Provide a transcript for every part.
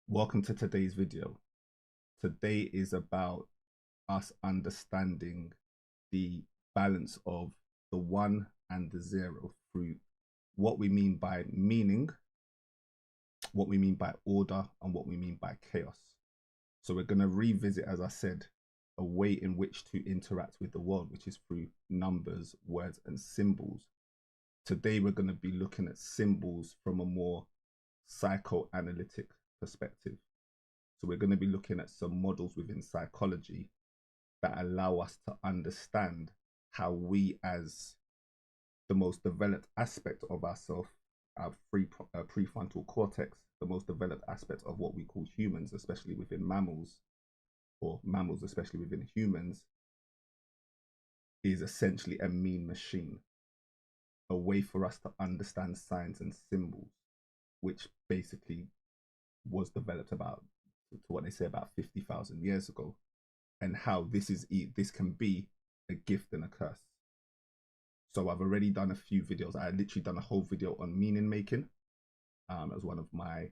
Welcome to today's video. Today is about us understanding the balance of the one and the zero through what we mean by meaning, what we mean by order, and what we mean by chaos. So we're going to revisit, as I said, a way in which to interact with the world, which is through numbers, words, and symbols. Today we're going to be looking at symbols from a more psychoanalytic perspective. So we're going to be looking at some models within psychology that allow us to understand how we, as the most developed aspect of ourselves, our prefrontal cortex, the most developed aspect of what we call humans, especially within mammals, or mammals especially within humans, is essentially a mean machine, a way for us to understand signs and symbols, which basically was developed about, to what they say, about 50,000 years ago, and how this can be a gift and a curse. So I've already done a few videos. I literally done a whole video on meaning making as one of my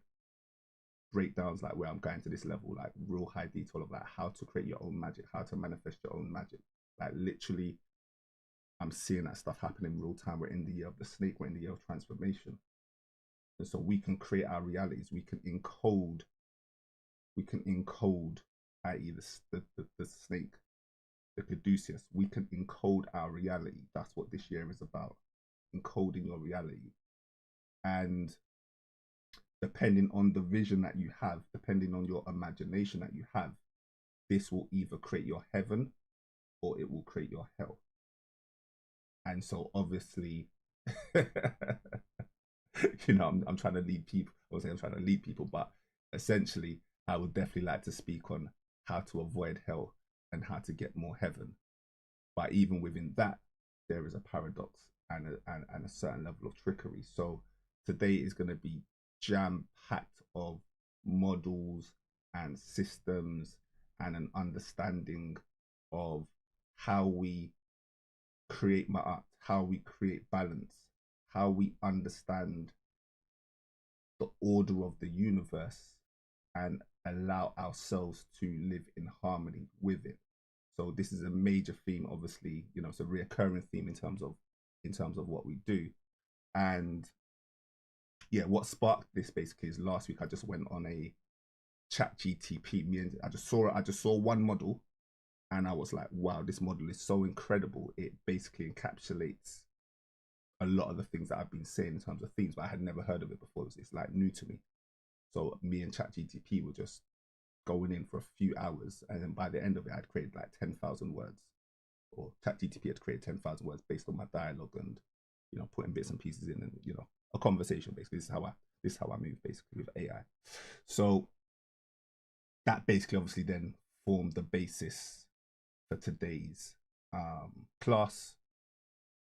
breakdowns, like where I'm going to this level, like real high detail of like how to create your own magic, how to manifest your own magic. Like literally, I'm seeing that stuff happen in real time. We're in the year of the snake, we're in the year of transformation. And so we can create our realities, we can encode, i.e. the snake, the caduceus, we can encode our reality. That's what this year is about, encoding your reality. And depending on the vision that you have, depending on your imagination that you have, this will either create your heaven or it will create your hell. And so obviously, I'm trying to lead people. I was saying I'm trying to lead people, but essentially, I would definitely like to speak on how to avoid hell and how to get more heaven. But even within that, there is a paradox and a certain level of trickery. So today is going to be jam-packed of models and systems and an understanding of how we create ma'at, how we create balance, how we understand the order of the universe and allow ourselves to live in harmony with it. So this is a major theme, obviously, it's a reoccurring theme in terms of what we do. And yeah, what sparked this basically is last week I just went on a chat GTP. I just saw one model and I was like, wow, this model is so incredible. It basically encapsulates a lot of the things that I've been saying in terms of themes, but I had never heard of it before. It's like new to me. So me and ChatGTP were just going in for a few hours, and then by the end of it, I'd created like 10,000 words, or ChatGTP had created 10,000 words based on my dialogue and putting bits and pieces in, and a conversation. Basically, this is how I move basically with AI. So that basically obviously then formed the basis for today's class,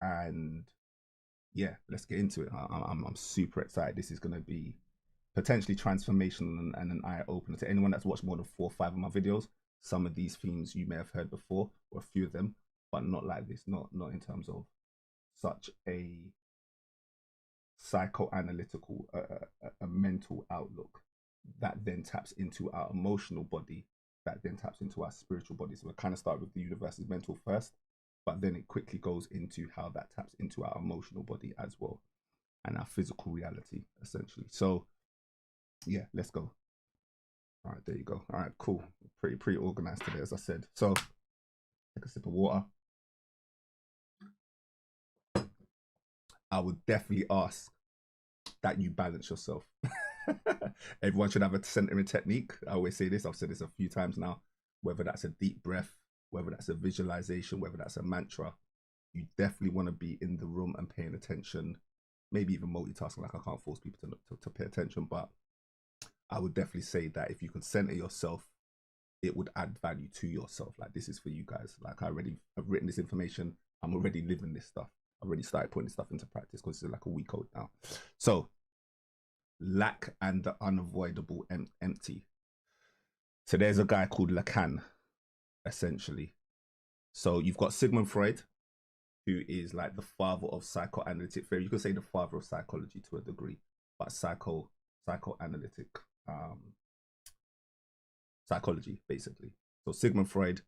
and yeah, let's get into it. I'm super excited. This is going to be potentially transformational and an eye opener to anyone that's watched more than 4 or 5 of my videos. Some of these themes you may have heard before, or a few of them, but not like this, not in terms of such a psychoanalytical, a mental outlook that then taps into our emotional body, that then taps into our spiritual body. So we kind of start with the universe is mental first, but then it quickly goes into how that taps into our emotional body as well, and our physical reality, essentially. So yeah, let's go. All right, there you go. All right, cool. Pretty organized today, as I said. So take a sip of water. I would definitely ask that you balance yourself. Everyone should have a centering technique. I always say this, I've said this a few times now, whether that's a deep breath, whether that's a visualization, whether that's a mantra, you definitely want to be in the room and paying attention, maybe even multitasking. Like, I can't force people to pay attention, but I would definitely say that if you can center yourself, it would add value to yourself. Like, this is for you guys. Like, I've written this information. I'm already living this stuff. I've already started putting this stuff into practice because it's like a week old now. So, lack and the unavoidable empty. So there's a guy called Lacan, essentially. So you've got Sigmund Freud, who is like the father of psychoanalytic theory. You could say the father of psychology to a degree, but psychoanalytic psychology, basically. So Sigmund Freud,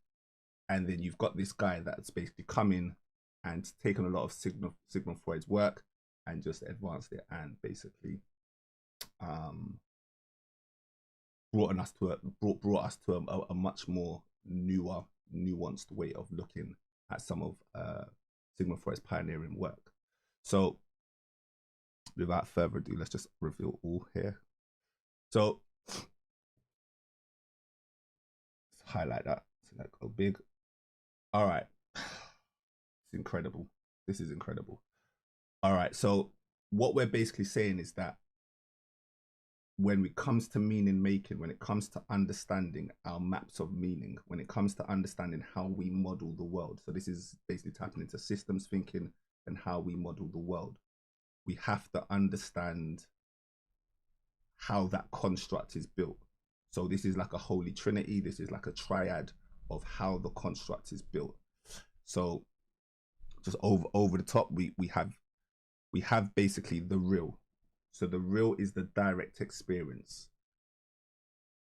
and then you've got this guy that's basically come in and taken a lot of Sigmund Freud's work and just advanced it and basically brought us to a much more nuanced way of looking at some of Sigmund Freud's pioneering work. So without further ado, let's just reveal all here. So let's highlight that, so that go big. All right, it's incredible. This is incredible. All right, so what we're basically saying is that when it comes to meaning making, when it comes to understanding our maps of meaning, when it comes to understanding how we model the world, so this is basically tapping into systems thinking and how we model the world, we have to understand how that construct is built. So this is like a holy trinity, this is like a triad of how the construct is built. So just over the top, we have basically the real. So the real is the direct experience.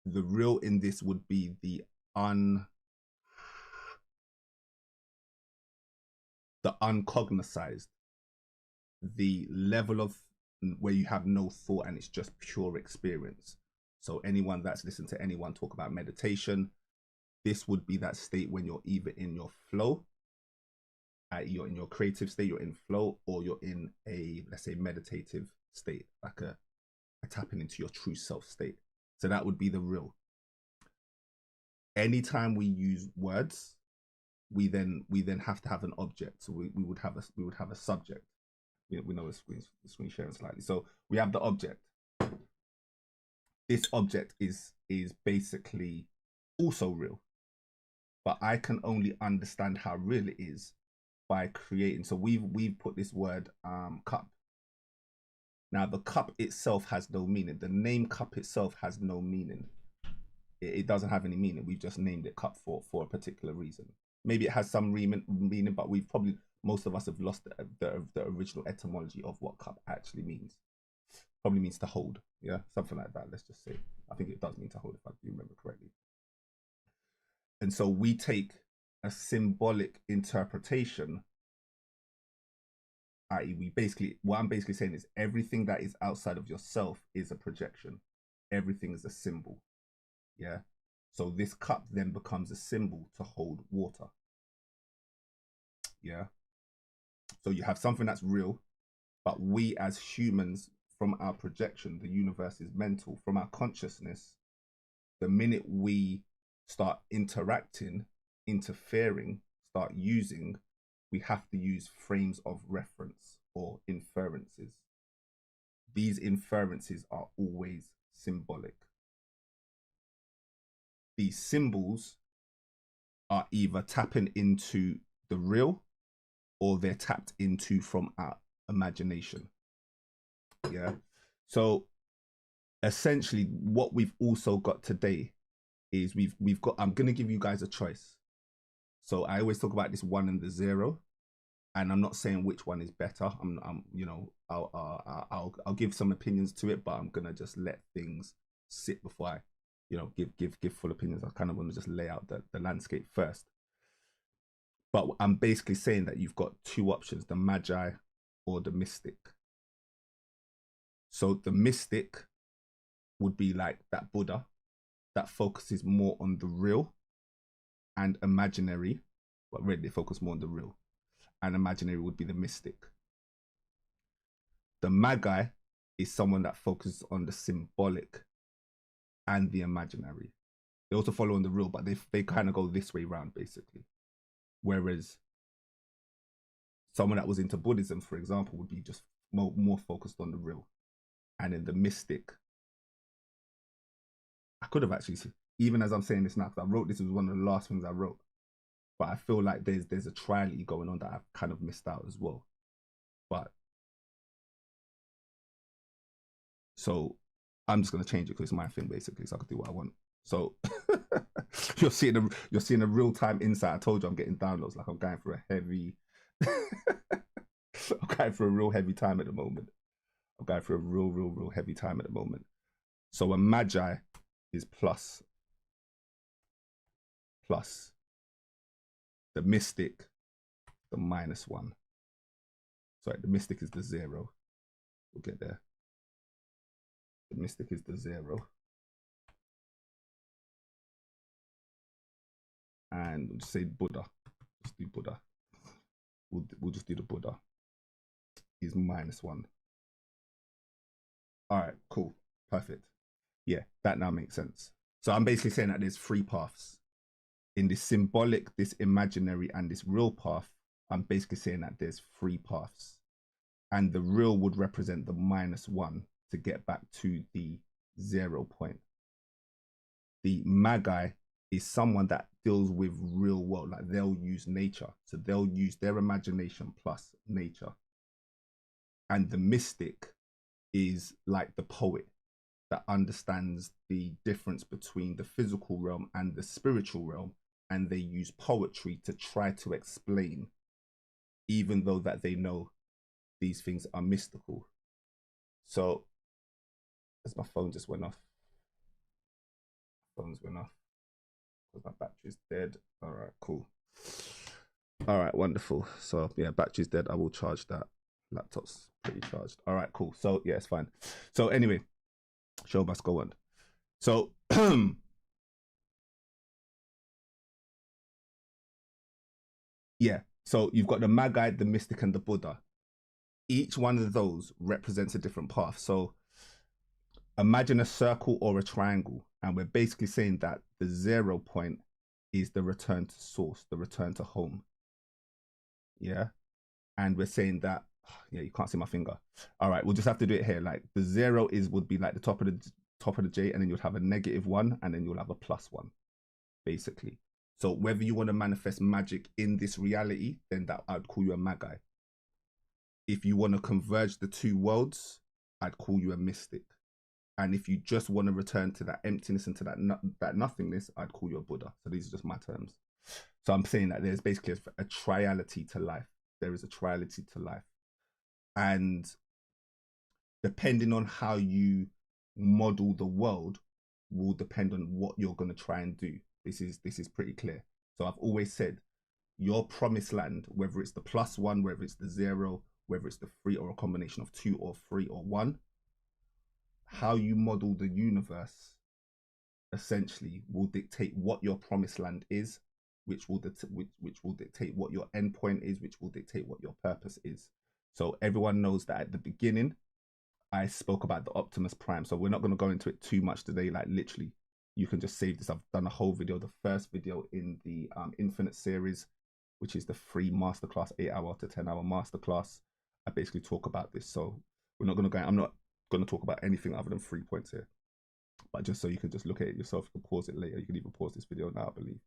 The real in this would be the uncognized, the level of where you have no thought and it's just pure experience. So anyone that's listened to anyone talk about meditation, this would be that state when you're either in your flow, you're in your creative state, you're in flow, or you're in a, let's say, meditative state, like a tapping into your true self state. So that would be the real. Anytime we use words, we then have to have an object. So we would have a subject. We know the screen sharing slightly. So we have the object. This object is basically also real, but I can only understand how real it is by creating. So we've put this word cup. Now the cup itself has no meaning. The name cup itself has no meaning. It doesn't have any meaning. We've just named it cup for a particular reason. Maybe it has some meaning, but we've probably, most of us have lost the original etymology of what cup actually means. Probably means to hold, yeah, something like that. Let's just say. I think it does mean to hold, if I do remember correctly. And so we take a symbolic interpretation, i.e., what I'm basically saying is everything that is outside of yourself is a projection. Everything is a symbol, yeah. So this cup then becomes a symbol to hold water, yeah. So you have something that's real, but we as humans, from our projection, the universe is mental, from our consciousness, the minute we start interacting, interfering, start using, we have to use frames of reference or inferences. These inferences are always symbolic. These symbols are either tapping into the real or they're tapped into from our imagination. Yeah. So essentially what we've also got today is we've got, I'm going to give you guys a choice. So I always talk about this 1 and the 0, and I'm not saying which one is better. I'm you know, I'll give some opinions to it, but I'm going to just let things sit before I, you know, give full opinions. I kind of want to just lay out the landscape first. But I'm basically saying that you've got two options, the magi or the mystic. So the mystic would be like that Buddha that focuses more on the real and imaginary, but really they focus more on the real. And imaginary would be the mystic. The magi is someone that focuses on the symbolic and the imaginary. They also follow on the real, but they kind of go this way around, basically. Whereas someone that was into Buddhism, for example, would be just more focused on the real. And in the mystic, I could have actually, even as I'm saying this now, because I wrote this, was one of the last things I wrote, but I feel like there's a triality going on that I've kind of missed out as well. But so I'm just gonna change it because it's my thing basically, so I can do what I want. So you're seeing a real-time insight. I told you I'm getting downloads. Like I'm going for a heavy I'm going for a real heavy time at the moment. I'm going for a real heavy time at the moment. So a magi is plus plus the mystic, the -1. Sorry, the mystic is the 0. We'll get there. The mystic is the 0. And we'll just say Buddha. Just do Buddha. We'll just do the Buddha. He's -1. All right, cool. Perfect. Yeah, that now makes sense. So I'm basically saying that there's 3 paths. In this symbolic, this imaginary, and this real path, I'm basically saying that there's 3 paths. And the real would represent the -1 to get back to the 0 point. The magi is someone that deals with real world, like they'll use nature. So they'll use their imagination plus nature. And the mystic is like the poet that understands the difference between the physical realm and the spiritual realm, and they use poetry to try to explain, even though that they know these things are mystical. So as my phone just went off, phones went off because my battery's dead. All right, cool. All right, wonderful. So yeah, battery's dead. I will charge that. Laptop's pretty charged. All right, cool. So yeah, it's fine. So anyway, show must go on. So yeah, so you've got the magi, the mystic, and the Buddha. Each one of those represents a different path. So imagine a circle or a triangle, and we're basically saying that the 0 point is the return to source, the return to home. Yeah. And we're saying that, yeah, you can't see my finger. All right, we'll just have to do it here. Like the 0 would be like the top of the J, and then you'll have a -1, and then you'll have a +1, basically. So whether you want to manifest magic in this reality, then that I'd call you a magi. If you want to converge the 2 worlds, I'd call you a mystic. And if you just want to return to that emptiness and to that nothingness, I'd call you a Buddha. So these are just my terms. So I'm saying that there's basically a triality to life. There is a triality to life. And depending on how you model the world will depend on what you're going to try and do. This is pretty clear. So I've always said your promised land, whether it's the +1, whether it's the 0, whether it's the 3, or a combination of 2 or 3 or 1, how you model the universe essentially will dictate what your promised land is, which will dictate what your endpoint is, which will dictate what your purpose is. So everyone knows that at the beginning, I spoke about the Optimus Prime. So we're not going to go into it too much today. Like literally, you can just save this. I've done a whole video, the first video in the Infinite series, which is the free masterclass, 8-hour to 10-hour masterclass. I basically talk about this. So we're not going to go, I'm not going to talk about anything other than 3 points here. But just so you can just look at it yourself, you can pause it later. You can even pause this video now, I believe.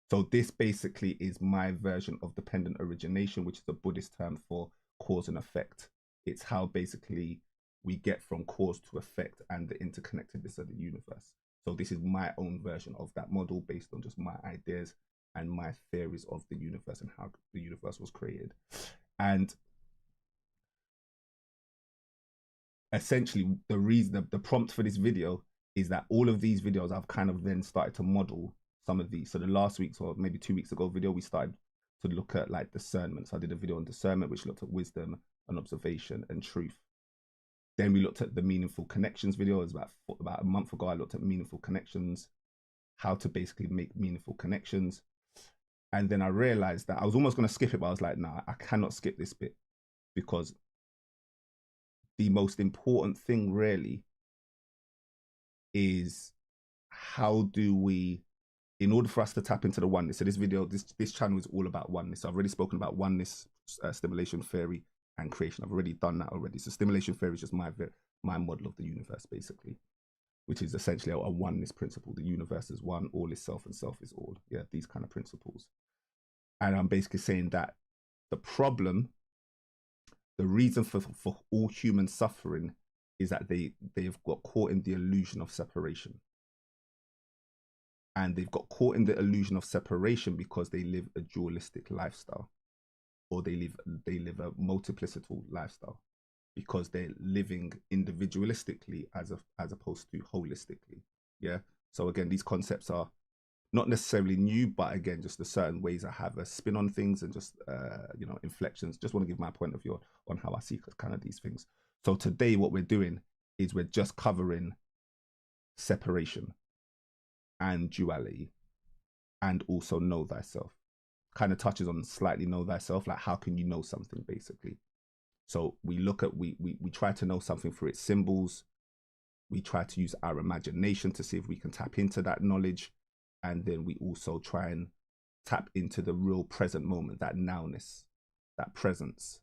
So this basically is my version of dependent origination, which is a Buddhist term for cause and effect. It's how basically we get from cause to effect and the interconnectedness of the universe. So this is my own version of that model based on just my ideas and my theories of the universe and how the universe was created. And essentially the prompt for this video is that all of these videos I've kind of then started to model some of these. So the last week's or maybe 2 weeks ago video, we started to look at like discernment. So I did a video on discernment, which looked at wisdom and observation and truth. Then we looked at the meaningful connections video. It was about a month ago. I looked at meaningful connections, how to basically make meaningful connections. And then I realized that I was almost going to skip it, but I was like, nah, I cannot skip this bit, because the most important thing really is how do we, in order for us to tap into the oneness. So this video, this channel is all about oneness. So I've already spoken about oneness, stimulation theory, and creation. I've already done that already. So stimulation theory is just my model of the universe, basically, which is essentially a oneness principle. The universe is one, all is self, and self is all. Yeah, these kind of principles. And I'm basically saying that the problem, the reason for all human suffering is that they've got caught in the illusion of separation. And they've got caught in the illusion of separation because they live a dualistic lifestyle, or they live a multiplicital lifestyle, because they're living individualistically as opposed to holistically. Yeah. So again, these concepts are not necessarily new, but again, just the certain ways I have a spin on things and just, you know, inflections. Just want to give my point of view on how I see kind of these things. So today what we're doing is we're just covering separation and duality, and also know thyself. Kind of touches on slightly know thyself, like how can you know something basically. So we look at, we try to know something through its symbols. We try to use our imagination to see if we can tap into that knowledge. And then we also try and tap into the real present moment, that nowness, that presence,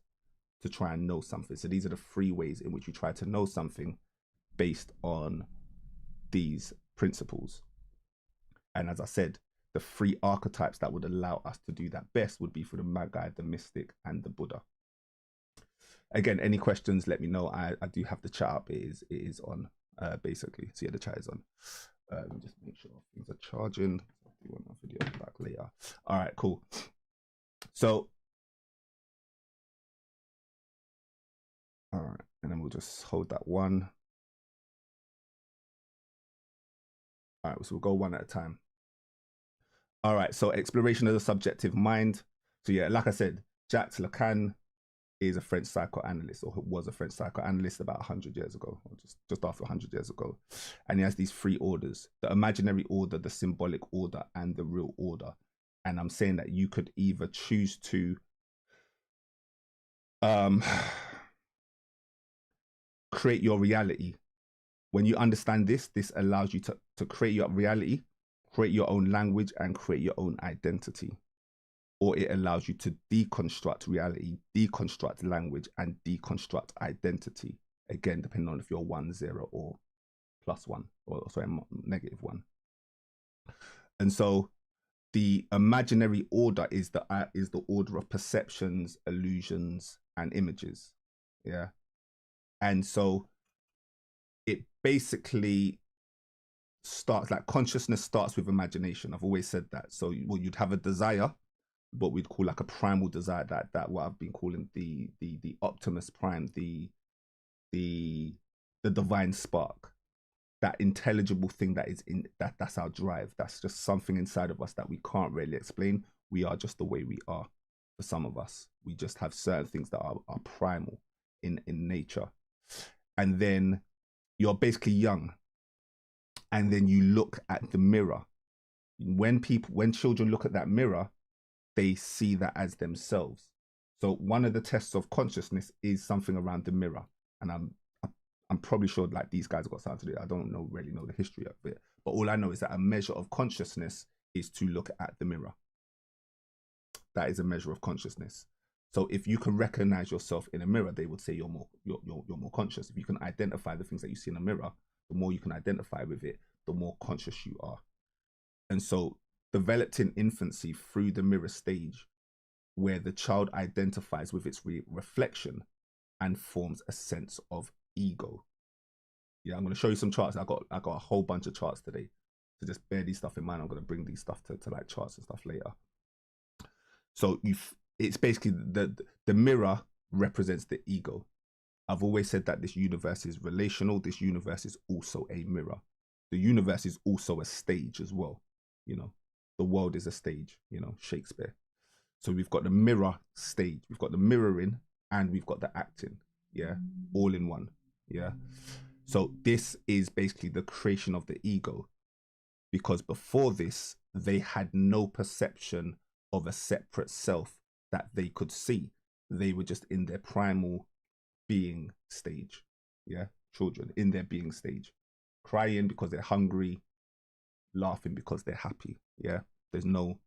to try and know something. So these are the three ways in which we try to know something based on these principles. And as I said, the three archetypes that would allow us to do that best would be for the Magi, the Mystic, and the Buddha. Again, any questions, let me know. I do have the chat up. It is on, basically. So yeah, the chat is on. Let me just make sure things are charging. I'll do one more video back later. All right, cool. So, all right, and then we'll just hold that one. All right, so we'll go one at a time. All right, so exploration of the subjective mind. So yeah, like I said, Jacques Lacan is a French psychoanalyst, or was a French psychoanalyst about 100 years ago, or just after 100 years ago. And he has these three orders: the imaginary order, the symbolic order, and the real order. And I'm saying that you could either choose to create your reality. When you understand this allows you to create your reality, create your own language, and create your own identity. Or it allows you to deconstruct reality, deconstruct language, and deconstruct identity. Again, depending on if you're 1, 0, or +1, or sorry, -1. And so the imaginary order is the order of perceptions, illusions, and images. Yeah. And so it basically starts, like, consciousness starts with imagination. I've always said that. So you'd have a desire, what we'd call like a primal desire, that what I've been calling the Optimus Prime, the divine spark, that intelligible thing that is in that's our drive. That's just something inside of us that we can't really explain. We are just the way we are. For some of us, we just have certain things that are primal in nature. And then you're basically young, and then you look at the mirror. When children look at that mirror, they see that as themselves. So one of the tests of consciousness is something around the mirror. And I'm probably sure like these guys have got something to do. I don't really know the history of it. But all I know is that a measure of consciousness is to look at the mirror. That is a measure of consciousness. So if you can recognize yourself in a mirror, they would say you're more conscious. If you can identify the things that you see in a mirror, the more you can identify with it, the more conscious you are. And so developed in infancy through the mirror stage, where the child identifies with its reflection and forms a sense of ego. Yeah, I'm going to show you some charts. I got a whole bunch of charts today, so just bear these stuff in mind. I'm going to bring these stuff to like charts and stuff later. So it's basically the mirror represents the ego. I've always said that this universe is relational. This universe is also a mirror. The universe is also a stage as well. You know, the world is a stage, you know, Shakespeare. So we've got the mirror stage, we've got the mirroring, and we've got the acting. Yeah, all in one. Yeah. So this is basically the creation of the ego, because before this, they had no perception of a separate self that they could see. They were just in their primal being stage. Yeah, children in their being stage, crying because they're hungry, laughing because they're happy. Yeah, there's no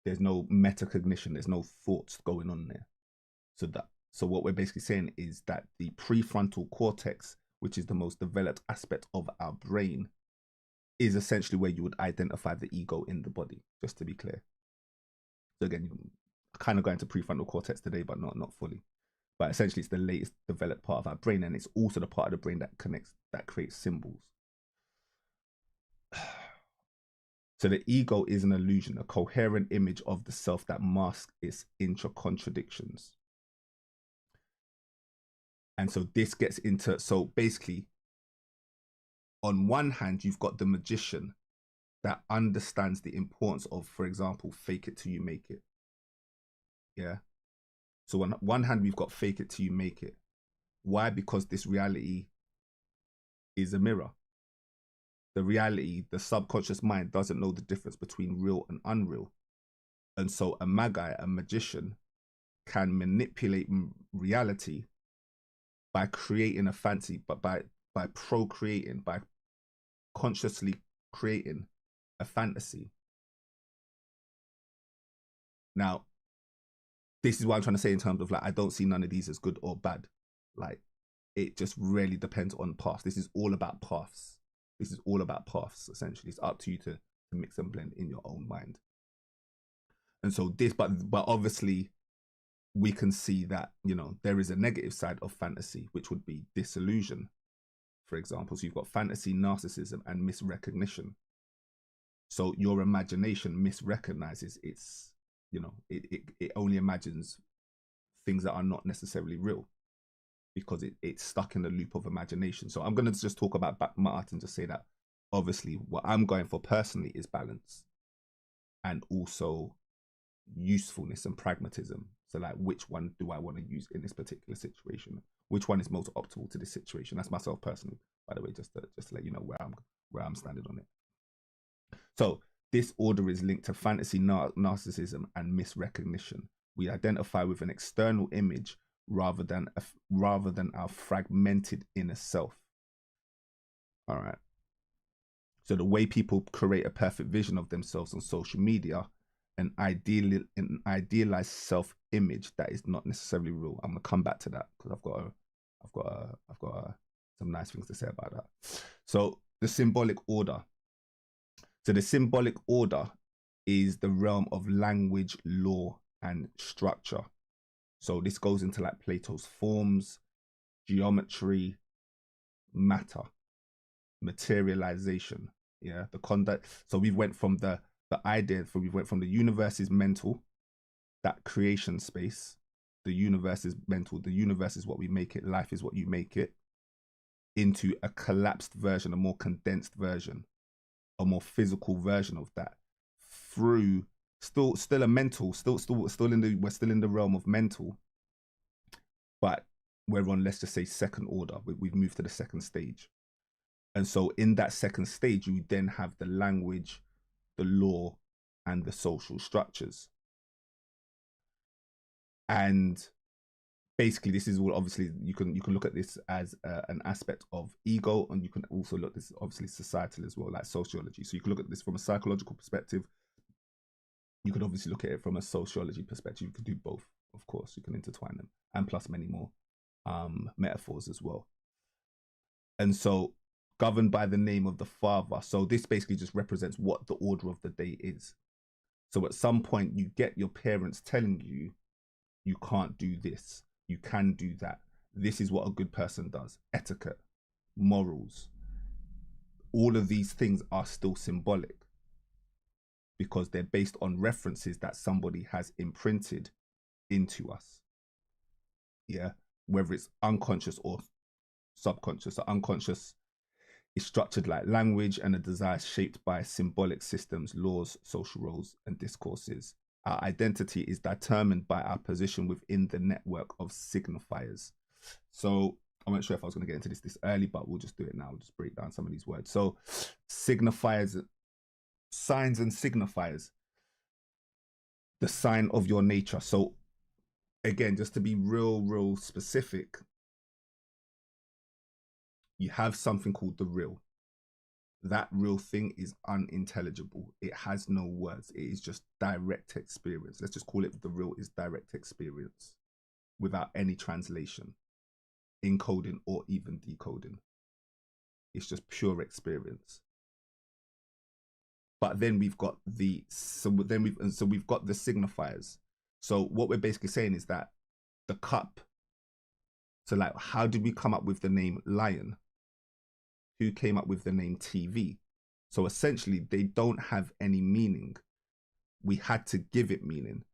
metacognition, there's no thoughts going on there. So what we're basically saying is that the prefrontal cortex, which is the most developed aspect of our brain, is essentially where you would identify the ego in the body, just to be clear. So again, kind of going to prefrontal cortex today, but not fully. But essentially it's the latest developed part of our brain, and it's also the part of the brain that creates symbols. So the ego is an illusion, a coherent image of the self that masks its intra-contradictions. And so this gets into, so basically, on one hand, you've got the magician that understands the importance of, for example, fake it till you make it. Yeah. So on one hand, we've got fake it till you make it. Why? Because this reality is a mirror. The reality, the subconscious mind doesn't know the difference between real and unreal. And so a magi, a magician, can manipulate reality by creating a fancy, but by procreating, by consciously creating a fantasy. Now, this is what I'm trying to say in terms of, like, I don't see none of these as good or bad. Like, it just really depends on paths. This is all about paths. This is all about paths, essentially. It's up to you to mix and blend in your own mind. And so this, but obviously we can see that, you know, there is a negative side of fantasy, which would be disillusion, for example. So you've got fantasy, narcissism, and misrecognition. So your imagination misrecognizes its, you know, it only imagines things that are not necessarily real, because it's stuck in the loop of imagination. So I'm going to just talk about my art and just say that obviously what I'm going for personally is balance, and also usefulness and pragmatism. So, like, which one do I want to use in this particular situation? Which one is most optimal to this situation? That's myself personally, by the way, just to let you know where I'm standing on it. So this order is linked to fantasy, narcissism, and misrecognition. We identify with an external image rather than our fragmented inner self. All right. So the way people create a perfect vision of themselves on social media, an idealized self-image that is not necessarily real. I'm gonna come back to that because I've got some nice things to say about that. So the symbolic order. So the symbolic order is the realm of language, law, and structure. So this goes into, like, Plato's forms, geometry, matter, materialization. Yeah, the conduct. So we went from the universe is mental, that creation space. The universe is mental. The universe is what we make it. Life is what you make it. Into a collapsed version, a more condensed version, a more physical version of that. Through still a mental, we're still in the realm of mental, but we're on, let's just say, second order. We've moved to the second stage. And so in that second stage, you then have the language, the law, and the social structures. And basically, this is all, obviously, you can look at this as an aspect of ego, and you can also look at this, obviously, societal as well, like sociology. So you can look at this from a psychological perspective. You could obviously look at it from a sociology perspective. You could do both, of course. You can intertwine them, and plus many more metaphors as well. And so, governed by the name of the Father. So this basically just represents what the order of the day is. So at some point, you get your parents telling you, you can't do this, you can do that. This is what a good person does. Etiquette, morals. All of these things are still symbolic because they're based on references that somebody has imprinted into us. Yeah, whether it's unconscious or subconscious. So unconscious is structured like language and a desire shaped by symbolic systems, laws, social roles, and discourses. Our identity is determined by our position within the network of signifiers. So I'm not sure if I was going to get into this early, but we'll just do it now. We'll just break down some of these words. So signifiers, signs and signifiers, the sign of your nature. So again, just to be real specific, you have something called the real. That real thing is unintelligible. It has no words. It is just direct experience. Let's just call it the real is direct experience without any translation, encoding, or even decoding. It's just pure experience. But then we've got the we've got the signifiers. So what we're basically saying is that the cup. So, like, how did we come up with the name lion? Who came up with the name TV? So essentially, they don't have any meaning. We had to give it meaning.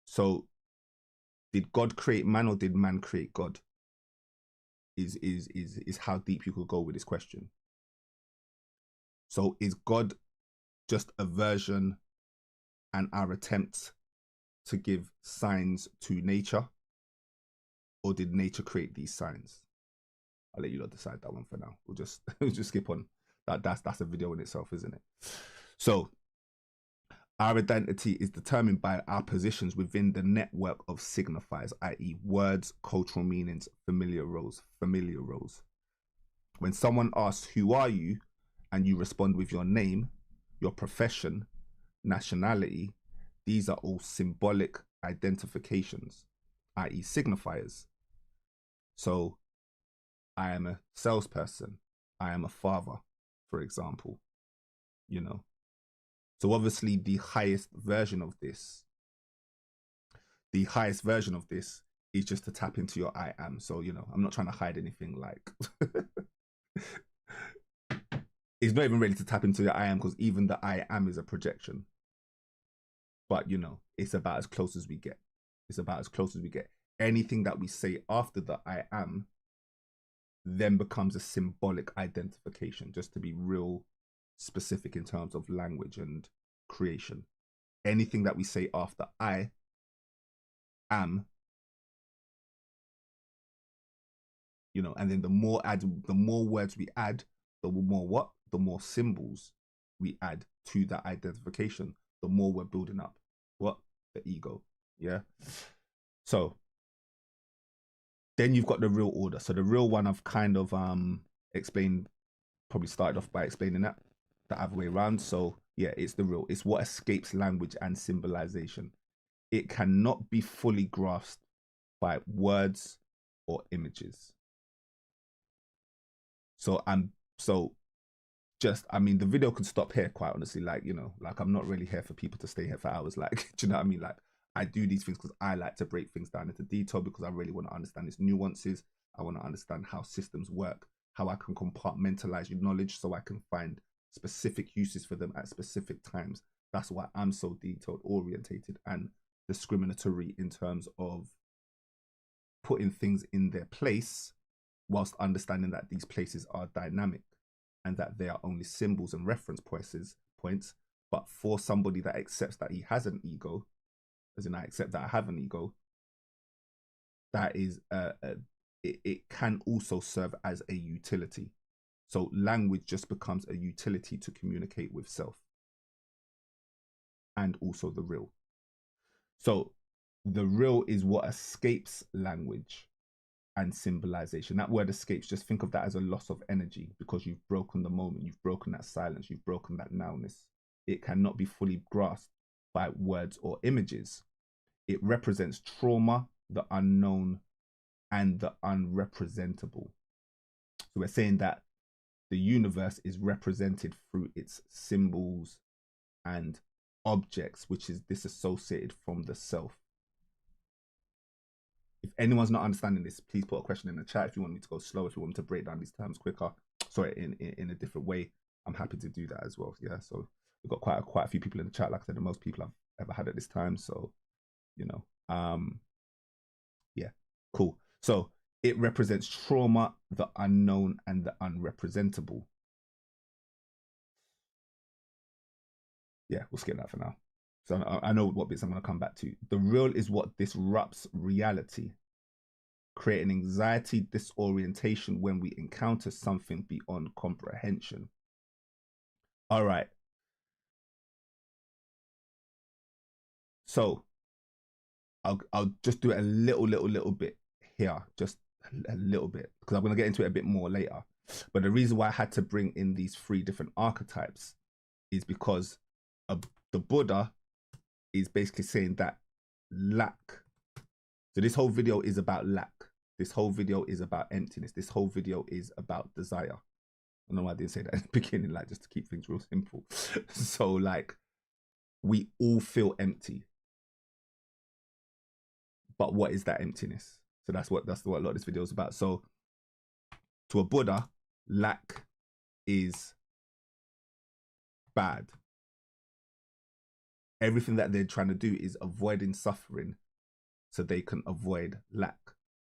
So did God create man or did man create God? Is how deep you could go with this question. So is God just aversion and our attempt to give signs to nature? Or did nature create these signs? I'll let you lot decide that one for now. We'll just skip on. That's a video in itself, isn't it? So our identity is determined by our positions within the network of signifiers, i.e. words, cultural meanings, familiar roles. When someone asks, who are you? And you respond with your name, your profession, nationality, these are all symbolic identifications, i.e. signifiers. So I am a salesperson. I am a father, for example, you know. So obviously the highest version of this is just to tap into your I am. So, you know, I'm not trying to hide anything, like it's not even really to tap into your I am, because even the I am is a projection. But, you know, it's about as close as we get. It's about as close as we get. Anything that we say after the I am then becomes a symbolic identification, just to be real specific in terms of language and creation. Anything that we say after I am, you know, and then the more words we add, the more symbols we add to that identification, the more we're building up the ego. Yeah. So then you've got the real order. So the real one I've kind of explained, probably started off by explaining that the other way around. So yeah, it's the real. It's what escapes language and symbolization. It cannot be fully grasped by words or images. So I mean, the video can stop here, quite honestly. Like, you know, like I'm not really here for people to stay here for hours. Like, do you know what I mean? Like, I do these things because I like to break things down into detail, because I really want to understand its nuances. I want to understand how systems work, how I can compartmentalize your knowledge so I can find specific uses for them at specific times. That's why I'm so detailed orientated and discriminatory in terms of putting things in their place, whilst understanding that these places are dynamic and that they are only symbols and reference points. But for somebody that accepts that he has an ego, as in I accept that I have an ego, that is it can also serve as a utility. So language just becomes a utility to communicate with self and also the real. So the real is what escapes language and symbolization. That word escapes, just think of that as a loss of energy, because you've broken the moment, you've broken that silence, you've broken that nowness. It cannot be fully grasped by words or images. It represents trauma, the unknown, and the unrepresentable. So we're saying that the universe is represented through its symbols and objects, which is disassociated from the self. If anyone's not understanding this, please put a question in the chat. If you want me to go slow, if you want me to break down these terms quicker, sorry, in a different way, I'm happy to do that as well. Yeah, so we've got quite a few people in the chat. Like I said, the most people I've ever had at this time. So, you know, yeah, cool. So it represents trauma, the unknown, and the unrepresentable. Yeah, we'll skip that for now. So I know what bits I'm going to come back to. The real is what disrupts reality, creating anxiety, disorientation when we encounter something beyond comprehension. All right. So I'll just do it a little bit here, just a little bit, because I'm going to get into it a bit more later. But the reason why I had to bring in these 3 different archetypes is because the Buddha is basically saying that lack. So this whole video is about lack. This whole video is about emptiness. This whole video is about desire. I know why I didn't say that in the beginning, like, just to keep things real simple. So like, we all feel empty. But what is that emptiness? So that's what a lot of this video is about. So to a Buddha, lack is bad. Everything that they're trying to do is avoiding suffering so they can avoid lack.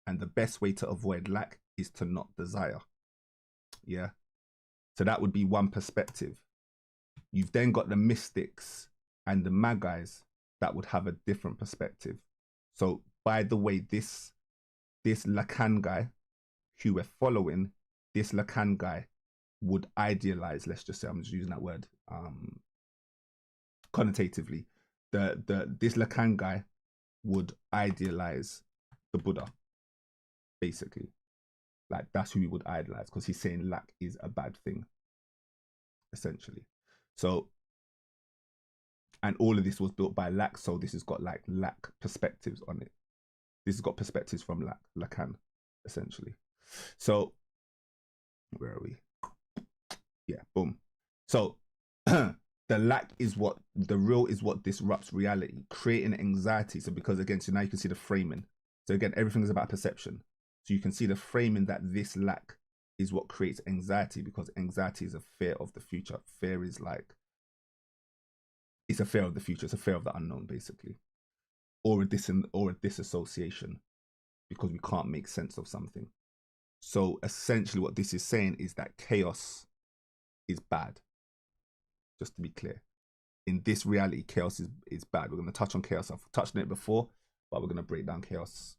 And the best way to avoid lack is to not desire. Yeah. So that would be one perspective. You've then got the mystics and the magi's that would have a different perspective. So by the way, this Lacan guy who we're following, this Lacan guy would idealize, let's just say, I'm just using that word connotatively, this Lacan guy would idealize the Buddha, basically. Like, that's who he would idolize, because he's saying lack is a bad thing, essentially. So, and all of this was built by Lack, so this has got like Lack perspectives on it. This has got perspectives from Lacan, essentially. So, where are we? Yeah, boom. So, the lack is what, the real is what disrupts reality, creating anxiety. So, because again, so now you can see the framing. So again, everything is about perception. So you can see the framing that this lack is what creates anxiety, because anxiety is a fear of the future. Fear is like, it's a fear of the future. It's a fear of the unknown, basically, or a disassociation, because we can't make sense of something. So essentially what this is saying is that chaos is bad. Just to be clear, in this reality, chaos is bad. We're going to touch on chaos. I've touched on it before, but we're going to break down chaos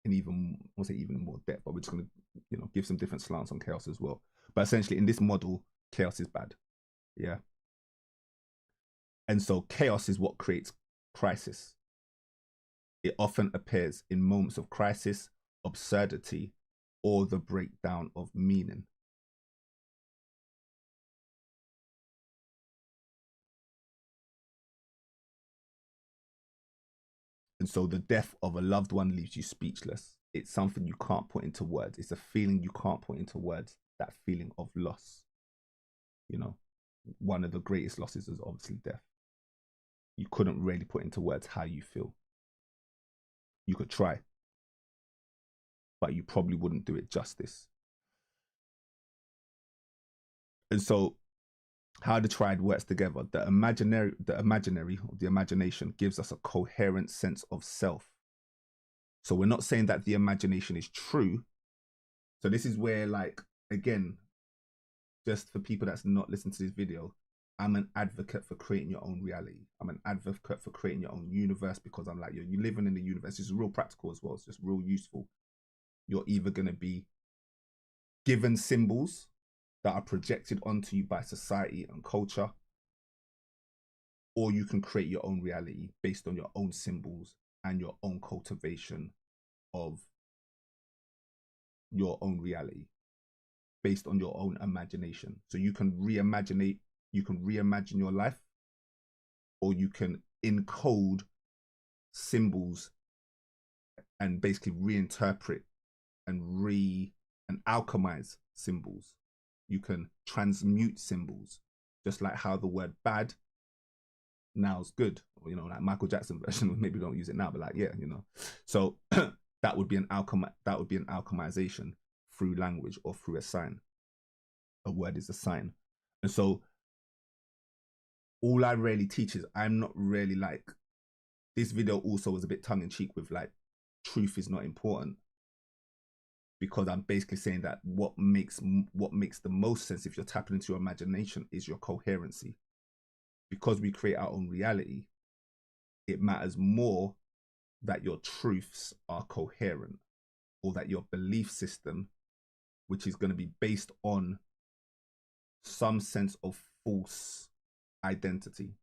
in even, I won't say even more depth, but we're just going to, you know, give some different slants on chaos as well. But essentially in this model, chaos is bad. Yeah. And so chaos is what creates crisis. It often appears in moments of crisis, absurdity, or the breakdown of meaning. And so the death of a loved one leaves you speechless. It's something you can't put into words. It's a feeling you can't put into words, that feeling of loss. You know, one of the greatest losses is obviously death. You couldn't really put into words how you feel. You could try, but you probably wouldn't do it justice. And so how the triad works together, the imagination gives us a coherent sense of self. So we're not saying that the imagination is true. So this is where, like, again, just for people that's not listening to this video, I'm an advocate for creating your own reality. I'm an advocate for creating your own universe, because I'm like, you're living in the universe. It's real practical as well. It's just real useful. You're either going to be given symbols that are projected onto you by society and culture, or you can create your own reality based on your own symbols and your own cultivation of your own reality based on your own imagination. So you can reimagine your life, or you can encode symbols and basically reinterpret and alchemize symbols. You can transmute symbols, just like how the word bad now is good. You know, like Michael Jackson version, maybe don't use it now, but like, yeah, you know. So that would be an alchemization through language or through a sign. A word is a sign. And so all I really teach is, I'm not really like, this video also was a bit tongue-in-cheek with like, truth is not important, because I'm basically saying that what makes the most sense if you're tapping into your imagination is your coherency. Because we create our own reality, it matters more that your truths are coherent, or that your belief system, which is going to be based on some sense of false identity.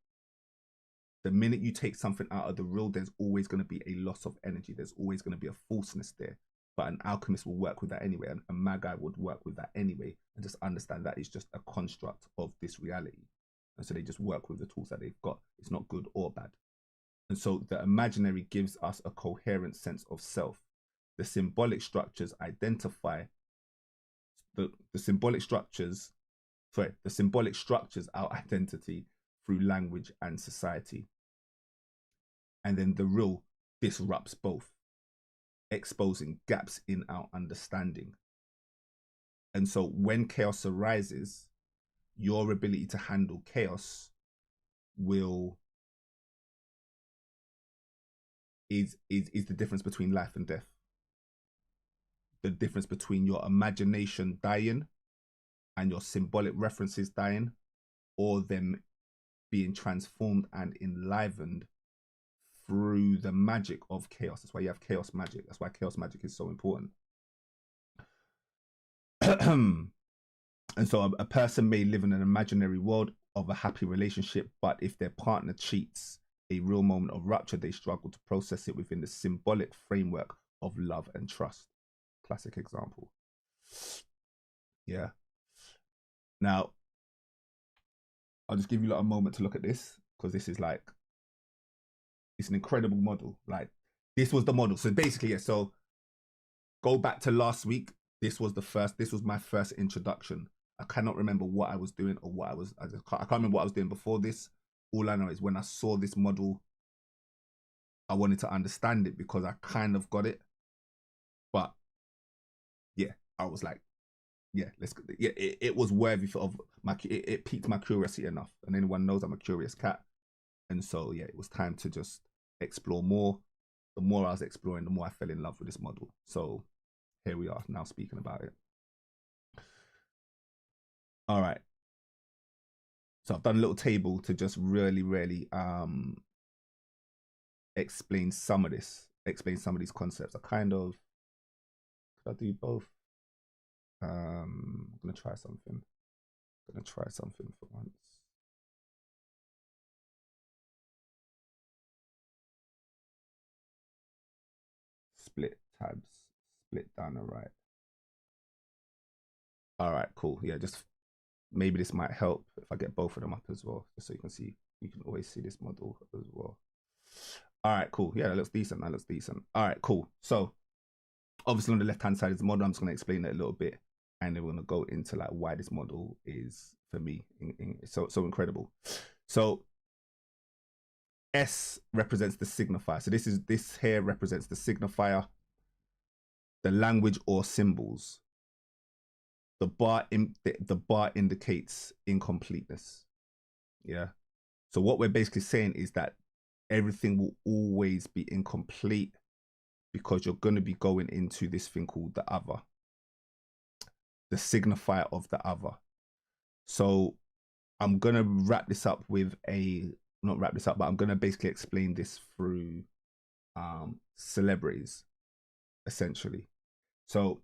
The minute you take something out of the real, there's always going to be a loss of energy. There's always going to be a falseness there. But an alchemist will work with that anyway, and a magi would work with that anyway, and just understand that it's just a construct of this reality. And so they just work with the tools that they've got. It's not good or bad. And so the imaginary gives us a coherent sense of self. The symbolic structures identify the symbolic structures our identity through language and society. And then the real disrupts both, exposing gaps in our understanding. And so when chaos arises, your ability to handle chaos is the difference between life and death. The difference between your imagination dying and your symbolic references dying, or them being transformed and enlivened through the magic of chaos. That's why you have chaos magic. That's why chaos magic is so important. And so a person may live in an imaginary world of a happy relationship, but if their partner cheats, a real moment of rupture, they struggle to process it within the symbolic framework of love and trust. Classic example. Yeah. Now, I'll just give you a moment to look at this, because this is like, it's an incredible model. Like, this was the model. So basically, yeah, so go back to last week. This was my first introduction. I cannot remember what I was doing or what I can't remember what I was doing before this. All I know is when I saw this model, I wanted to understand it because I kind of got it. But yeah, I was like, yeah, let's go. Yeah, it was worthy of my, it piqued my curiosity enough. And anyone knows I'm a curious cat. And so, yeah, it was time to just explore more. The more I was exploring, the more I fell in love with this model. So here we are now speaking about it. All right. So I've done a little table to just really explain some of these concepts. I kind of, could I do both? I'm gonna try something. For once. Split tabs, split down the right. All right, cool. Yeah, just maybe this might help if I get both of them up as well, just so you can see. You can always see this model as well. All right, cool. Yeah, that looks decent. All right, cool. So obviously on the left-hand side is the model. I'm just going to explain it a little bit, and then we're going to go into like why this model is, for me, so incredible. So S represents the signifier. So this here represents the signifier, the language or symbols. The bar indicates incompleteness. Yeah. So what we're basically saying is that everything will always be incomplete because you're going to be going into this thing called the other, the signifier of the other. So I'm going to wrap this up with not wrap this up, but I'm going to basically explain this through celebrities, essentially. So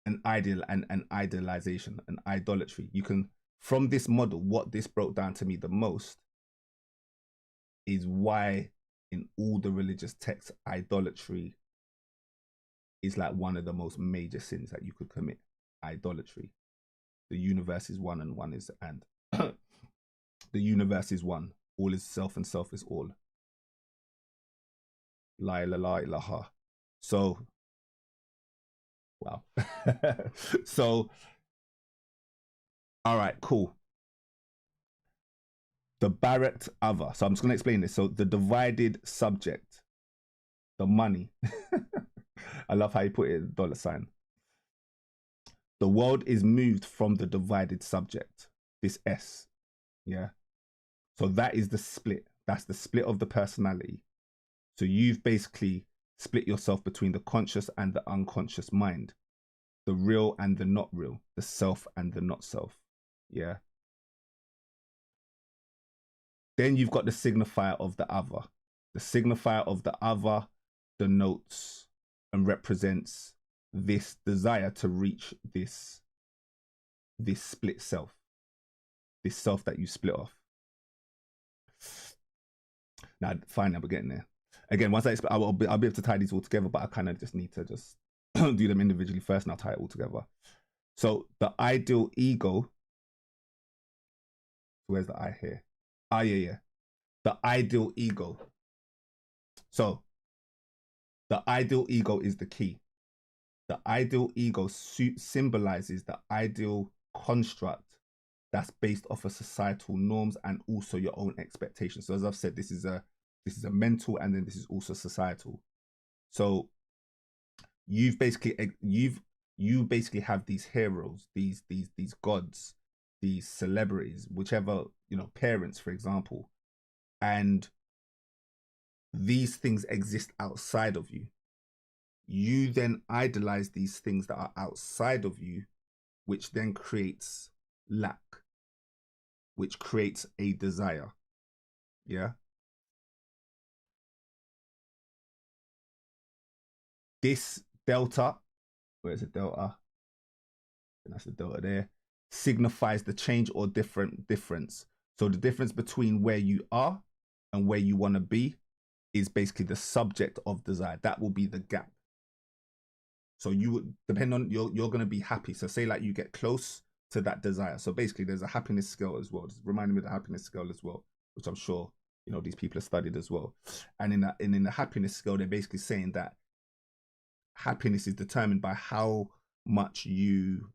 an ideal and an idealization, an idolatry. You can, from this model, what this broke down to me the most is why in all the religious texts, idolatry is like one of the most major sins that you could commit. Idolatry. The universe is one and one is and. The universe is one. All is self and self is all. La ilaha. So, wow. So, all right, cool. The Barrett other. So I'm just going to explain this. So the divided subject, the money. I love how you put it, $sign. The world is moved from the divided subject, this S. Yeah. So that is the split. That's the split of the personality. So you've basically split yourself between the conscious and the unconscious mind, the real and the not real, the self and the not self. Yeah. Then you've got the signifier of the other. The signifier of the other denotes and represents this desire to reach this split self, this self that you split off. Now, finally, we're getting there. Again, once I'll be able to tie these all together, but I kind of just need to just do them individually first, and I'll tie it all together. So the ideal ego. Where's the I here? Ah, yeah. The ideal ego. So the ideal ego is the key. The ideal ego symbolizes the ideal construct that's based off of societal norms and also your own expectations. So as I've said, this is a mental, and then this is also societal. So you basically have these heroes, these gods, these celebrities, whichever, parents, for example, and these things exist outside of you. You then idolize these things that are outside of you, which then creates lack. which creates a desire. Yeah. This delta, where is it delta? And that's the delta there, signifies the change or difference. So the difference between where you are and where you want to be is basically the subject of desire. That will be the gap. So you would depend on you're going to be happy. So say like you get close to that desire. So basically there's a happiness scale as well. Just reminding me of the happiness scale as well, which I'm sure you know these people have studied as well. And in the happiness scale, they're basically saying that happiness is determined by how much you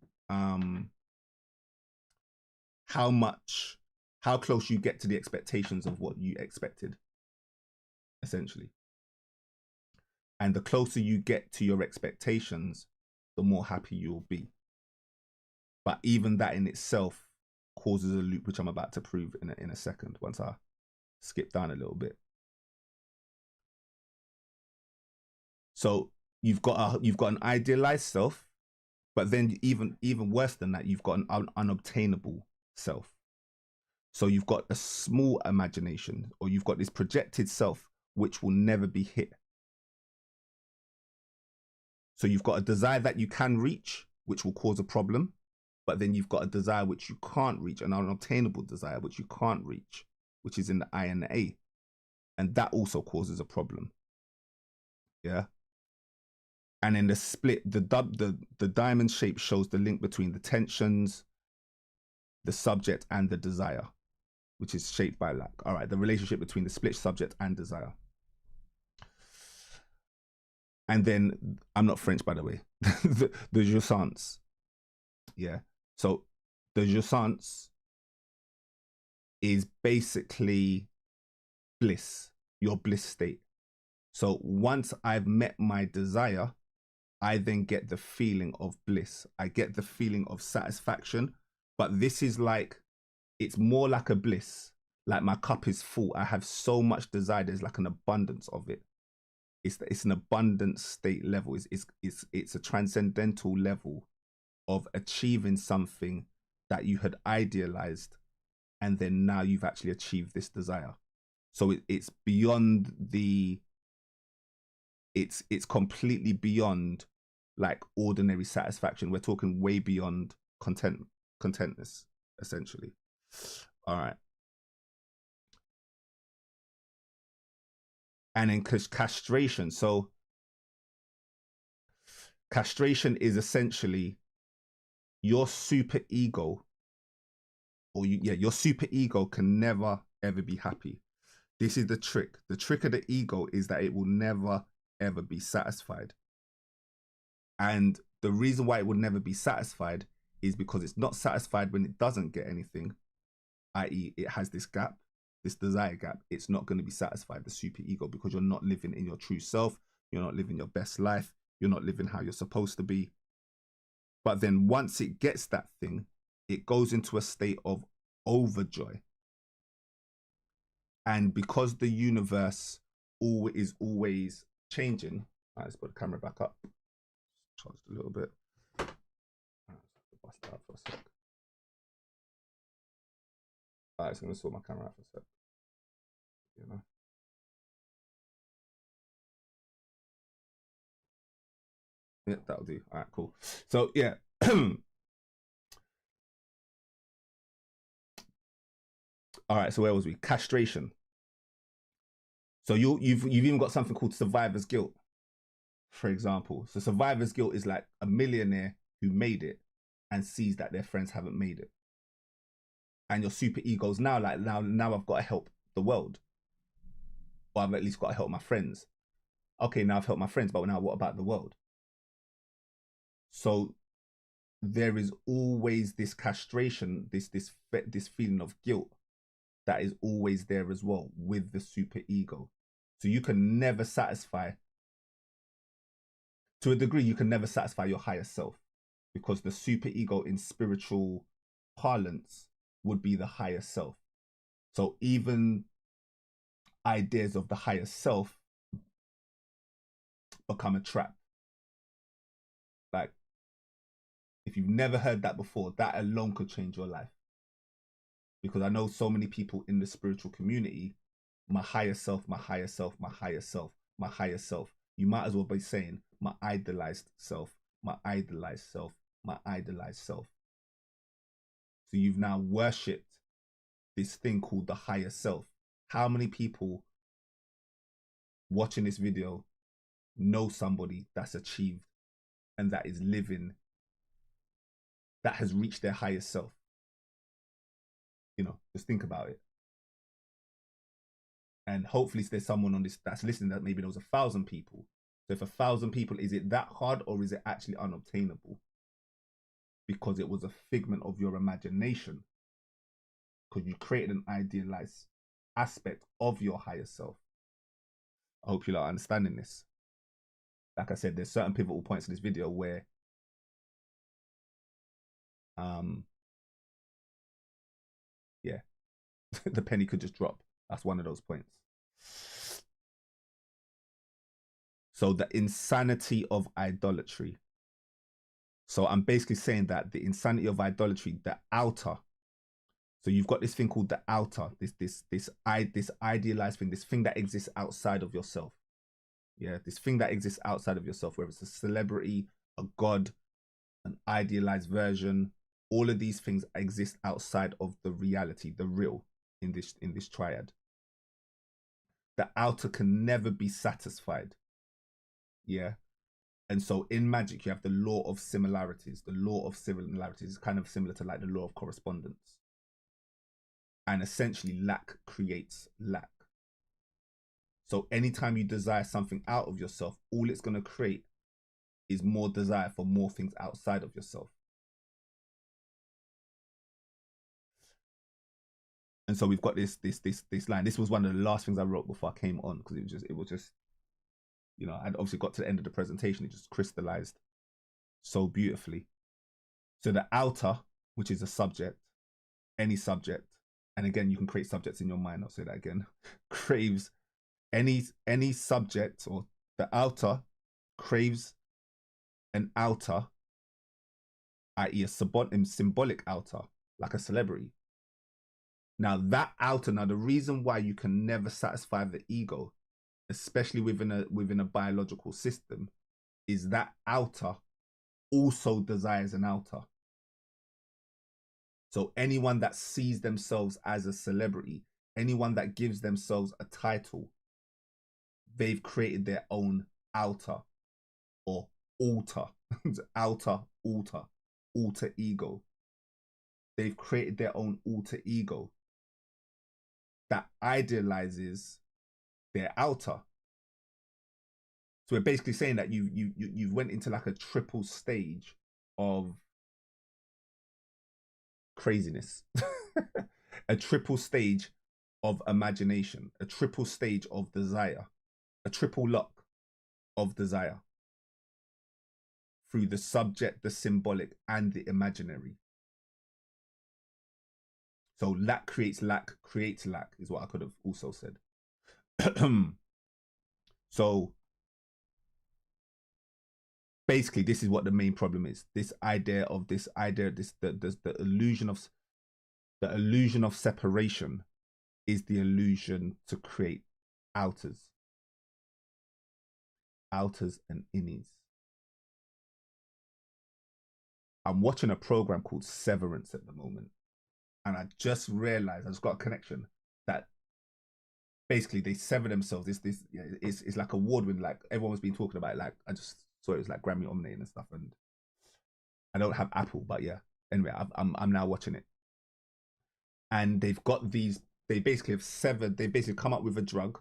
how close you get to the expectations of what you expected, essentially. And the closer you get to your expectations, the more happy you'll be. But even that in itself causes a loop, which I'm about to prove in a second, once I skip down a little bit. So you've got an idealized self, but then even worse than that, you've got an unobtainable self. So you've got a small imagination, or you've got this projected self which will never be hit. So you've got a desire that you can reach, which will cause a problem, but then you've got a desire which you can't reach, an unobtainable desire which you can't reach, which is in the I and the A, and that also causes a problem. Yeah. And in the split, the diamond shape shows the link between the tensions, the subject, and the desire, which is shaped by lack. All right, the relationship between the split subject and desire. And then, I'm not French, by the way, the jouissance. Yeah. So the jouissance is basically bliss, your bliss state. So once I've met my desire, I then get the feeling of bliss. I get the feeling of satisfaction. But this is like, it's more like a bliss. Like my cup is full. I have so much desire. There's like an abundance of it. It's an abundant state level. It's a transcendental level of achieving something that you had idealized, and then now you've actually achieved this desire. So it's beyond the, it's completely beyond like ordinary satisfaction. We're talking way beyond contentness, essentially. All right. And then castration. So castration is essentially your super ego, or your super ego can never ever be happy. This is the trick. The trick of the ego is that it will never ever be satisfied. And the reason why it will never be satisfied is because it's not satisfied when it doesn't get anything, i.e. it has this gap, this desire gap. It's not going to be satisfied, the super ego, because you're not living in your true self. You're not living your best life. You're not living how you're supposed to be. But then once it gets that thing, it goes into a state of overjoy. And because the universe is always changing, let's put the camera back up. Charged a little bit. Bust that out for a sec. Alright, it's gonna sort my camera out for a sec. You know. Yeah, that'll do. Alright, cool. So yeah. Alright, so where was we? Castration. So you've even got something called survivor's guilt, for example. So survivor's guilt is like a millionaire who made it and sees that their friends haven't made it. And your super ego's now like, now I've got to help the world. Or I've at least got to help my friends. Okay, now I've helped my friends, but now what about the world? So there is always this castration, this feeling of guilt that is always there as well with the super ego. So you can never satisfy, to a degree, you can never satisfy your higher self, because the super ego in spiritual parlance would be the higher self. So even ideas of the higher self become a trap. Like, if you've never heard that before, that alone could change your life. because I know so many people in the spiritual community, my higher self, my higher self, my higher self, my higher self. You might as well be saying my idolized self, my idolized self, my idolized self. So you've now worshipped this thing called the higher self. How many people watching this video know somebody that's achieved and that is living, that has reached their higher self? You know, just think about it. And hopefully there's someone on this that's listening that maybe knows 1,000 people. So if 1,000 people, is it that hard or is it actually unobtainable? Because it was a figment of your imagination. Because you created an idealized aspect of your higher self. I hope you're understanding this. Like I said, there's certain pivotal points in this video where yeah, the penny could just drop. That's one of those points. So the insanity of idolatry. So I'm basically saying that the insanity of idolatry, the outer. So you've got this thing called the outer, this idealized thing, this thing that exists outside of yourself. Yeah, this thing that exists outside of yourself, whether it's a celebrity, a god, an idealized version. All of these things exist outside of the reality, the real, in this triad. The outer can never be satisfied. Yeah. And so in magic, you have the law of similarities. The law of similarities is kind of similar to like the law of correspondence. And essentially, lack creates lack. So anytime you desire something out of yourself, all it's going to create is more desire for more things outside of yourself. And so we've got this line. This was one of the last things I wrote before I came on, because it was just, you know, I'd obviously got to the end of the presentation. It just crystallized so beautifully. So the outer, which is a subject, any subject, and again, you can create subjects in your mind. I'll say that again. Craves any subject, or the outer craves an outer, i.e. a symbolic outer, like a celebrity. Now that outer, now the reason why you can never satisfy the ego, especially within a biological system, is that outer also desires an outer. So anyone that sees themselves as a celebrity, anyone that gives themselves a title, they've created their own outer, or alter, alter ego. They've created their own alter ego that idealizes their outer. So we're basically saying that you've went into like a triple stage of craziness, a triple stage of imagination, a triple stage of desire, a triple lock of desire through the subject, the symbolic, and the imaginary. So lack creates lack is what I could have also said. So basically, this is what the main problem is. The illusion of separation is the illusion to create outers and innies. I'm watching a program called Severance at the moment, and I just realized, I just got a connection that basically they sever themselves. It's like award-winning, like everyone's been talking about it. Like I just saw it was like Grammy nominated and stuff, and I don't have Apple, but yeah. Anyway, I'm now watching it, and they've got these. They basically have severed. They basically come up with a drug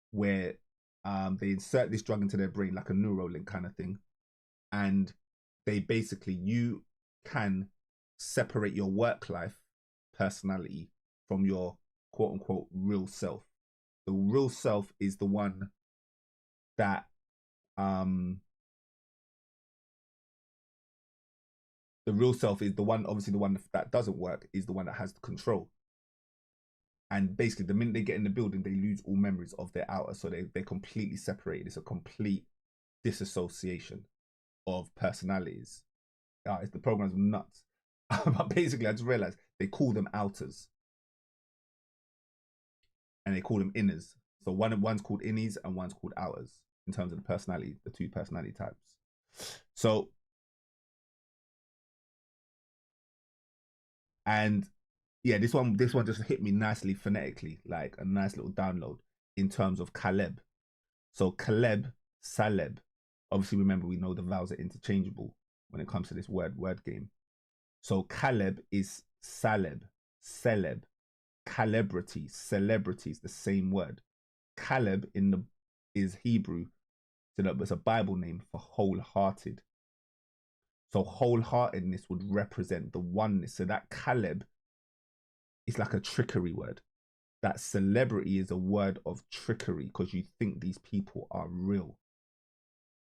where they insert this drug into their brain, like a Neuralink kind of thing, and they basically, you can separate your work life personality from your quote unquote real self. The real self is the one that the real self is the one, obviously the one that doesn't work is the one that has the control. And basically the minute they get in the building, they lose all memories of their outer. So they're completely separated. It's a complete disassociation of personalities. The program's nuts. But basically, I just realized they call them outers and they call them inners. So one's called innies and one's called outers in terms of the personality, the two personality types. So, and yeah, this one just hit me nicely phonetically, like a nice little download in terms of Caleb. So Caleb, Saleb. Obviously, remember we know the vowels are interchangeable when it comes to this word game. So Caleb is Saleb, Celeb, celebrity is the same word. Caleb is Hebrew, so that it's a Bible name for wholehearted. So wholeheartedness would represent the oneness. So that Caleb is like a trickery word. That celebrity is a word of trickery because you think these people are real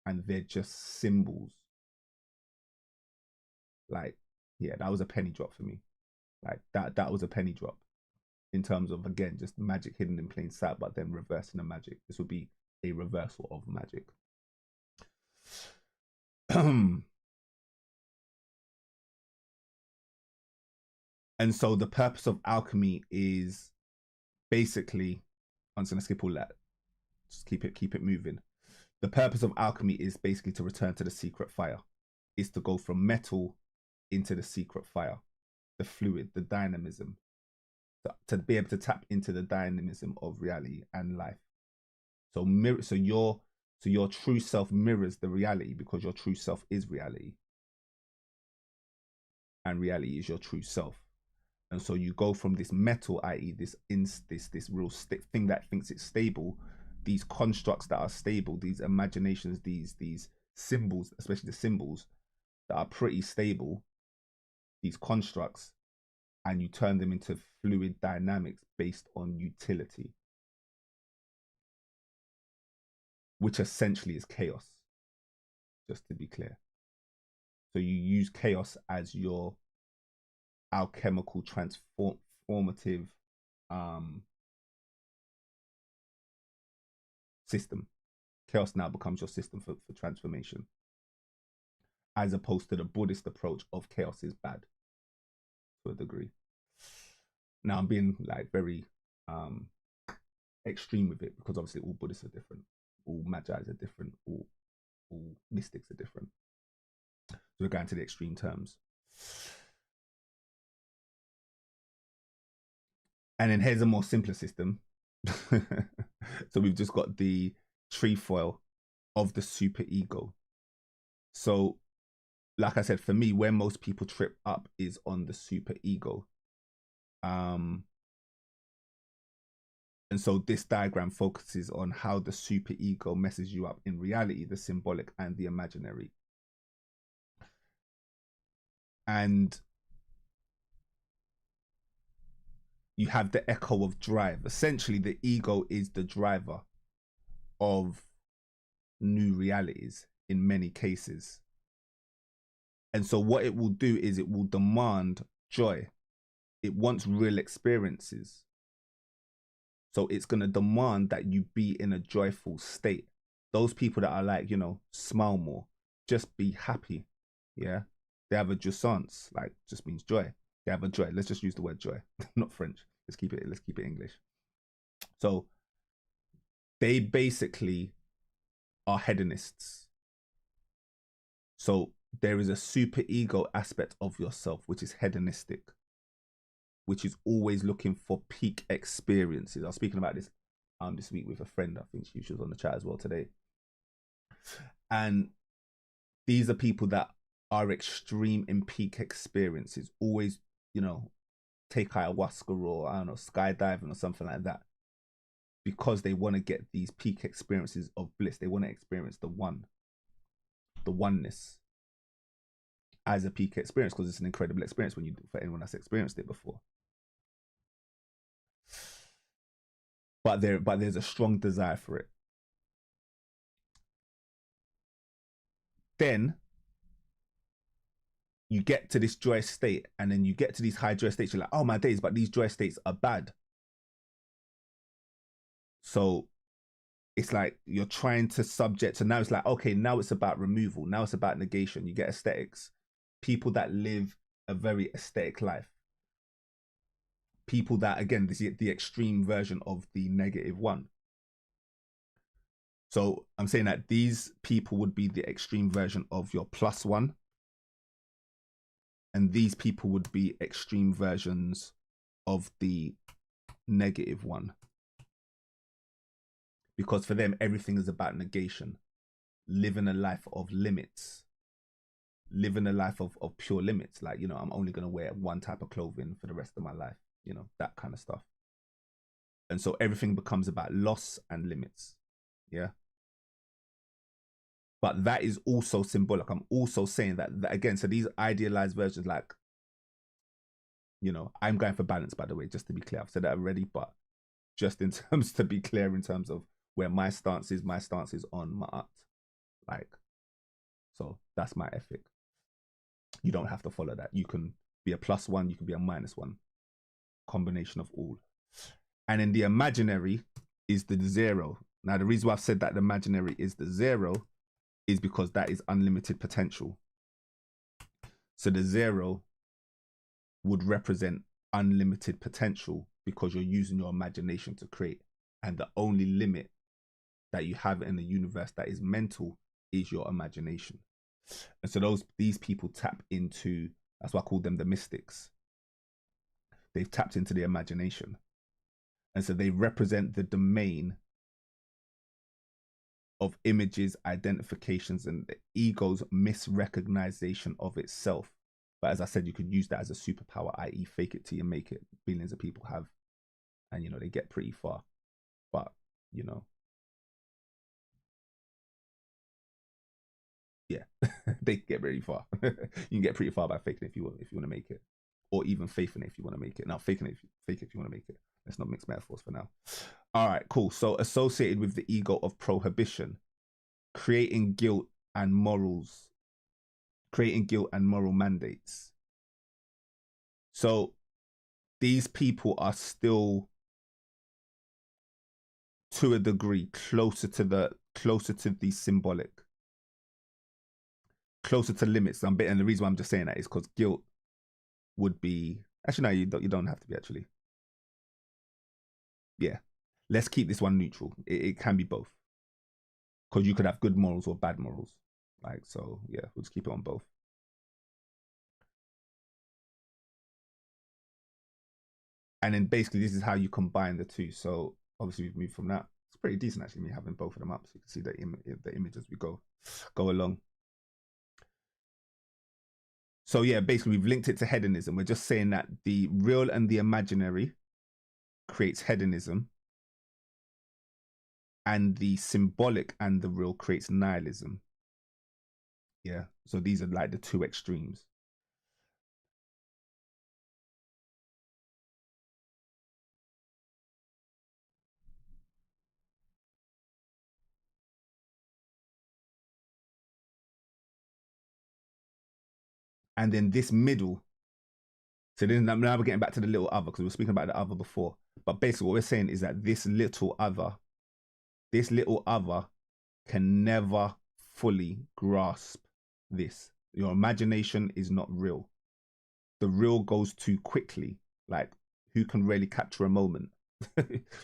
and they're just symbols. Like, yeah, that was a penny drop for me. Like that was a penny drop in terms of, again, just magic hidden in plain sight, but then reversing the magic. This would be a reversal of magic. And so the purpose of alchemy is basically, I'm just gonna skip all that. Just keep it moving. The purpose of alchemy is basically to return to the secret fire. Is to go from metal into the secret fire, the fluid, the dynamism, to be able to tap into the dynamism of reality and life. So your true self mirrors the reality because your true self is reality, and reality is your true self. And so you go from this metal, i.e., this real thing that thinks it's stable, these constructs that are stable, these imaginations, these symbols, especially the symbols that are pretty stable, these constructs, and you turn them into fluid dynamics based on utility, which essentially is chaos, just to be clear. So you use chaos as your alchemical transformative system. Chaos now becomes your system for transformation, as opposed to the Buddhist approach of chaos is bad to a degree. Now I'm being like very extreme with it because obviously all Buddhists are different, all Magi's are different, all mystics are different. So we're going to the extreme terms. And then here's a more simpler system. So we've just got the trefoil of the superego. So, like I said, for me, where most people trip up is on the superego. And so this diagram focuses on how the superego messes you up in reality, the symbolic and the imaginary. And you have the echo of drive. Essentially, the ego is the driver of new realities in many cases. And so what it will do is it will demand joy. It wants real experiences. So it's going to demand that you be in a joyful state. Those people that are like, smile more, just be happy. Yeah. They have a jouissance, like just means joy. They have a joy. Let's just use the word joy, not French. Let's keep it English. So they basically are hedonists. So there is a superego aspect of yourself, which is hedonistic, which is always looking for peak experiences. I was speaking about this this week with a friend. I think she was on the chat as well today. And these are people that are extreme in peak experiences, always, take ayahuasca or, I don't know, skydiving or something like that, because they want to get these peak experiences of bliss. They want to experience the oneness as a peak experience, because it's an incredible experience for anyone that's experienced it before. But there's a strong desire for it. Then you get to this joy state, and then you get to these high joy states. You're like, oh my days, but these joy states are bad. So it's like you're trying to subject. So now it's like, okay, now it's about removal. Now it's about negation. You get aesthetics. People that live a very aesthetic life. People that, again, this is the extreme version of the negative one. So I'm saying that these people would be the extreme version of your plus one. And these people would be extreme versions of the negative one. Because for them, everything is about negation. Living a life of limits. Living a life of pure limits. Like, you know, I'm only going to wear one type of clothing for the rest of my life. You know, that kind of stuff. And so everything becomes about loss and limits. Yeah. But that is also symbolic. I'm also saying that again, so these idealized versions, like, you know, I'm going for balance, by the way, just to be clear. I've said that already, but just in terms to be clear in terms of where my stance is on ma'at. Like, so that's my ethic. You don't have to follow that. You can be a plus one, you can be a minus one. Combination of all. And in the imaginary is the zero. Now, the reason why I've said that the imaginary is the zero is because that is unlimited potential. So the zero would represent unlimited potential because you're using your imagination to create. And the only limit that you have in the universe that is mental is your imagination. And so these people tap into, that's why I call them the mystics. They've tapped into the imagination. And so they represent the domain of images, identifications, and the ego's misrecognition of itself. But as I said, you could use that as a superpower, i.e. fake it till you make it. Billions of people have. And, you know, they get pretty far. But, you know, yeah, they get very far. You can get pretty far by faking it if you want to make it. Or even faking it if you want to make it. Now, fake it if you want to make it. Let's not mix metaphors for now. All right, cool. So associated with the ego of prohibition, creating guilt and moral mandates. So these people are still, to a degree, closer to the symbolic, closer to limits. And the reason why I'm just saying that is because guilt would be, actually, no, you don't have to be, actually. Yeah, let's keep this one neutral. It can be both, because you could have good morals or bad morals. Like, so yeah, we'll just keep it on both. And then basically this is how you combine the two. So obviously we've moved from that. It's pretty decent actually, me having both of them up, so you can see the image as we go along. So yeah, basically we've linked it to hedonism. We're just saying that the real and the imaginary creates hedonism, and the symbolic and the real creates nihilism. Yeah, so these are like the two extremes. And then this middle, so then now we're getting back to the little other, because we were speaking about the other before. But basically what we're saying is that this little other can never fully grasp this. Your imagination is not real. The real goes too quickly. Like, who can really capture a moment?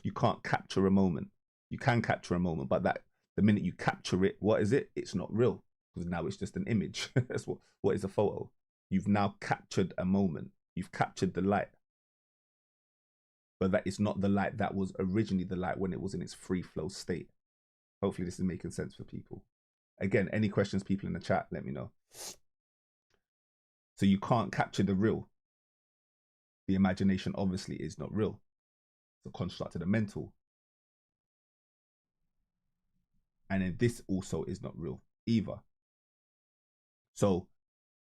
You can't capture a moment. You can capture a moment, but that the minute you capture it, what is it? It's not real, because now it's just an image. That's what is a photo. You've now captured a moment. You've captured the light. But that is not the light that was originally the light when it was in its free flow state. Hopefully this is making sense for people. Again, any questions, people in the chat, let me know. So you can't capture the real. The imagination obviously is not real. It's a construct of the mental. And then this also is not real either. So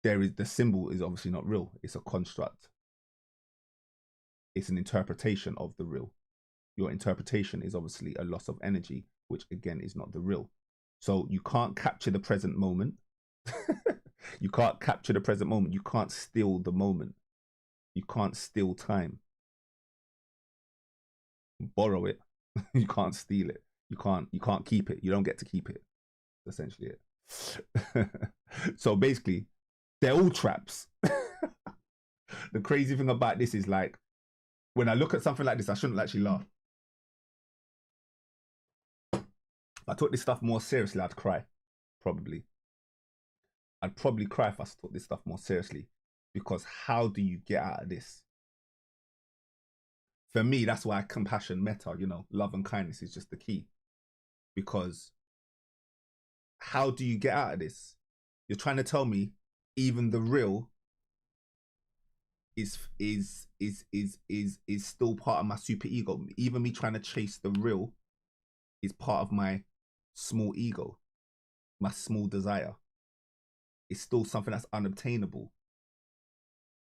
the symbol is obviously not real. It's a construct. It's an interpretation of the real. Your interpretation is obviously a loss of energy, which again is not the real. So you can't capture the present moment. You can't capture the present moment. You can't steal the moment. You can't steal time. Borrow it. You can't steal it. You can't keep it. You don't get to keep it. That's essentially it. So basically, they're all traps. The crazy thing about this is like, when I look at something like this, I shouldn't actually laugh. If I took this stuff more seriously, I'd cry. Probably. I'd probably cry if I took this stuff more seriously. Because how do you get out of this? For me, that's why compassion, metta, you know, love and kindness is just the key. Because how do you get out of this? You're trying to tell me even the real is still part of my super ego. Even me trying to chase the real is part of my small ego, my small desire. It's still something that's unobtainable.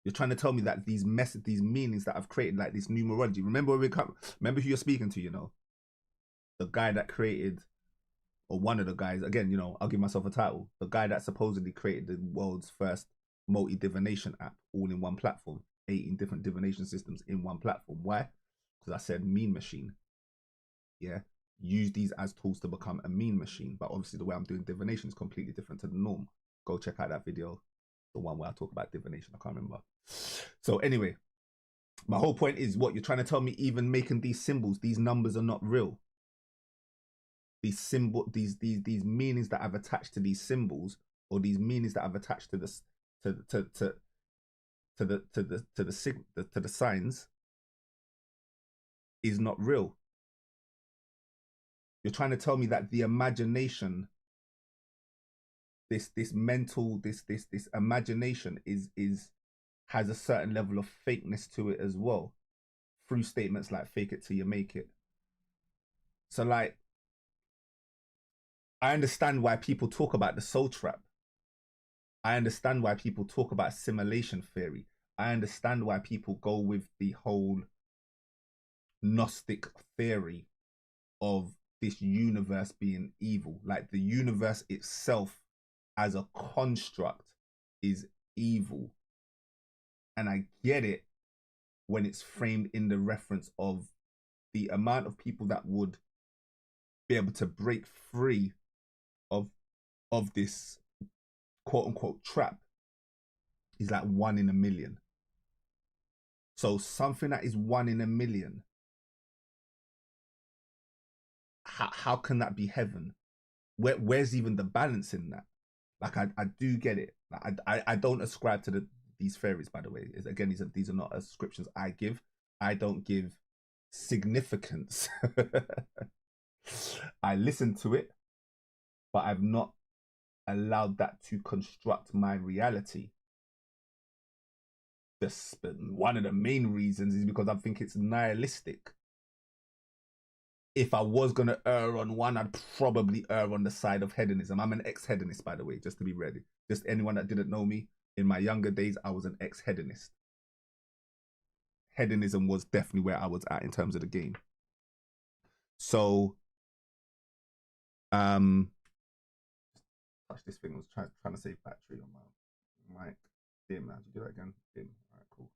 You're trying to tell me that these meanings that I've created, like this numerology. Remember remember who you're speaking to, you know? The guy that created, or one of the guys, again, you know, I'll give myself a title. The guy that supposedly created the world's first multi-divination app, all in one platform, 18 different divination systems in one platform. Why? Because I said mean machine. Yeah. Use these as tools to become a mean machine. But obviously the way I'm doing divination is completely different to the norm. Go check out that video. The one where I talk about divination. I can't remember. So anyway, my whole point is, what you're trying to tell me, even making these symbols, these numbers are not real. These meanings that I've attached to these symbols, or these meanings that I've attached to this, to the signs, is not real. You're trying to tell me that the imagination, this imagination has a certain level of fakeness to it as well, through statements like fake it till you make it. So like, I understand why people talk about the soul trap. I understand why people talk about assimilation theory. I understand why people go with the whole Gnostic theory of this universe being evil. Like the universe itself as a construct is evil. And I get it when it's framed in the reference of the amount of people that would be able to break free of this quote unquote trap is like 1 in a million. So something that is 1 in a million, how can that be heaven? Where's even the balance in that? Like I do get it. Like, I don't ascribe to these theories, by the way. Again, these are not ascriptions I give. I don't give significance. I listen to it, but I've not allowed that to construct my reality. One of the main reasons is because I think it's nihilistic. If I was going to err on one, I'd probably err on the side of hedonism. I'm an ex-hedonist, by the way, just to be ready. Just anyone that didn't know me, in my younger days, I was an ex-hedonist. Hedonism was definitely where I was at in terms of the game. So, touch this thing. I was trying to save battery on my mic. Dim, man. Did you do that again? Dim. All right, cool.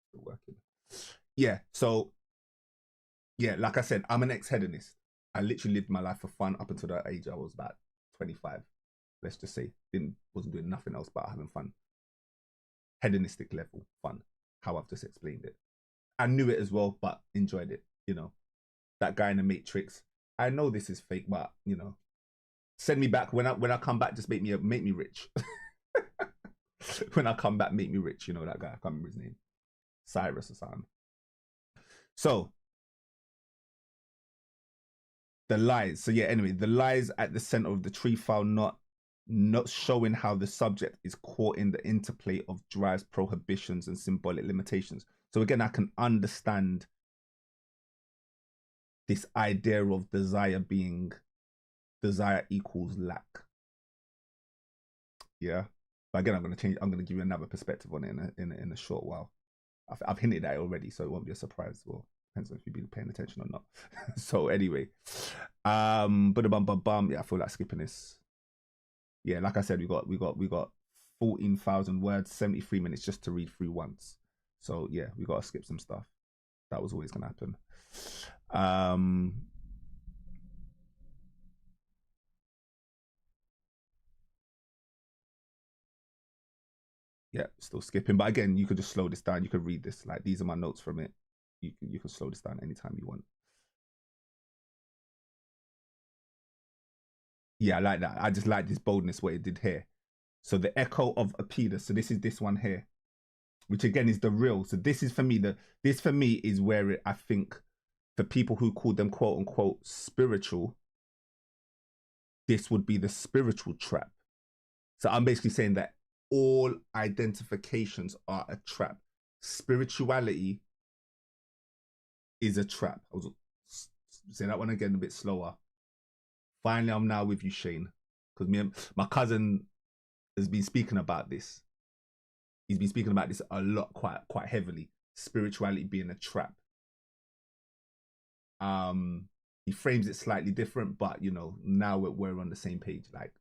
Still working. Yeah, so, yeah, like I said, I'm an ex-hedonist. I literally lived my life for fun up until the age I was about 25. Let's just say, wasn't doing nothing else but having fun. Hedonistic level fun, how I've just explained it. I knew it as well, but enjoyed it. You know, that guy in the Matrix. I know this is fake, but you know, send me back when I come back. Just make me rich. When I come back, make me rich. You know that guy. I can't remember his name, Cyrus or something. So the lies. So yeah. Anyway, the lies at the center of the tree file, not showing how the subject is caught in the interplay of drives, prohibitions, and symbolic limitations. So again, I can understand this idea of desire equals lack. Yeah. But again, I'm going to give you another perspective on it in a short while. I've hinted at it already, so it won't be a surprise. Well, depends on if you've been paying attention or not. So anyway, yeah, I feel like skipping this. Yeah, like I said, we got 14,000 words, 73 minutes just to read through once. So yeah, we got to skip some stuff. That was always going to happen. Yeah, still skipping. But again, you could just slow this down. You could read this. Like, these are my notes from it. You can slow this down anytime you want. Yeah, I like that. I just like this boldness, what it did here. So the echo of Apida. So this is this one here, which again is the real. So this is for me, this for me is where I think for people who call them quote unquote spiritual, this would be the spiritual trap. So I'm basically saying that all identifications are a trap. Spirituality is a trap. I was say that one again a bit slower. Finally, I'm now with you, Shane, because me and my cousin has been speaking about this. He's been speaking about this a lot, quite heavily. Spirituality being a trap. He frames it slightly different, but you know, now we're on the same page. Like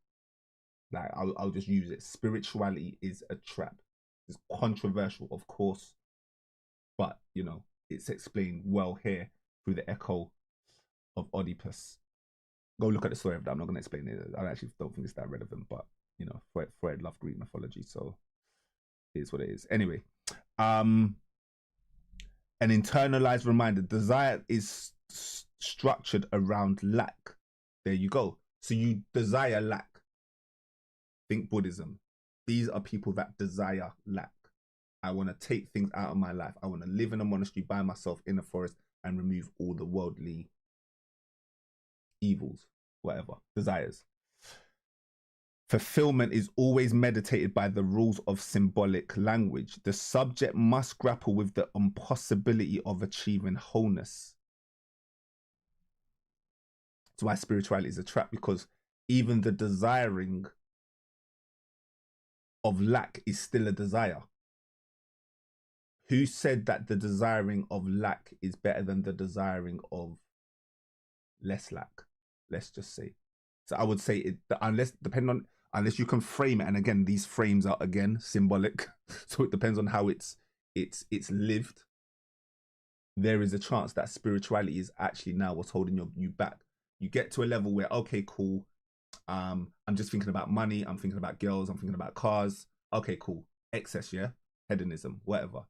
I'll just use it. Spirituality is a trap. It's controversial, of course, but you know, it's explained well here through the echo of Oedipus. Go look at the story of that. I'm not going to explain it. I actually don't think it's that relevant, but you know, Freud loved Greek mythology, so it is what it is. Anyway, an internalized reminder. Desire is structured around lack. There you go. So you desire lack. Think Buddhism. These are people that desire lack. I want to take things out of my life. I want to live in a monastery by myself in a forest and remove all the worldly evils, whatever, desires. Fulfillment is always meditated by the rules of symbolic language. The subject must grapple with the impossibility of achieving wholeness. That's why spirituality is a trap, because even the desiring of lack is still a desire. Who said that the desiring of lack is better than the desiring of less lack? Let's just say. So I would say it, unless you can frame it, and again, these frames are again symbolic, so it depends on how it's lived. There is a chance that spirituality is actually now what's holding you back. You get to a level where, okay, cool, I'm just thinking about money, I'm thinking about girls, I'm thinking about cars. Okay, cool, excess, yeah, hedonism, whatever.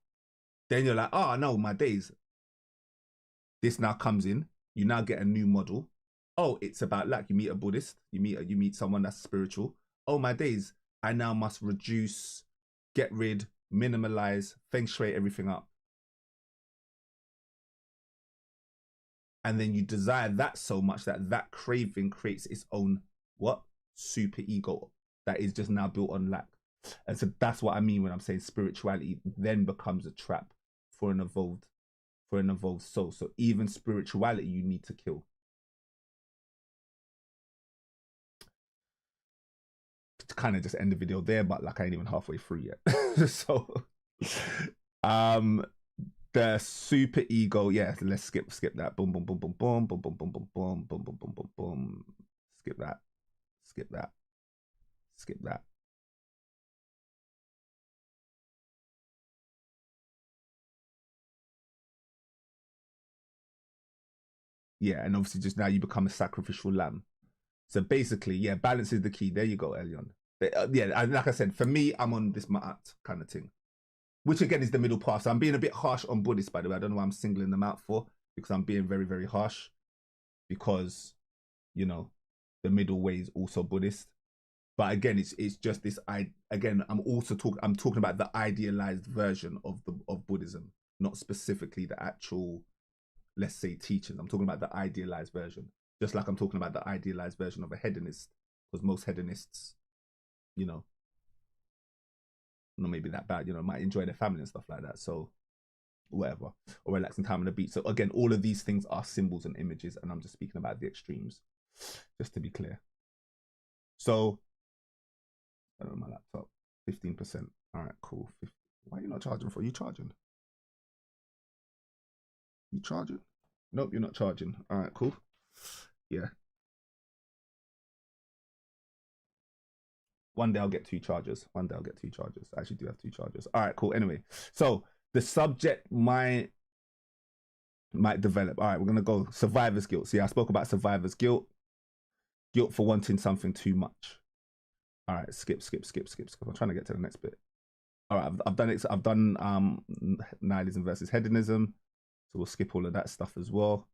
Then you're like, oh no, my days. This now comes in. You now get a new model. Oh, it's about lack. You meet a Buddhist. You meet someone that's spiritual. Oh my days. I now must reduce, get rid, minimalize, feng shui everything up. And then you desire that so much that craving creates its own what? Super ego that is just now built on lack. And so that's what I mean when I'm saying spirituality then becomes a trap for an evolved soul. So even spirituality you need to kill. To kind of just end the video there, but like I ain't even halfway through yet. So the super ego, yeah, let's skip that. Boom, boom, boom, boom, boom, boom, boom, boom, boom, boom, boom, boom, boom, boom, boom. Skip that. Skip that. Skip that. Yeah, and obviously just now you become a sacrificial lamb. So basically, yeah, balance is the key. There you go, Elion. Yeah, like I said, for me, I'm on this ma'at kind of thing, which again is the middle path. So I'm being a bit harsh on Buddhists, by the way. I don't know why I'm singling them out for, because I'm being very, very harsh, because, you know, the middle way is also Buddhist. But again, it's just this. I'm talking about the idealized version of Buddhism, not specifically the actual, let's say, teachers. I'm talking about the idealized version, just like I'm talking about the idealized version of a hedonist, because most hedonists, you know, not maybe that bad, you know, might enjoy their family and stuff like that. So whatever, or relaxing time on the beach. So again, all of these things are symbols and images, and I'm just speaking about the extremes, just to be clear. So I don't know, my laptop, 15%. All right, cool. Why are you not charging for? Are you charging? You charging? Nope, you're not charging. All right, cool. Yeah. One day I'll get 2 chargers. One day I'll get 2 chargers. I actually do have 2 chargers. All right, cool. Anyway, so the subject might develop. All right, we're gonna go survivor's guilt. See, I spoke about survivor's guilt. Guilt for wanting something too much. All right, skip. I'm trying to get to the next bit. All right, I've done it. I've done nihilism versus hedonism, so we'll skip all of that stuff as well.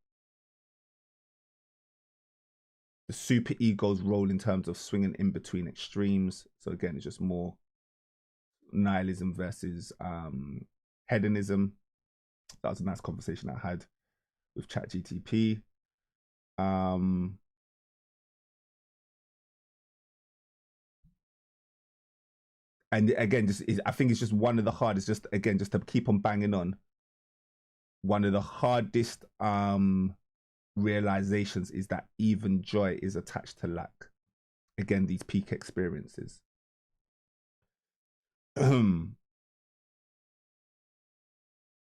The super ego's role in terms of swinging in between extremes. So again, it's just more nihilism versus hedonism. That was a nice conversation I had with ChatGTP. And again, I think it's just one of the hardest. Just again, just to keep on banging on. One of the hardest realizations is that even joy is attached to lack. Again, these peak experiences. All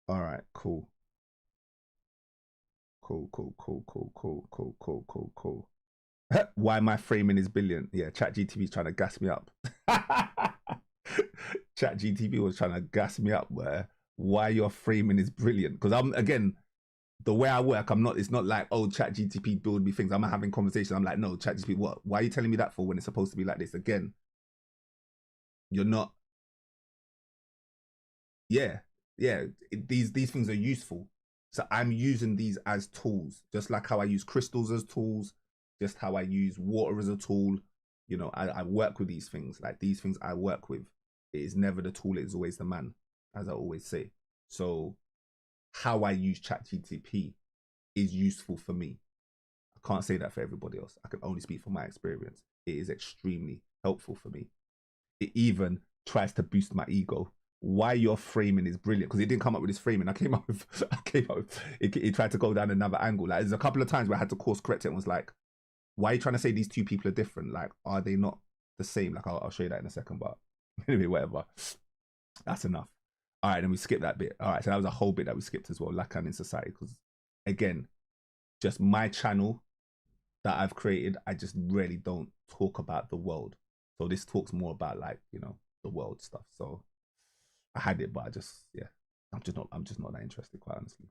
right, cool. Cool. Why my framing is brilliant. Yeah, ChatGTP is trying to gas me up. ChatGTP was trying to gas me up where why your framing is brilliant. Because I'm, again, the way I work, it's not like, oh, ChatGTP build me things. I'm having conversations. I'm like, no, ChatGTP, what? Why are you telling me that for when it's supposed to be like this? Again, you're not. Yeah. These things are useful. So I'm using these as tools, just like how I use crystals as tools, just how I use water as a tool. You know, I work with these things. Like these things I work with. It is never the tool, it is always the man, as I always say. So how I use ChatGTP is useful for me. I can't say that for everybody else. I can only speak from my experience. It is extremely helpful for me. It even tries to boost my ego. Why your framing is brilliant, because it didn't come up with this framing. It tried to go down another angle. Like there's a couple of times where I had to course correct it and was like, why are you trying to say these two people are different? Like, are they not the same? Like, I'll show you that in a second, but anyway, whatever. That's enough. All right, then we skip that bit. All right, so that was a whole bit that we skipped as well, Lacan in society, because again, just my channel that I've created, I just really don't talk about the world. So this talks more about like, you know, the world stuff. So I had it, but I'm just not that interested, quite honestly.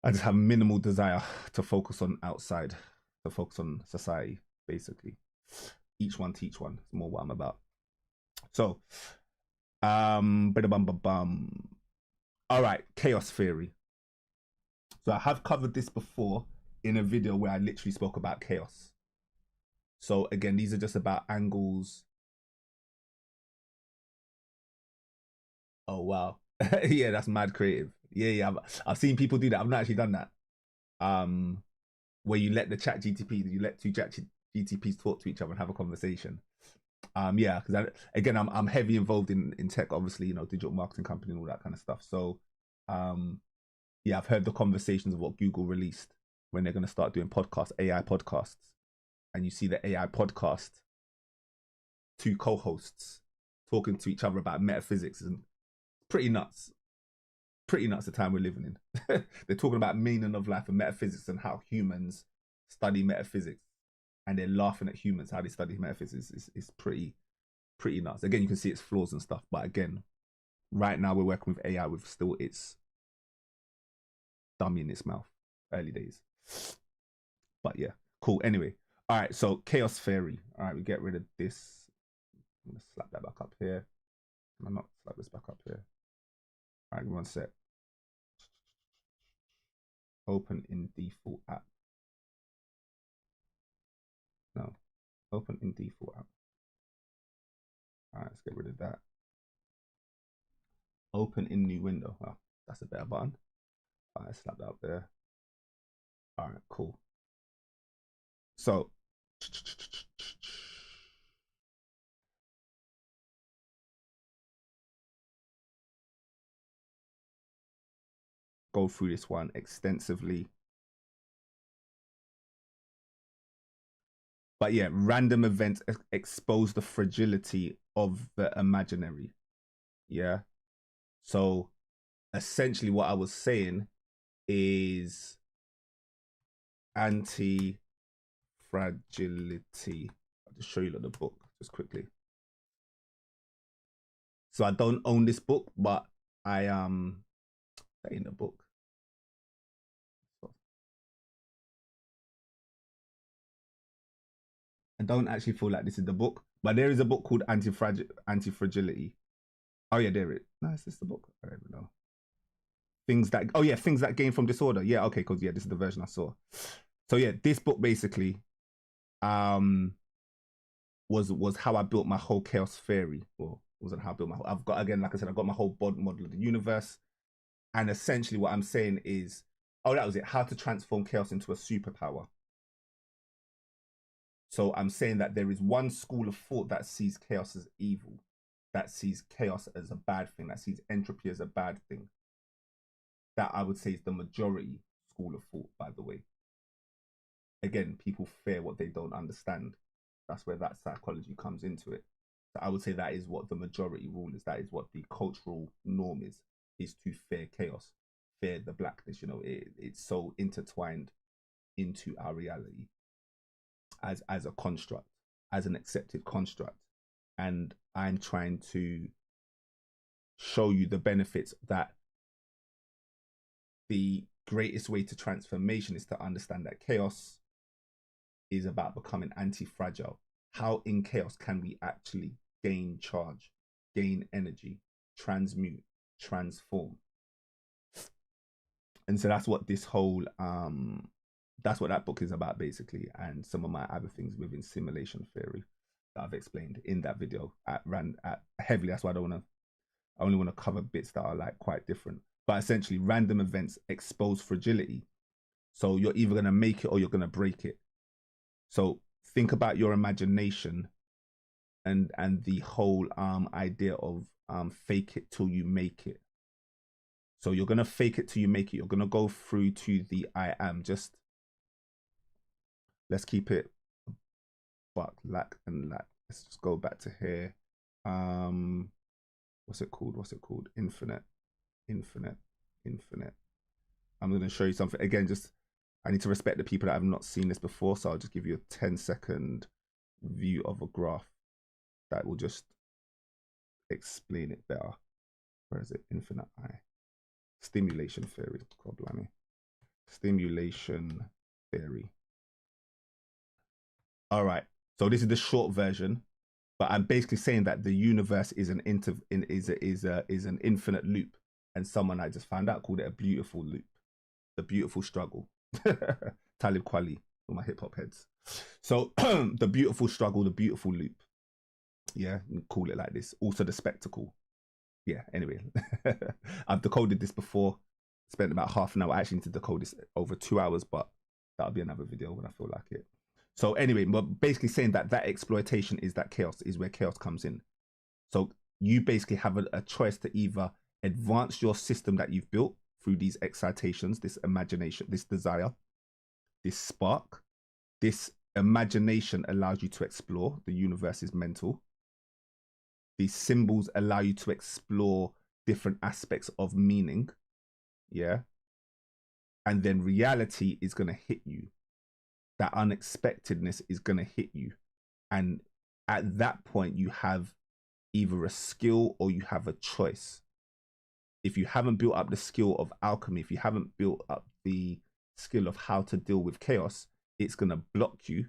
I just have minimal desire to focus on outside, to focus on society, basically. Each one teach one. It's more what I'm about. So, all right, chaos theory. So I have covered this before in a video where I literally spoke about chaos. So again, these are just about angles. Oh wow. Yeah, that's mad creative. Yeah. I've seen people do that. I've not actually done that. Where you let you let two chat GTPs talk to each other and have a conversation. Yeah, because again, I'm heavy involved in tech, obviously, you know, digital marketing company and all that kind of stuff. So, yeah, I've heard the conversations of what Google released when they're going to start doing podcasts, AI podcasts, and you see the AI podcast, two co-hosts talking to each other about metaphysics, and pretty nuts. Pretty nuts the time we're living in. They're talking about meaning of life and metaphysics and how humans study metaphysics, and they're laughing at humans how they study metaphysics. It's pretty nuts. Again, you can see its flaws and stuff, but again, right now we're working with AI with still its dummy in its mouth. Early days. But yeah, cool. Anyway, all right, so chaos theory. All right, we get rid of this. I'm gonna slap that back up here. I'm not slap this back up here. All right, one sec. Open in default app. No, open in default app. All right, let's get rid of that. Open in new window. Oh, that's a better button. All right, slap that up there. All right, cool. So, go through this one extensively. But yeah, random events expose the fragility of the imaginary. Yeah. So essentially what I was saying is anti-fragility. I'll just show you the book just quickly. So I don't own this book, but I in the book. I don't actually feel like this is the book, but there is a book called Anti-Fragility. Oh yeah, there it. No, is this the book? I don't even know. Things that, oh yeah, things that gain from disorder. Yeah, okay, because yeah, this is the version I saw. So yeah, this book basically was how I built my whole chaos theory. Well, wasn't how I built my whole, I've got, again, like I said, I've got my whole model of the universe. And essentially what I'm saying is, oh, that was it, how to transform chaos into a superpower. So I'm saying that there is one school of thought that sees chaos as evil, that sees chaos as a bad thing, that sees entropy as a bad thing. That I would say is the majority school of thought, by the way. Again, people fear what they don't understand. That's where that psychology comes into it. So I would say that is what the majority rule is. That is what the cultural norm is to fear chaos, fear the blackness. You know, it's so intertwined into our reality as a construct, as an accepted construct. And I'm trying to show you the benefits that the greatest way to transformation is to understand that chaos is about becoming anti-fragile. How in chaos can we actually gain charge, gain energy, transmute, transform? And so that's what this whole that's what that book is about basically, and some of my other things within simulation theory that I've explained in that video at heavily. That's why I only want to cover bits that are like quite different. But essentially, random events expose fragility. So you're either going to make it or you're going to break it. So think about your imagination and the whole idea of fake it till you make it. So you're going to fake it till you make it. You're going to go through to the I am. Just let's keep it but lack and lack. Let's just go back to here. What's it called? Infinite. I'm going to show you something again. Just I need to respect the people that have not seen this before, so I'll just give you a 10-second view of a graph that will just explain it better. Where is it? Infinite I. Stimulation theory. God blimey. Stimulation theory. All right. So this is the short version, but I'm basically saying that the universe is an infinite loop, and someone I just found out called it a beautiful loop, the beautiful struggle. Talib Kweli, all my hip hop heads. So the beautiful struggle, the beautiful loop. Yeah, you can call it like this. Also the spectacle. Yeah, anyway. I've decoded this before. Spent about half an hour. I actually need to decode this over 2 hours, but that'll be another video when I feel like it. So anyway, but basically saying that exploitation is that chaos, is where chaos comes in. So you basically have a choice to either advance your system that you've built through these excitations, this imagination, this desire, this spark. This imagination allows you to explore. The universe is mental. These symbols allow you to explore different aspects of meaning. Yeah. And then reality is going to hit you. That unexpectedness is going to hit you. And at that point, you have either a skill or you have a choice. If you haven't built up the skill of alchemy, if you haven't built up the skill of how to deal with chaos, it's going to block you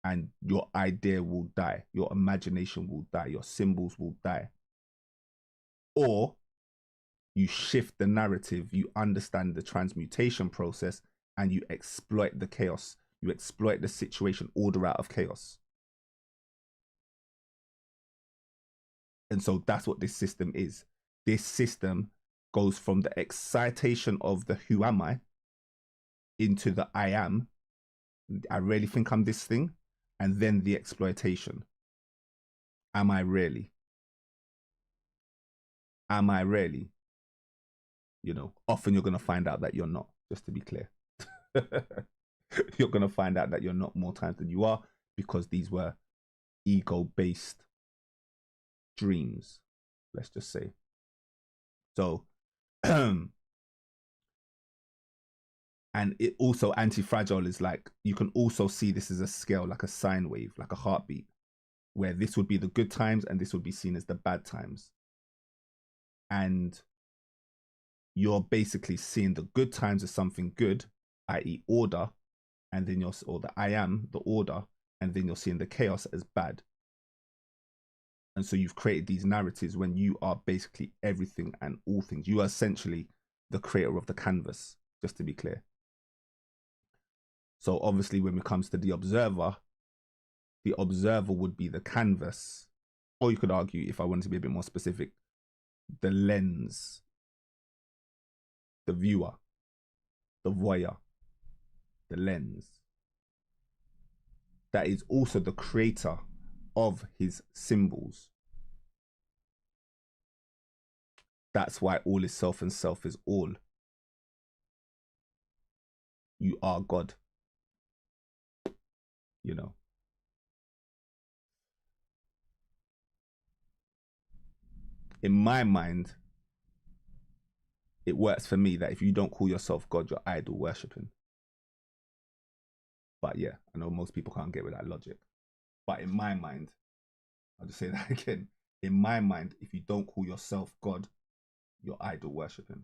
and your idea will die. Your imagination will die. Your symbols will die. Or you shift the narrative, you understand the transmutation process, and you exploit the chaos. You exploit the situation, order out of chaos. And so that's what this system is. This system goes from the excitation of the who am I into the I am. I really think I'm this thing. And then the exploitation. Am I really? Am I really? You know, often you're going to find out that you're not, just to be clear. You're going to find out that you're not more times than you are, because these were ego-based dreams, let's just say. So, and it also, anti-fragile is like, you can also see this as a scale, like a sine wave, like a heartbeat, where this would be the good times and this would be seen as the bad times. And you're basically seeing the good times as something good, i.e. order, and then you're, or the I am, the order, and then you're seeing the chaos as bad. And so you've created these narratives when you are basically everything and all things. You are essentially the creator of the canvas, just to be clear. So obviously when it comes to the observer would be the canvas. Or you could argue, if I wanted to be a bit more specific, the lens, the viewer, the voyeur, the lens. That is also the creator of his symbols. That's why all is self and self is all. You are God. You know. In my mind, it works for me that if you don't call yourself God, you're idol worshipping. But yeah, I know most people can't get with that logic. But in my mind, I'll just say that again. In my mind, if you don't call yourself God, you're idol worshipping.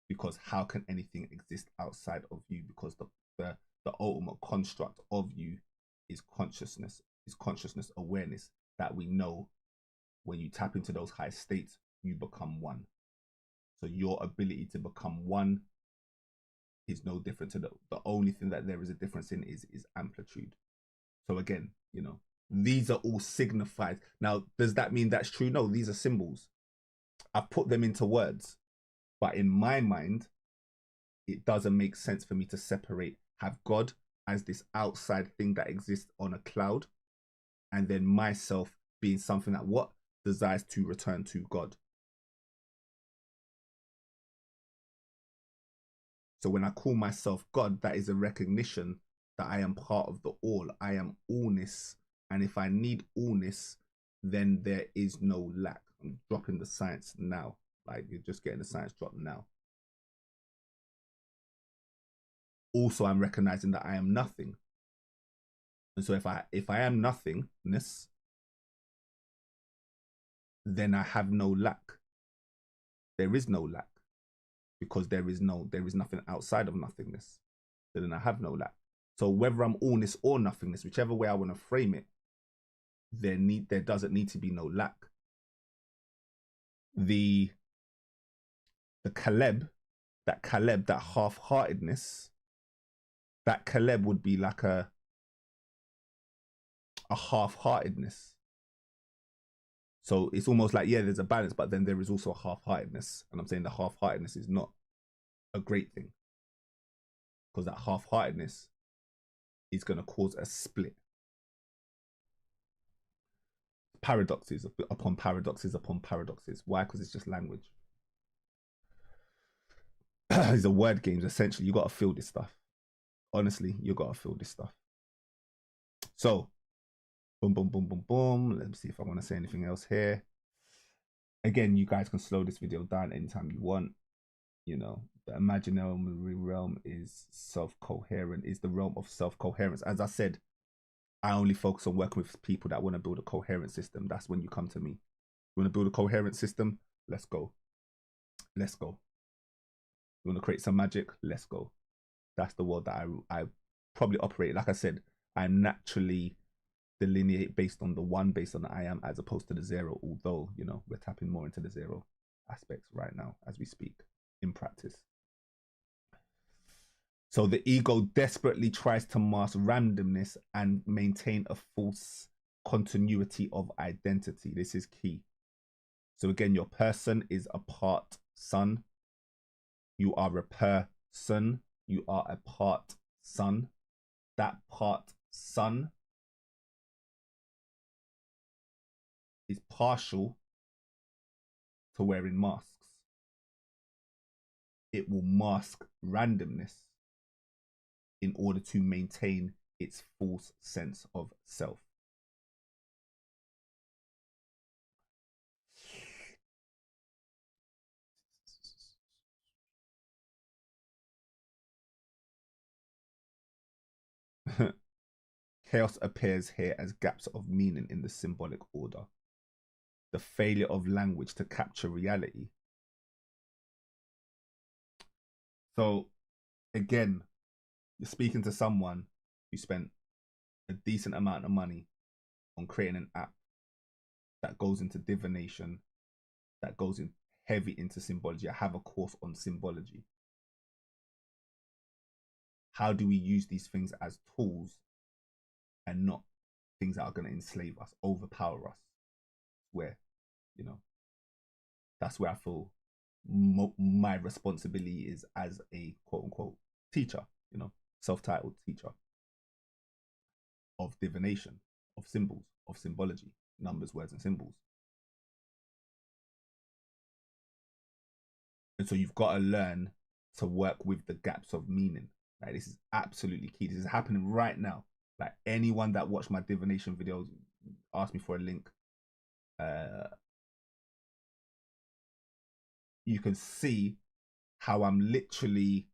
Because how can anything exist outside of you? Because the ultimate construct of you is consciousness awareness, that we know when you tap into those high states, you become one. So your ability to become one is no different to the only thing that there is a difference in is amplitude. So again, you know, these are all signified. Now, does that mean that's true? No, these are symbols. I've put them into words. But in my mind, it doesn't make sense for me to separate, have God as this outside thing that exists on a cloud, and then myself being something that what desires to return to God. So when I call myself God, that is a recognition that I am part of the all. I am allness. And if I need allness, then there is no lack. I'm dropping the science now. Like, you're just getting the science drop now. Also, I'm recognizing that I am nothing. And so if I am nothingness, then I have no lack. There is no lack, because there is nothing outside of nothingness. So then I have no lack. So whether I'm allness or nothingness, whichever way I want to frame it, there doesn't need to be no lack. The Caleb, that half-heartedness, that Caleb would be like a half-heartedness. So it's almost like, yeah, there's a balance, but then there is also a half-heartedness. And I'm saying the half-heartedness is not a great thing, because that half-heartedness is going to cause a split. Paradoxes upon paradoxes upon paradoxes. Why? Because it's just language. These are word games, essentially. You got to feel this stuff. Honestly, you got to feel this stuff. So, boom, boom, boom, boom, boom. Let me see if I want to say anything else here. Again, you guys can slow this video down anytime you want. You know, the imaginary realm is self-coherent, is the realm of self-coherence. As I said, I only focus on working with people that want to build a coherent system. That's when you come to me. You want to build a coherent system? Let's go. Let's go. You want to create some magic? Let's go. That's the world that I probably operate. Like I said, I'm naturally delineate based on the one, based on the I am, as opposed to the zero. Although, you know, we're tapping more into the zero aspects right now as we speak in practice. So the ego desperately tries to mask randomness and maintain a false continuity of identity. This is key. So again, your person is a part son. You are a person. You are a part son. That part son is partial to wearing masks. It will mask randomness in order to maintain its false sense of self. Chaos appears here as gaps of meaning in the symbolic order. The failure of language to capture reality. So again, You're speaking to someone who spent a decent amount of money on creating an app that goes into divination, that goes in heavy into symbology. I have a course on symbology. How do we use these things as tools and not things that are going to enslave us, overpower us? Where, you know, that's where I feel my responsibility is as a quote unquote teacher, you know, self-titled teacher of divination, of symbols, of symbology, numbers, words, and symbols. And so you've got to learn to work with the gaps of meaning. Like, this is absolutely key. This is happening right now. Like, anyone that watched my divination videos, asked me for a link. You can see how I'm literally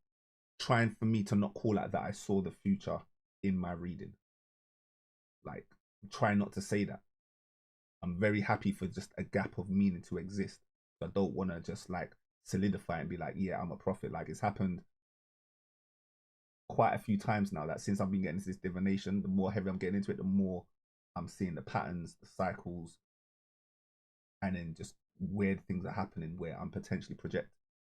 trying for me to not call out that I saw the future in my reading. Like, try not to say that. I'm very happy for just a gap of meaning to exist. I don't want to just like solidify and be like, yeah, I'm a prophet. Like, it's happened quite a few times now that since I've been getting into this divination, the more heavy I'm getting into it, the more I'm seeing the patterns, the cycles, and then just weird things are happening where I'm potentially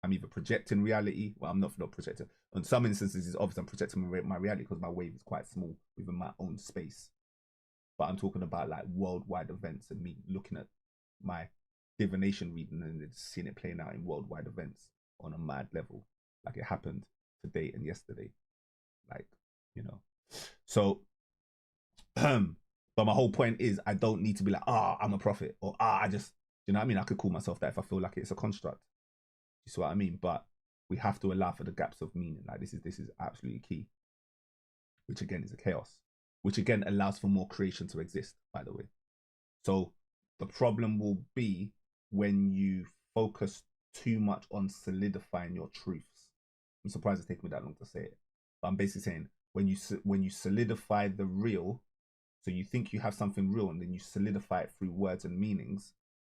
I'm either projecting reality. Well, I'm not projecting. In some instances, it's obvious I'm projecting my reality because my wave is quite small within my own space. But I'm talking about like worldwide events and me looking at my divination reading and just seeing it playing out in worldwide events on a mad level. Like, it happened today and yesterday. Like, you know. So, but my whole point is I don't need to be like, I'm a prophet, or I just, you know what I mean? I could call myself that if I feel like it's a construct. You see what I mean? But we have to allow for the gaps of meaning. Like, this is absolutely key. Which again is a chaos. Which again allows for more creation to exist, by the way. So the problem will be when you focus too much on solidifying your truths. I'm surprised it's taken me that long to say it. But I'm basically saying when you solidify the real, so you think you have something real and then you solidify it through words and meanings,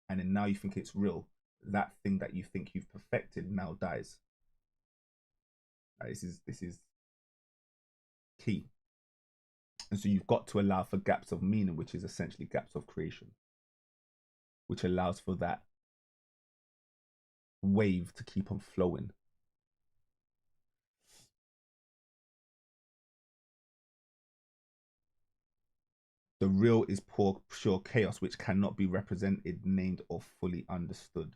and then now you think it's real, that thing that you think you've perfected now dies. This is key. And so you've got to allow for gaps of meaning, which is essentially gaps of creation, which allows for that wave to keep on flowing. The real is pure chaos, which cannot be represented, named, or fully understood.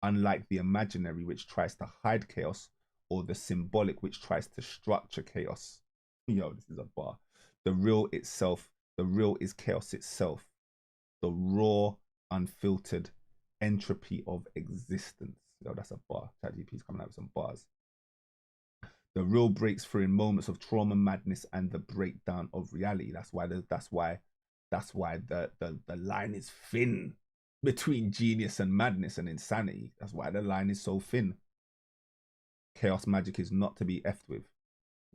Unlike the imaginary, which tries to hide chaos, or the symbolic, which tries to structure chaos. Yo, this is a bar. The real is chaos itself. The raw, unfiltered entropy of existence. Yo, that's a bar. ChatGPT's coming out with some bars. The real breaks through in moments of trauma, madness, and the breakdown of reality. That's why the line is thin between genius and madness and insanity. That's why the line is so thin. Chaos magic is not to be effed with.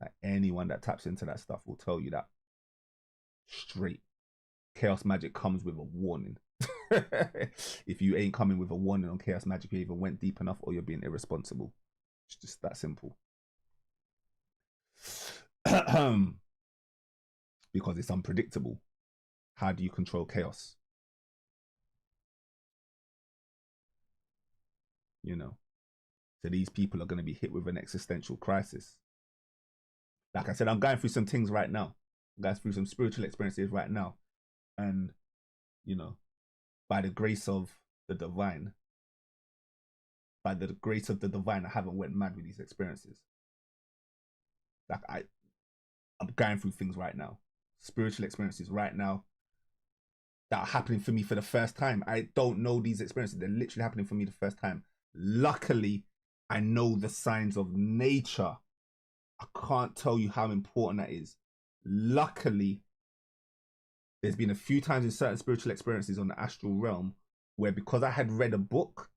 Like, anyone that taps into that stuff will tell you that straight. Chaos magic comes with a warning. If you ain't coming with a warning on chaos magic, you either went deep enough or you're being irresponsible. It's just that simple. Because it's unpredictable. How do you control chaos? You know, so these people are going to be hit with an existential crisis. Like I said, I'm going through some things right now. I'm going through some spiritual experiences right now. And, you know, by the grace of the divine, I haven't went mad with these experiences. Like, I'm going through things right now. Spiritual experiences right now that are happening for me for the first time. I don't know these experiences. They're literally happening for me the first time. Luckily, I know the signs of nature. I can't tell you how important that is. Luckily, there's been a few times in certain spiritual experiences on the astral realm where, because I had read a book,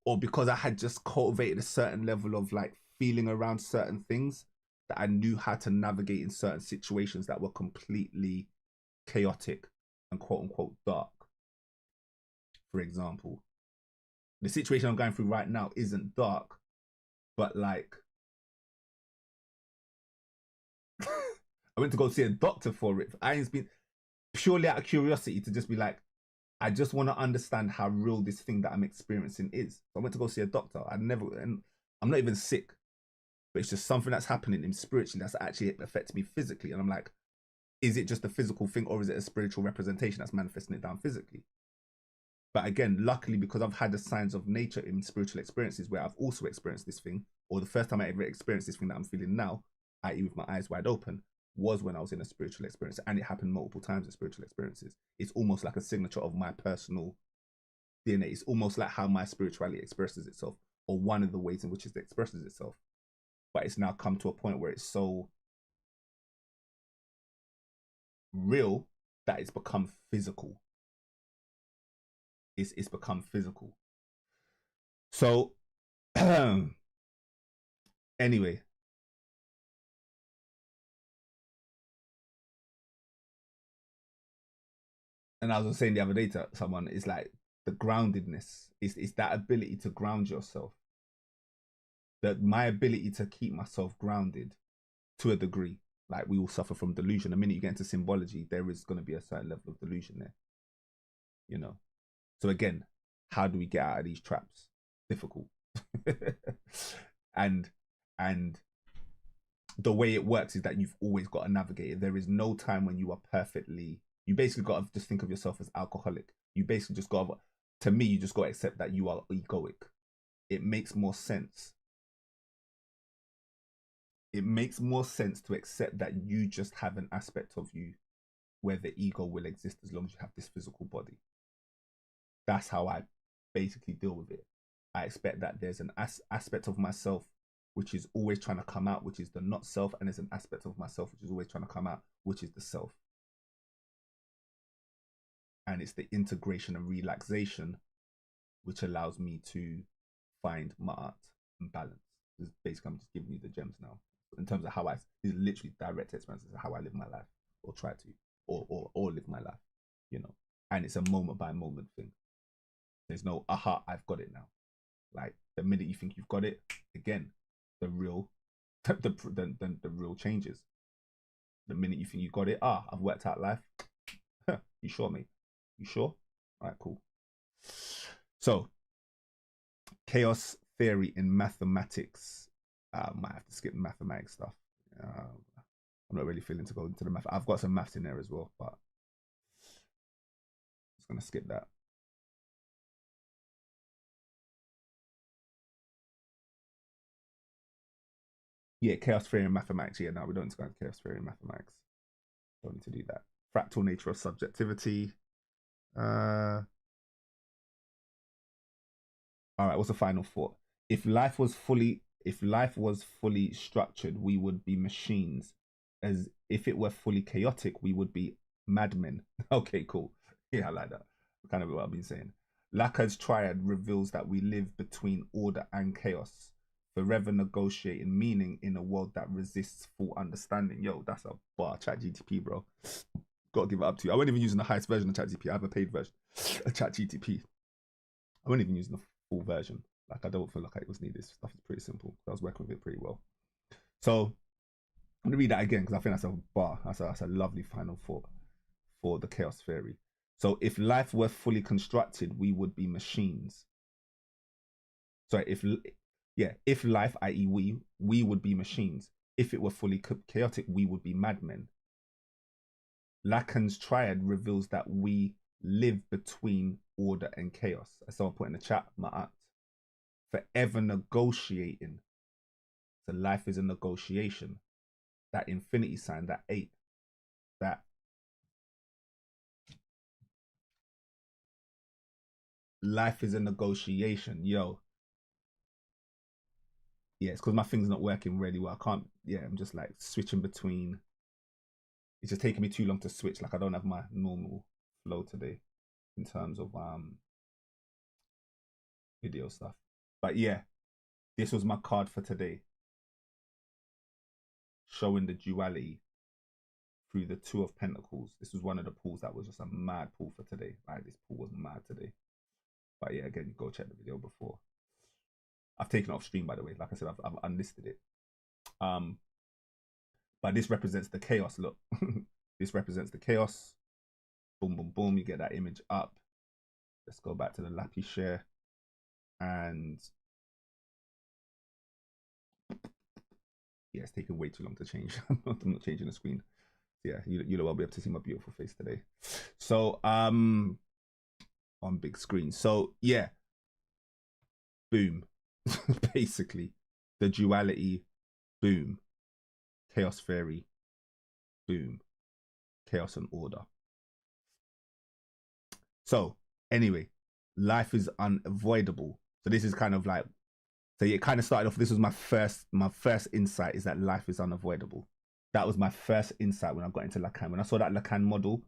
or because I had just cultivated a certain level of like feeling around certain things, that I knew how to navigate in certain situations that were completely chaotic and quote unquote dark. For example, the situation I'm going through right now isn't dark, but like I went to go see a doctor for it. I ain't been purely out of curiosity to just be like, I just want to understand how real this thing that I'm experiencing is. So I went to go see a doctor. And I'm not even sick, but it's just something that's happening in spiritually that's actually affecting me physically. And I'm like, is it just a physical thing, or is it a spiritual representation that's manifesting it down physically? But again, luckily, because I've had the signs of nature in spiritual experiences where I've also experienced this thing, or the first time I ever experienced this thing that I'm feeling now, i.e. with my eyes wide open, was when I was in a spiritual experience. And it happened multiple times in spiritual experiences. It's almost like a signature of my personal DNA. It's almost like how my spirituality expresses itself, or one of the ways in which it expresses itself. But it's now come to a point where it's so real that it's become physical. It's become physical. So anyway, and I was saying the other day to someone, it's like the groundedness. It's that ability to ground yourself. That my ability to keep myself grounded to a degree. Like, we all suffer from delusion. The minute you get into symbology, there is going to be a certain level of delusion there. You know. So again, how do we get out of these traps? Difficult. and the way it works is that you've always got to navigate it. There is no time when you are perfectly. You basically got to just think of yourself as alcoholic. You basically just got to me, you just got to accept that you are egoic. It makes more sense. It makes more sense to accept that you just have an aspect of you where the ego will exist as long as you have this physical body. That's how I basically deal with it. I expect that there's an aspect of myself which is always trying to come out, which is the not self, and there's an aspect of myself which is always trying to come out, which is the self. And it's the integration and relaxation which allows me to find ma'at and balance. This is basically, I'm just giving you the gems now in terms of how these are literally direct experiences of how I live my life, or try to, or live my life, you know. And it's a moment by moment thing. There's no aha, I've got it now. Like, the minute you think you've got it, again, the real changes. The minute you think you got it, I've worked out life. You sure, mate? You sure? All right, cool. So, chaos theory in mathematics. Might have to skip mathematics stuff. I'm not really feeling to go into the math. I've got some maths in there as well, but I'm just gonna skip that. Yeah, chaos theory in mathematics. Yeah, no, we don't need to go into chaos theory in mathematics. Don't need to do that. Fractal nature of subjectivity. All right, what's the final thought? If life was fully structured, we would be machines. As if it were fully chaotic, we would be madmen. Okay, cool. Yeah, I like that. Kind of what I've been saying. Lacan's triad reveals that we live between order and chaos, forever negotiating meaning in a world that resists full understanding. Yo, that's a bar. ChatGTP, bro. Gotta give it up to you. I wasn't even using the highest version of ChatGTP. I have a paid version of ChatGTP. I wasn't even using the full version. Like, I don't feel like it was needed. This stuff is pretty simple. I was working with it pretty well. So I'm gonna read that again because I think that's a bar. That's a lovely final thought for the chaos theory. So if life were fully constructed, we would be machines. Sorry, if life, i.e., we would be machines. If it were fully chaotic, we would be madmen. Lacan's triad reveals that we live between order and chaos. As someone put in the chat, ma'at, forever negotiating. So life is a negotiation. That infinity sign, that 8, that life is a negotiation. Yo, yeah, it's because my thing's not working really well. I can't, yeah, I'm just like switching between. It's just taking me too long to switch. Like, I don't have my normal flow today in terms of video stuff. But yeah, this was my card for today, showing the duality through the Two of Pentacles. This was one of the pulls that was just a mad pull for today. Like, this pull was mad today. But yeah, again, go check the video before. I've taken it off stream, by the way. Like I said, I've unlisted it. But this represents the chaos. Look, this represents the chaos. Boom, boom, boom. You get that image up. Let's go back to the Lappy share. And yeah, it's taking way too long to change. I'm not changing the screen. Yeah, you'll well be able to see my beautiful face today. So on big screen. So yeah, boom. Basically, the duality, boom. Chaos theory, boom. Chaos and order. So anyway, life is unavoidable. So this is kind of like, so it kind of started off, this was my first insight, is that life is unavoidable. That was my first insight when I got into Lacan. When I saw that Lacan model,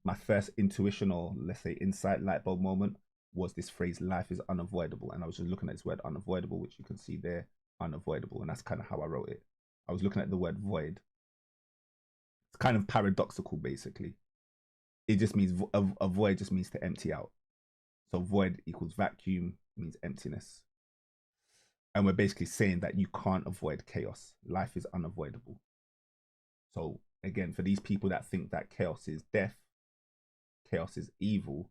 my first intuition, or let's say insight, light bulb moment, was this phrase, life is unavoidable. And I was just looking at this word unavoidable, which you can see there, unavoidable. And that's kind of how I wrote it. I was looking at the word void. It's kind of paradoxical, basically. It just means, a void just means to empty out. So void equals vacuum, means emptiness. And we're basically saying that you can't avoid chaos. Life is unavoidable. So again, for these people that think that chaos is death, chaos is evil,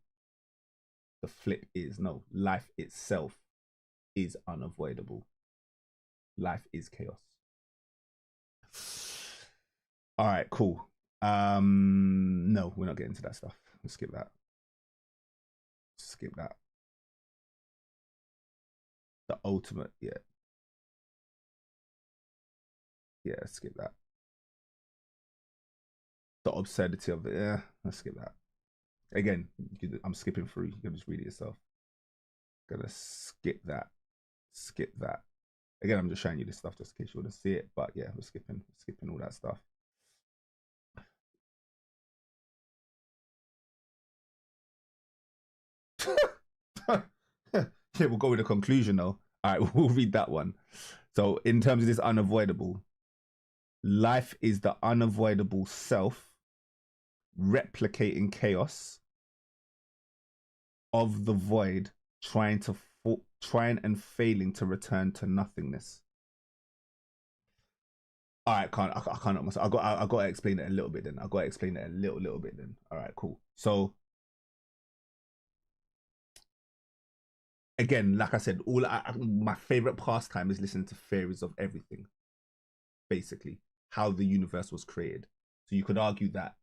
the flip is no, life itself is unavoidable. Life is chaos. All right, cool. No, we're not getting into that stuff. Let's skip that. Skip that. The ultimate, yeah. Yeah, skip that. The absurdity of it, yeah, let's skip that. Again, I'm skipping through. You can just read it yourself. Gonna skip that. Skip that. Again, I'm just showing you this stuff just in case you want to see it. But yeah, we're skipping all that stuff. Yeah, we'll go with the conclusion though. All right, we'll read that one. So in terms of this unavoidable, life is the unavoidable self replicating chaos of the void, trying and failing to return to nothingness. All right, I can't almost. I got to explain it a little bit then. I got to explain it a little bit then. All right, cool. So again, like I said, my favorite pastime is listening to theories of everything. Basically, how the universe was created. So you could argue that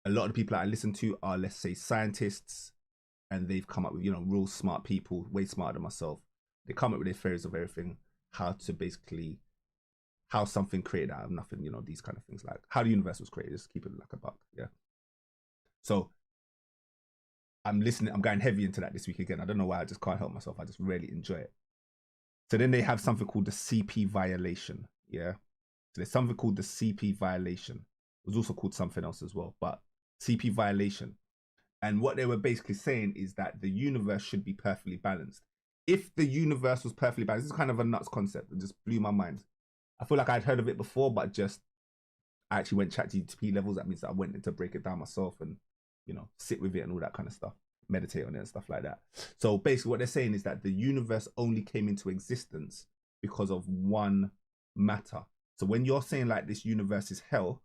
a lot of the people that I listen to are, let's say, scientists, and they've come up with, you know, real smart people, way smarter than myself. They come up with their theories of everything, how to basically, how something created out of nothing, you know, these kind of things, like how the universe was created. Just keep it like a buck, yeah. So I'm listening, I'm going heavy into that this week again. I don't know why, I just can't help myself. I just really enjoy it. So then they have something called the CP violation, yeah. So there's something called the CP violation. It was also called something else as well, but CP violation. And what they were basically saying is that the universe should be perfectly balanced. If the universe was perfectly balanced, this is kind of a nuts concept. It just blew my mind. I feel like I'd heard of it before, but just I actually went ChatGPT levels. That means that I went in to break it down myself and, you know, sit with it and all that kind of stuff, meditate on it and stuff like that. So basically what they're saying is that the universe only came into existence because of one matter. So when you're saying like this universe is hell,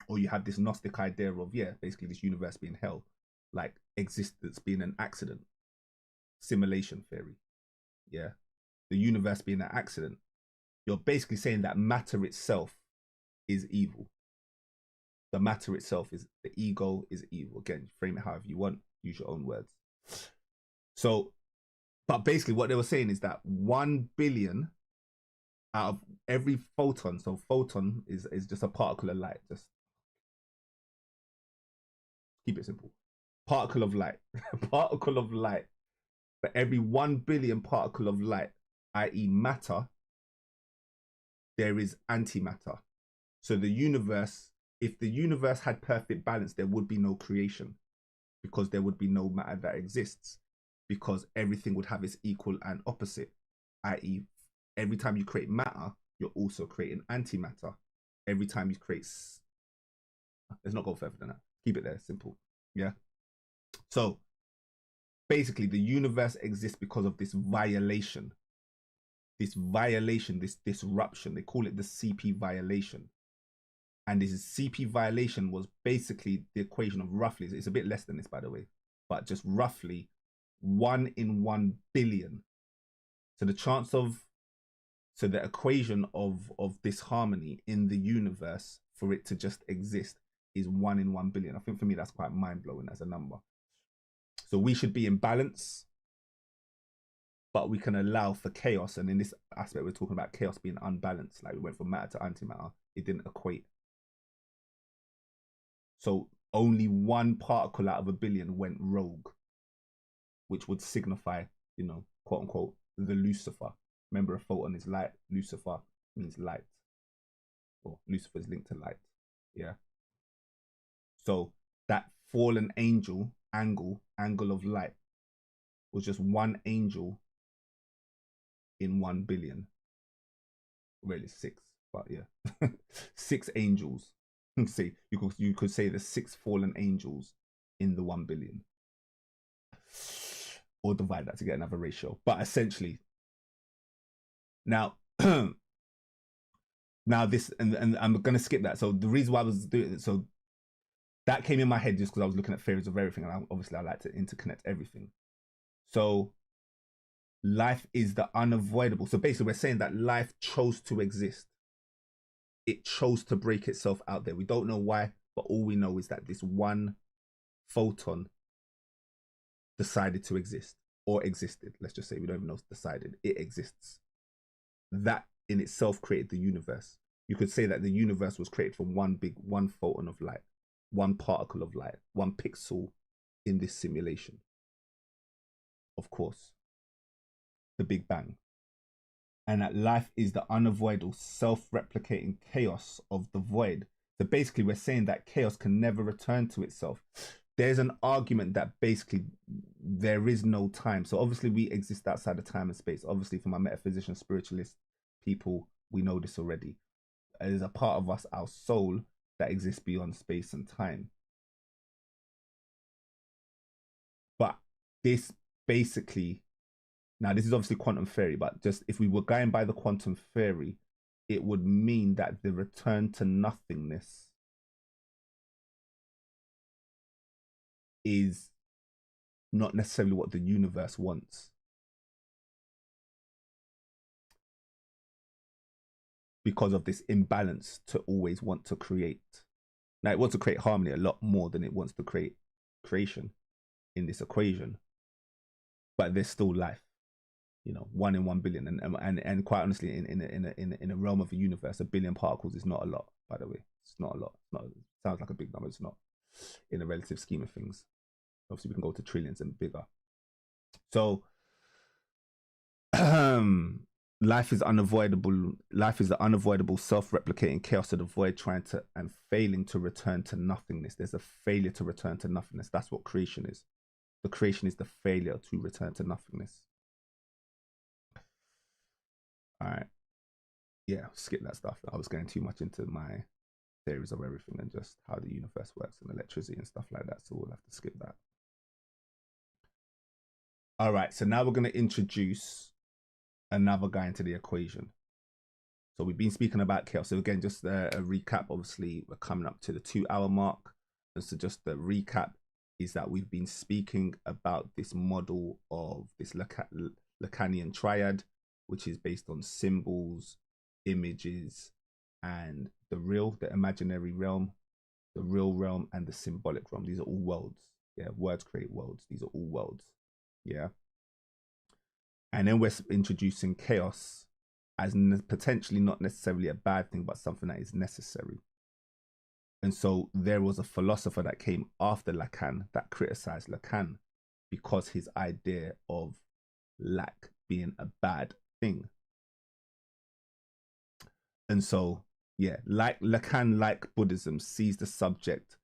or you have this Gnostic idea of, yeah, basically this universe being hell, like existence being an accident, simulation theory, yeah, the universe being an accident, you're basically saying that matter itself is evil. The matter itself is, the ego is evil. Again, frame it however you want, use your own words. So, but basically what they were saying is that 1 billion out of every photon, so photon is just a particle of light, just keep it simple. Particle of light, particle of light. For every 1 billion particle of light, i.e. matter, there is antimatter. So the universe, if the universe had perfect balance, there would be no creation, because there would be no matter that exists, because everything would have its equal and opposite, i.e. every time you create matter, you're also creating antimatter. Every time you create, let's not go further than that. Keep it there, simple. Yeah. So basically the universe exists because of this violation, this disruption. They call it the CP violation. And this CP violation was basically the equation of roughly, it's a bit less than this, by the way, but just roughly 1 in 1 billion. So the chance of, so the equation of disharmony in the universe for it to just exist is 1 in 1 billion. I think for me, that's quite mind-blowing as a number. So we should be in balance, but we can allow for chaos. And in this aspect, we're talking about chaos being unbalanced. Like we went from matter to antimatter. It didn't equate. So only 1 particle out of a billion went rogue, which would signify, you know, quote unquote, the Lucifer. Remember, a photon is light. Lucifer means light. Or Lucifer is linked to light. Yeah. So that fallen angel angle of light was just 1 angel in 1 billion. Really 6, but yeah. 6 angels. See, you could say the 6 fallen angels in the 1 billion. Or divide that to get another ratio. But essentially, now now this, and I'm gonna skip that. So the reason why I was doing it, so that came in my head just because I was looking at theories of everything, and obviously I like to interconnect everything. So life is the unavoidable. So basically we're saying that life chose to exist. It chose to break itself out there. We don't know why, but all we know is that this 1 photon decided to exist, or existed. Let's just say, we don't even know it's decided. It exists. That in itself created the universe. You could say that the universe was created from 1 photon of light, 1 particle of light, 1 pixel in this simulation. Of course, the Big Bang. And that life is the unavoidable self-replicating chaos of the void. So basically we're saying that chaos can never return to itself. There's an argument that basically there is no time. So obviously we exist outside of time and space. Obviously for my metaphysician, spiritualist people, we know this already. There's a part of us, our soul, that exists beyond space and time. But this basically, now this is obviously quantum theory, but just if we were going by the quantum theory, it would mean that the return to nothingness is not necessarily what the universe wants. Because of this imbalance to always want to create. Now it wants to create harmony a lot more than it wants to create creation in this equation. But there's still life. You know, 1 in 1 billion, and quite honestly, in a realm of a universe, 1 billion particles is not a lot. By the way, it's not a lot. It's not, it sounds like a big number. It's not, in a relative scheme of things. Obviously, we can go to trillions and bigger. So, life is unavoidable. Life is the unavoidable self-replicating chaos of the void, trying to and failing to return to nothingness. There's a failure to return to nothingness. That's what creation is. The creation is the failure to return to nothingness. All right. Yeah, skip that stuff. I was going too much into my theories of everything and just how the universe works and electricity and stuff like that. So we'll have to skip that. All right. So now we're going to introduce another guy into the equation. So we've been speaking about chaos. So again, just a recap. Obviously, we're coming up to the 2-hour mark. And so just the recap is that we've been speaking about this model of this Lacanian triad, which is based on symbols, images, and the real, the imaginary realm, the real realm, and the symbolic realm. These are all worlds. Yeah, words create worlds. These are all worlds. Yeah. And then we're introducing chaos as potentially not necessarily a bad thing, but something that is necessary. And so there was a philosopher that came after Lacan that criticized Lacan because his idea of lack being a bad thing. And so, yeah, like Lacan, like Buddhism, sees the subject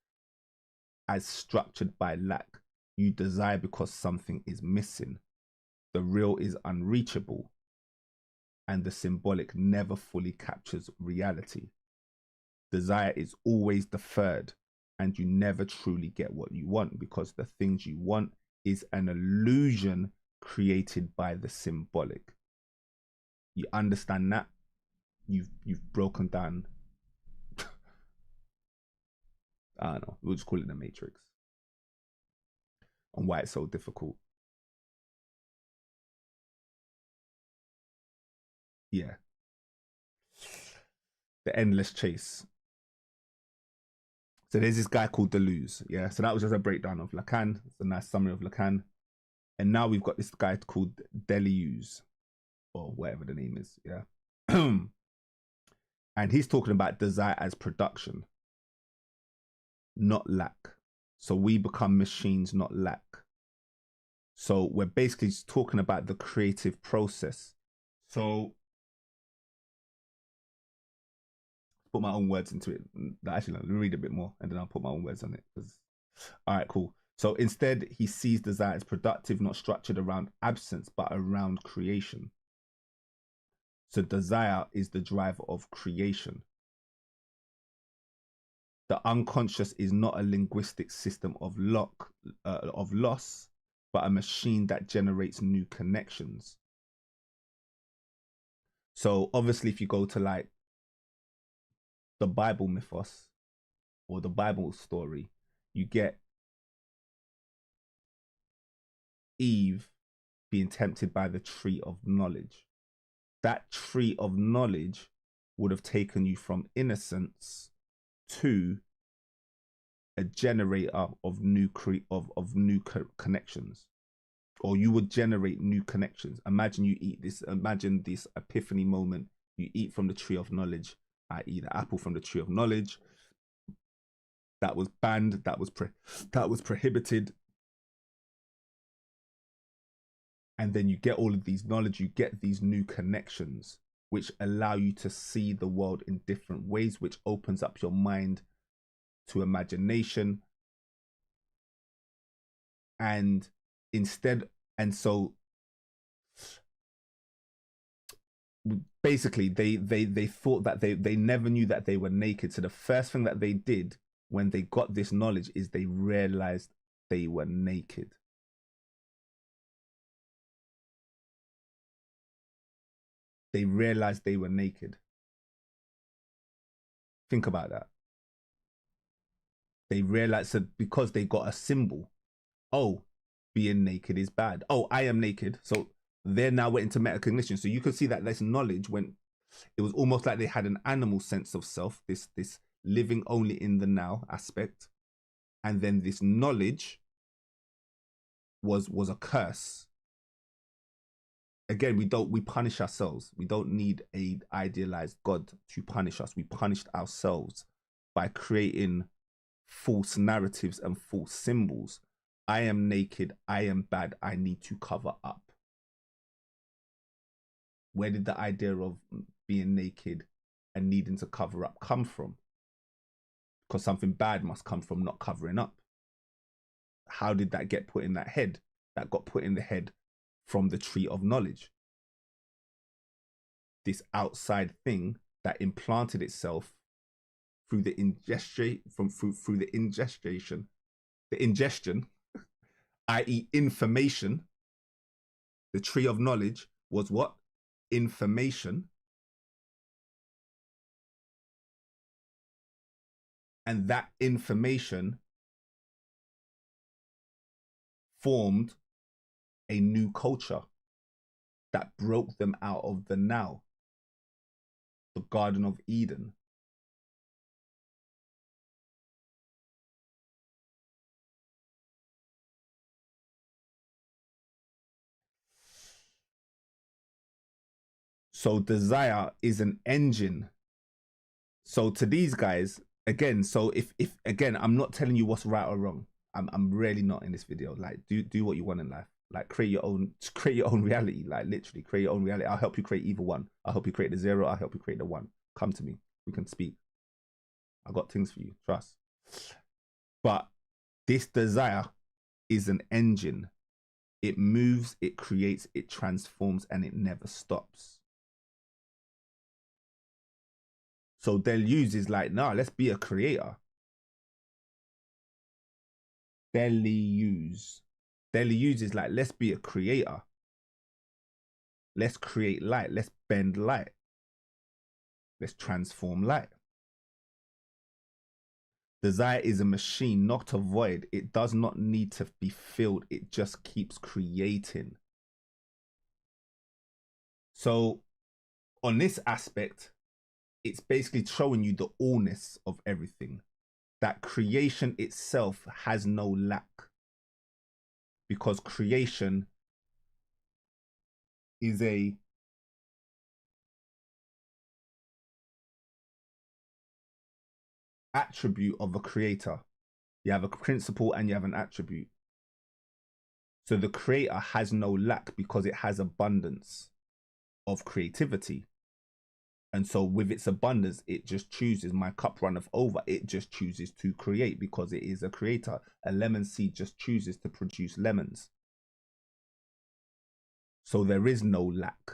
as structured by lack. You desire because something is missing. The real is unreachable, and the symbolic never fully captures reality. Desire is always deferred, and you never truly get what you want because the things you want is an illusion created by the symbolic. You understand that? You've broken down I don't know. We'll just call it the matrix. And why it's so difficult. Yeah. The endless chase. So there's this guy called Deleuze. Yeah. So that was just a breakdown of Lacan. It's a nice summary of Lacan. And now we've got this guy called Deleuze, or whatever the name is. Yeah. And he's talking about desire as production, not lack. So we become machines, not lack. So we're basically just talking about the creative process. So put my own words into it. Actually, let me read a bit more and then I'll put my own words on it. All right, cool. So instead, he sees desire as productive, not structured around absence, but around creation. So desire is the driver of creation. The unconscious is not a linguistic system of loss, but a machine that generates new connections. So obviously, if you go to like the Bible mythos or the Bible story, you get Eve being tempted by the tree of knowledge. That tree of knowledge would have taken you from innocence to a generator of new connections, or you would generate new connections. Imagine you eat this. Imagine this epiphany moment. You eat from the tree of knowledge, i.e., the apple from the tree of knowledge. That was banned. That was prohibited. And then you get all of these knowledge. You get these new connections, which allow you to see the world in different ways, which opens up your mind to imagination. And so basically they thought that they never knew that they were naked. So the first thing that they did when they got this knowledge is they realized they were naked. They realized they were naked. Think about that. They realized, so because they got a symbol, oh, being naked is bad. Oh, I am naked. So they're now went into metacognition. So you can see that this knowledge went, it was almost like they had an animal sense of self, this living only in the now aspect. And then this knowledge was a curse. Again, we punish ourselves. We don't need a idealized God to punish us. We punished ourselves by creating false narratives and false symbols. I am naked, I am bad, I need to cover up. Where did the idea of being naked and needing to cover up come from? Because something bad must come from not covering up. How did that get put in that head? That got put in the head from the tree of knowledge. This outside thing that implanted itself through the ingestion, i.e. information. The tree of knowledge was what? Information. And that information formed a new culture that broke them out of the now, the Garden of Eden. So desire is an engine. So to these guys, again, so if again, I'm not telling you what's right or wrong. I'm really not in this video. Like, do what you want in life. Like, create your own reality. Like, literally create your own reality. I'll help you create either one. I'll help you create the zero. I'll help you create the one. Come to me. We can speak. I got things for you. Trust. But this desire is an engine. It moves, it creates, it transforms, and it never stops. So Deleuze is like, nah, let's be a creator. Deleuze is like, let's be a creator. Let's create light. Let's bend light. Let's transform light. Desire is a machine, not a void. It does not need to be filled. It just keeps creating. So on this aspect, it's basically showing you the allness of everything. That creation itself has no lack. Because creation is a attribute of a creator. You have a principle and you have an attribute. So the creator has no lack because it has abundance of creativity. And so with its abundance, it just chooses, my cup runneth over. It just chooses to create because it is a creator. A lemon seed just chooses to produce lemons. So there is no lack.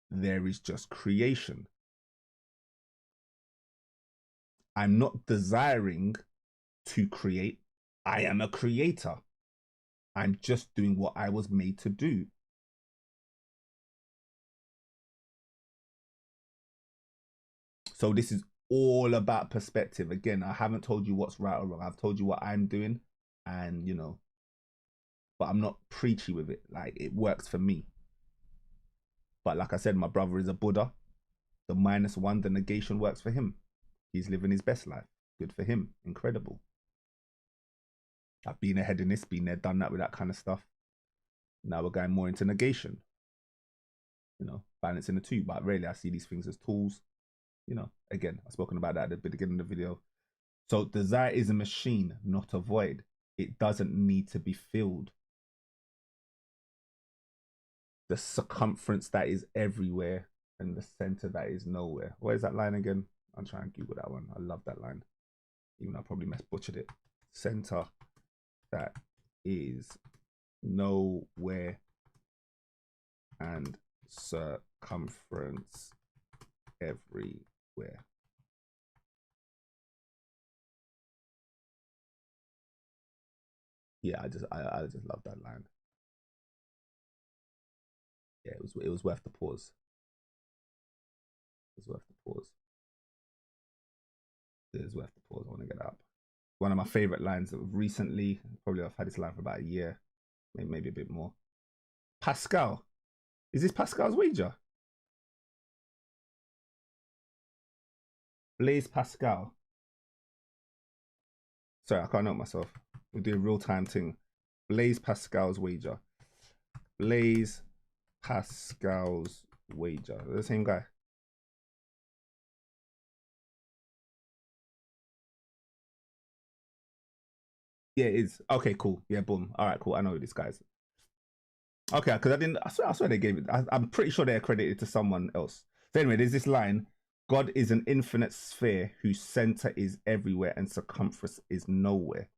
There is just creation. I'm not desiring to create. I am a creator. I'm just doing what I was made to do. So this is all about perspective. Again, I haven't told you what's right or wrong. I've told you what I'm doing, and you know, but I'm not preachy with it. Like, it works for me. But like I said, my brother is a Buddha. The -1, the negation works for him. He's living his best life. Good for him. Incredible. I've been a hedonist, been there, done that with that kind of stuff. Now we're going more into negation. You know, balancing the two. But really, I see these things as tools. You know, again, I've spoken about that at the beginning of the video. So desire is a machine, not a void. It doesn't need to be filled. The circumference that is everywhere and the center that is nowhere. Where's that line again? I'll try and Google that one. I love that line. Even though I probably butchered it. Center that is nowhere and circumference everywhere. Yeah, I just love that line. Yeah, it was worth the pause. It was worth the pause. It is worth the pause. I want to get up. One of my favorite lines of recently. Probably I've had this line for about a year, maybe a bit more. Pascal, is this Pascal's wager? Blaise Pascal. Sorry, I can't help myself. We do a real-time thing. Blaise Pascal's wager. Blaise Pascal's wager. They're the same guy. Yeah, it is. Okay, cool. Yeah, boom. All right, cool. I know who this guy is. Okay, because I didn't. I swear they gave it. I'm pretty sure they accredited it to someone else. So anyway, there's this line: God is an infinite sphere whose center is everywhere and circumference is nowhere.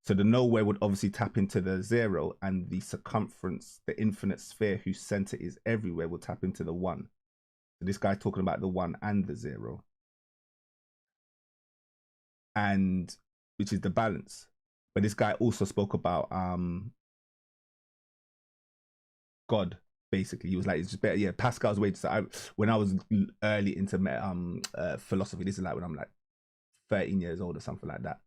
So the nowhere would obviously tap into the zero, and the circumference, the infinite sphere whose center is everywhere, will tap into the one. So this guy's talking about the one and the zero, and which is the balance. But this guy also spoke about God. Basically, he was like, it's just better. Yeah, Pascal's way. So when I was early into philosophy, this is like when I'm like 13 years old or something like that.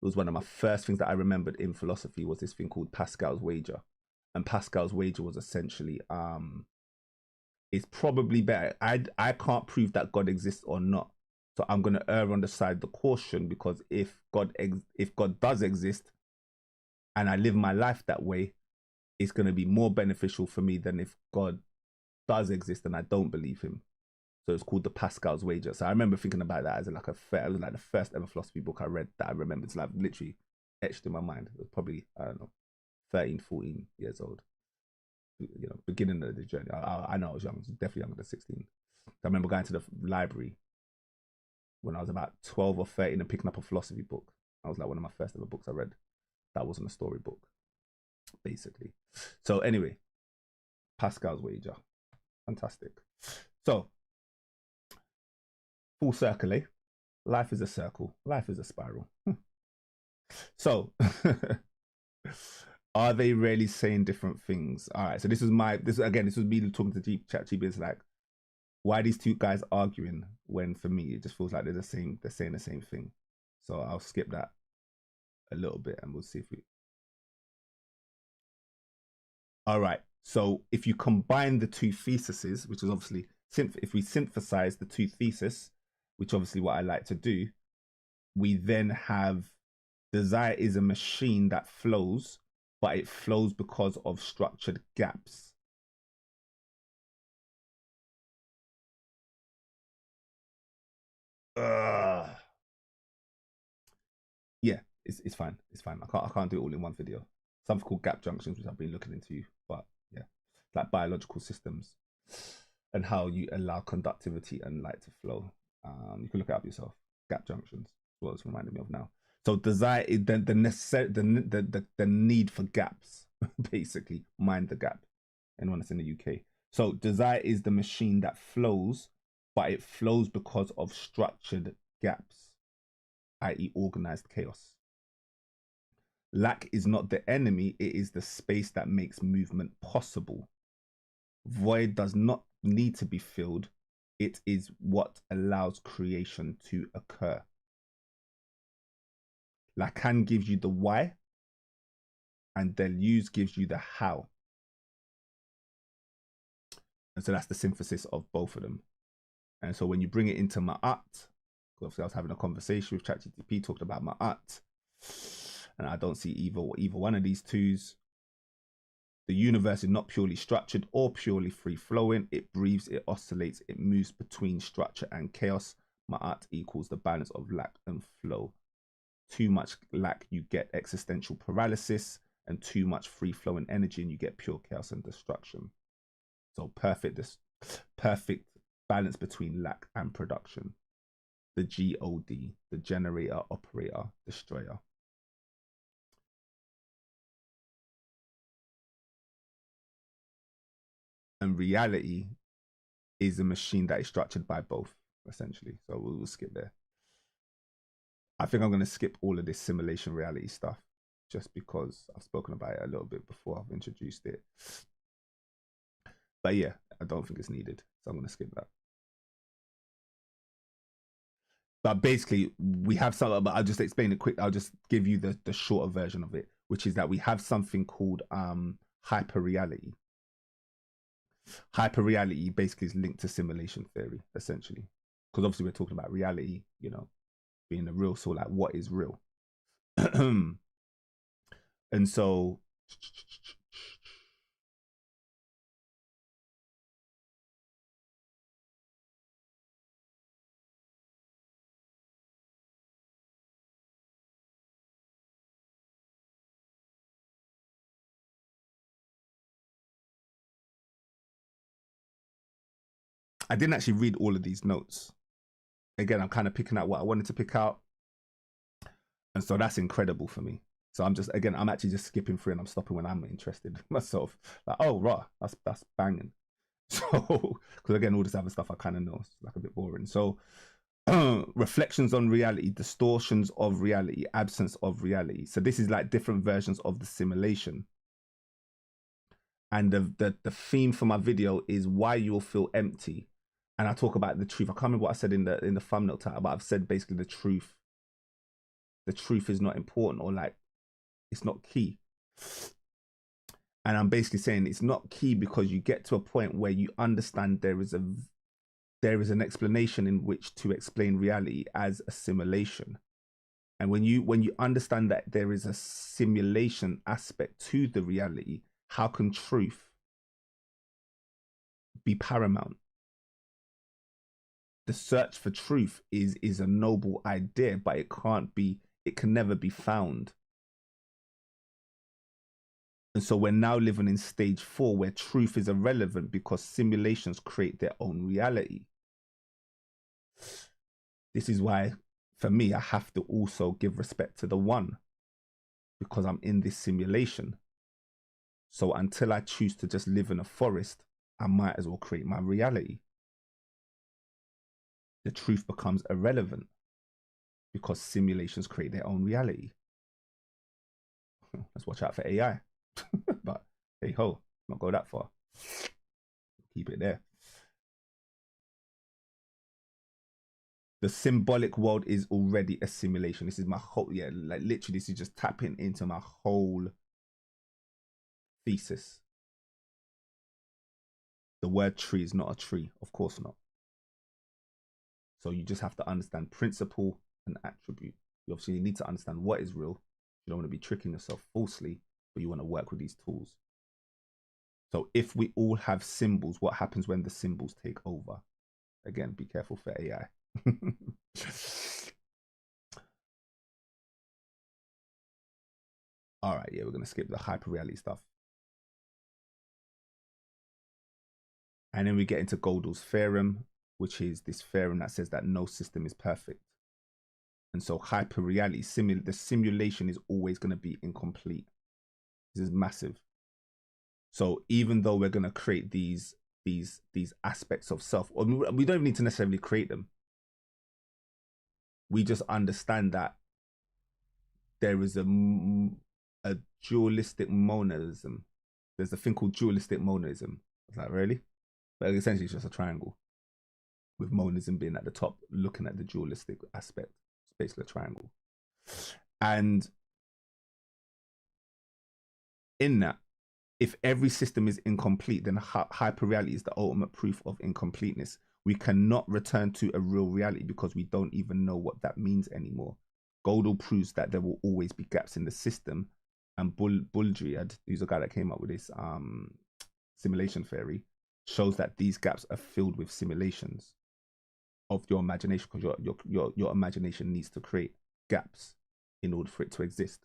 It was one of my first things that I remembered in philosophy was this thing called Pascal's wager. And Pascal's wager was essentially it's probably better. I can't prove that God exists or not, so I'm going to err on the side of the caution, because if God does exist and I live my life that way, it's going to be more beneficial for me than if God does exist and I don't believe him. So it's called the Pascal's wager. So I remember thinking about that as like the first ever philosophy book I read that I remember. It's like literally etched in my mind. It was probably, I don't know, 13, 14 years old. You know, beginning of the journey. I know I was young. I was definitely younger than 16. I remember going to the library when I was about 12 or 13 and picking up a philosophy book. That was like one of my first ever books I read. That wasn't a storybook, basically. So anyway, Pascal's wager. Fantastic. So, full circle, eh? Life is a circle. Life is a spiral. So, are they really saying different things? All right. So this was me talking to ChatGPT. It's like, why are these two guys arguing when for me it just feels like they're saying the same thing. So I'll skip that a little bit and we'll see if we. All right. So if you combine the two theses, which is obviously if we synthesize the two theses, which obviously what I like to do, we then have desire is a machine that flows, but it flows because of structured gaps. Yeah, it's fine. It's fine. I can't do it all in one video. Something called gap junctions, which I've been looking into, but yeah, like biological systems and how you allow conductivity and light to flow. You can look it up yourself. Gap junctions. What it's reminding me of now. So desire is the need for gaps, basically. Mind the gap. Anyone that's in the UK. So desire is the machine that flows, but it flows because of structured gaps, i.e. organized chaos. Lack is not the enemy, it is the space that makes movement possible. Void does not need to be filled, it is what allows creation to occur. Lacan gives you the why, and Deleuze gives you the how. And so that's the synthesis of both of them. And so when you bring it into Ma'at, obviously I was having a conversation with ChatGPT, talked about Ma'at, and I don't see either one of these twos. The universe is not purely structured or purely free-flowing. It breathes, it oscillates, it moves between structure and chaos. Ma'at equals the balance of lack and flow. Too much lack, you get existential paralysis, and too much free-flowing energy, and you get pure chaos and destruction. So perfect balance between lack and production. The GOD, the generator, operator, destroyer. And reality is a machine that is structured by both, essentially. So we'll skip there. I think I'm going to skip all of this simulation reality stuff just because I've spoken about it a little bit before I've introduced it. But yeah, I don't think it's needed. So I'm going to skip that. But basically, we have something, but I'll just explain it quick. I'll just give you the shorter version of it, which is that we have something called hyperreality. Hyperreality basically is linked to simulation theory, essentially. Because obviously we're talking about reality, you know, being the real. So like, what is real? And so I didn't actually read all of these notes. Again, I'm kind of picking out what I wanted to pick out. And so that's incredible for me. So I'm actually just skipping through and I'm stopping when I'm interested myself. Like, oh, rah, that's banging. So, because again, all this other stuff I kind of know, it's like a bit boring. So, reflections on reality, distortions of reality, absence of reality. So this is like different versions of the simulation. And the theme for my video is why you'll feel empty. And I talk about the truth. I can't remember what I said in the thumbnail title, but I've said basically the truth. The truth is not important, or like it's not key. And I'm basically saying it's not key because you get to a point where you understand there is an explanation in which to explain reality as a simulation. And when you understand that there is a simulation aspect to the reality, how can truth be paramount? The search for truth is a noble idea, but it can never be found. And so we're now living in stage 4 where truth is irrelevant because simulations create their own reality. This is why, for me, I have to also give respect to the one because I'm in this simulation. So until I choose to just live in a forest, I might as well create my reality. The truth becomes irrelevant because simulations create their own reality. Let's watch out for AI. But hey ho, not go that far. Keep it there. The symbolic world is already a simulation. This is my whole, yeah, like literally this is just tapping into my whole thesis. The word tree is not a tree, of course not. So you just have to understand principle and attribute. You obviously need to understand what is real. You don't want to be tricking yourself falsely, but you want to work with these tools. So if we all have symbols, what happens when the symbols take over? Again, be careful for AI. All right, yeah, we're going to skip the hyperreality stuff. And then we get into Gödel's theorem, which is this theorem that says that no system is perfect. And so hyperreality, the simulation is always going to be incomplete. This is massive. So even though we're going to create these aspects of self, or we don't even need to necessarily create them. We just understand that there is a dualistic monism. There's a thing called dualistic monism. Is that really? But essentially it's just a triangle, with monism being at the top, looking at the dualistic aspect. It's basically a triangle. And in that, if every system is incomplete, then hyperreality is the ultimate proof of incompleteness. We cannot return to a real reality because we don't even know what that means anymore. Gödel proves that there will always be gaps in the system, and Baudrillard, who's a guy that came up with this simulation theory, shows that these gaps are filled with simulations of your imagination, because your imagination needs to create gaps in order for it to exist.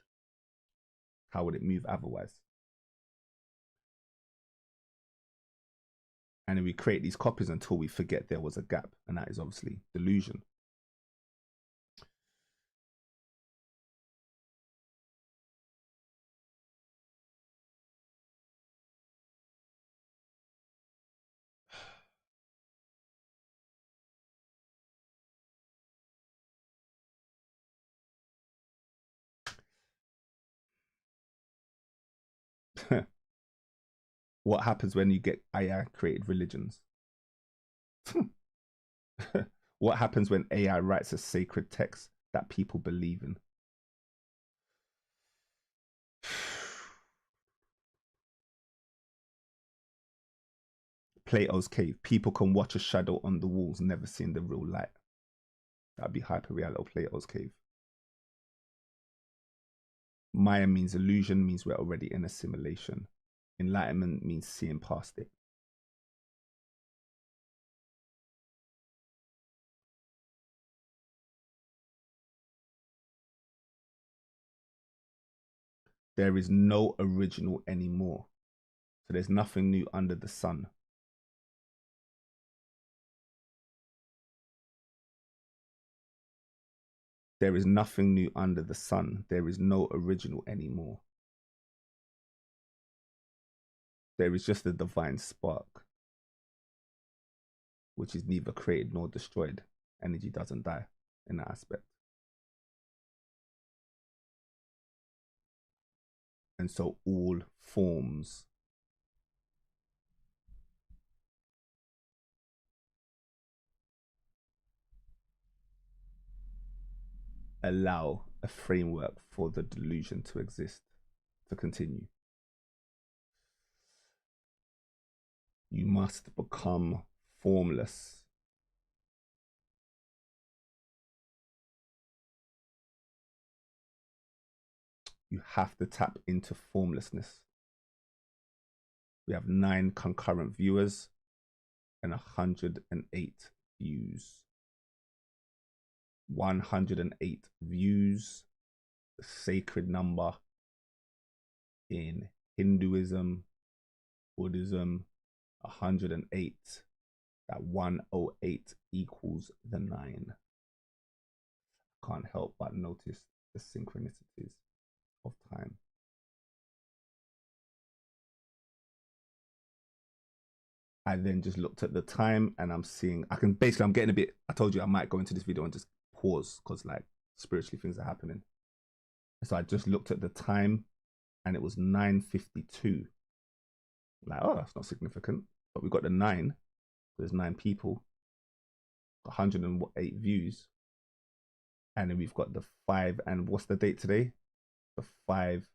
How would it move otherwise? And then we create these copies until we forget there was a gap, and that is obviously delusion. What happens when you get AI created religions? What happens when AI writes a sacred text that people believe in? Plato's cave. People can watch a shadow on the walls, never seeing the real light. That'd be hyperreal or Plato's cave. Maya means illusion, means we're already in a simulation. Enlightenment means seeing past it. There is no original anymore. So there's nothing new under the sun. There is nothing new under the sun. There is no original anymore. There is just a divine spark, which is neither created nor destroyed. Energy doesn't die in that aspect. And so all forms allow a framework for the delusion to exist, to continue. You must become formless. You have to tap into formlessness. We have 9 concurrent viewers and 108 views. 108 views, the sacred number in Hinduism, Buddhism, 108. That 108 equals the 9. Can't help but notice the synchronicities of time. I then just looked at the time and I'm seeing, I'm getting a bit, I told you I might go into this video and just pause because like spiritually things are happening. So I just looked at the time and it was 9:52. Like, oh, that's not significant. But we got the 9. There's 9 people. 108 views. And then we've got the 5, and what's the date today? The 5,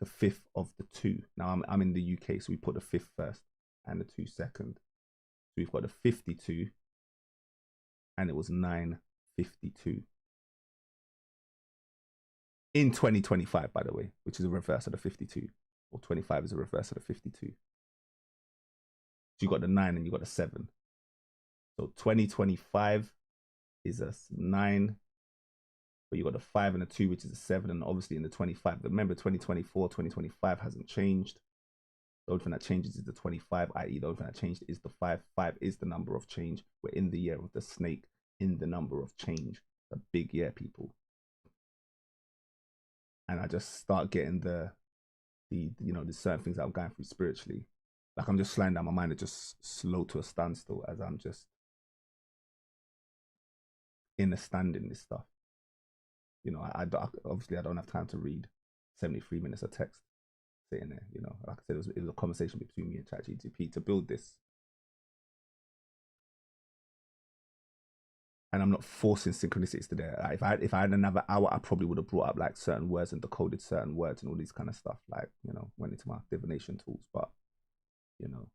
the 5th of the 2. Now I'm in the UK, so we put the 5th first and the 2 second. So we've got the 52, and it was 9:52 in 2025, by the way, which is a reverse of the 52, or 25 is a reverse of the 52. So you got the 9 and you got the 7. So 2025 is a 9, but you got the 5 and the 2, which is a 7, and obviously in the 25. Remember, 2024, 2025 hasn't changed. The only thing that changes is the 25, i.e. the only thing that changed is the 5. 5 is the number of change. We're in the year of the snake, in the number of change. A big year, people. And I just start getting the certain things that I'm going through spiritually. Like I'm just slowing down, my mind is just slow to a standstill as I'm just understanding this stuff. You know, obviously I don't have time to read 73 minutes of text sitting there. You know, like I said, it was a conversation between me and ChatGPT to build this. And I'm not forcing synchronicities to there. Like if I had another hour, I probably would have brought up like certain words and decoded certain words and all these kind of stuff. Like, you know, went into my divination tools, but you know,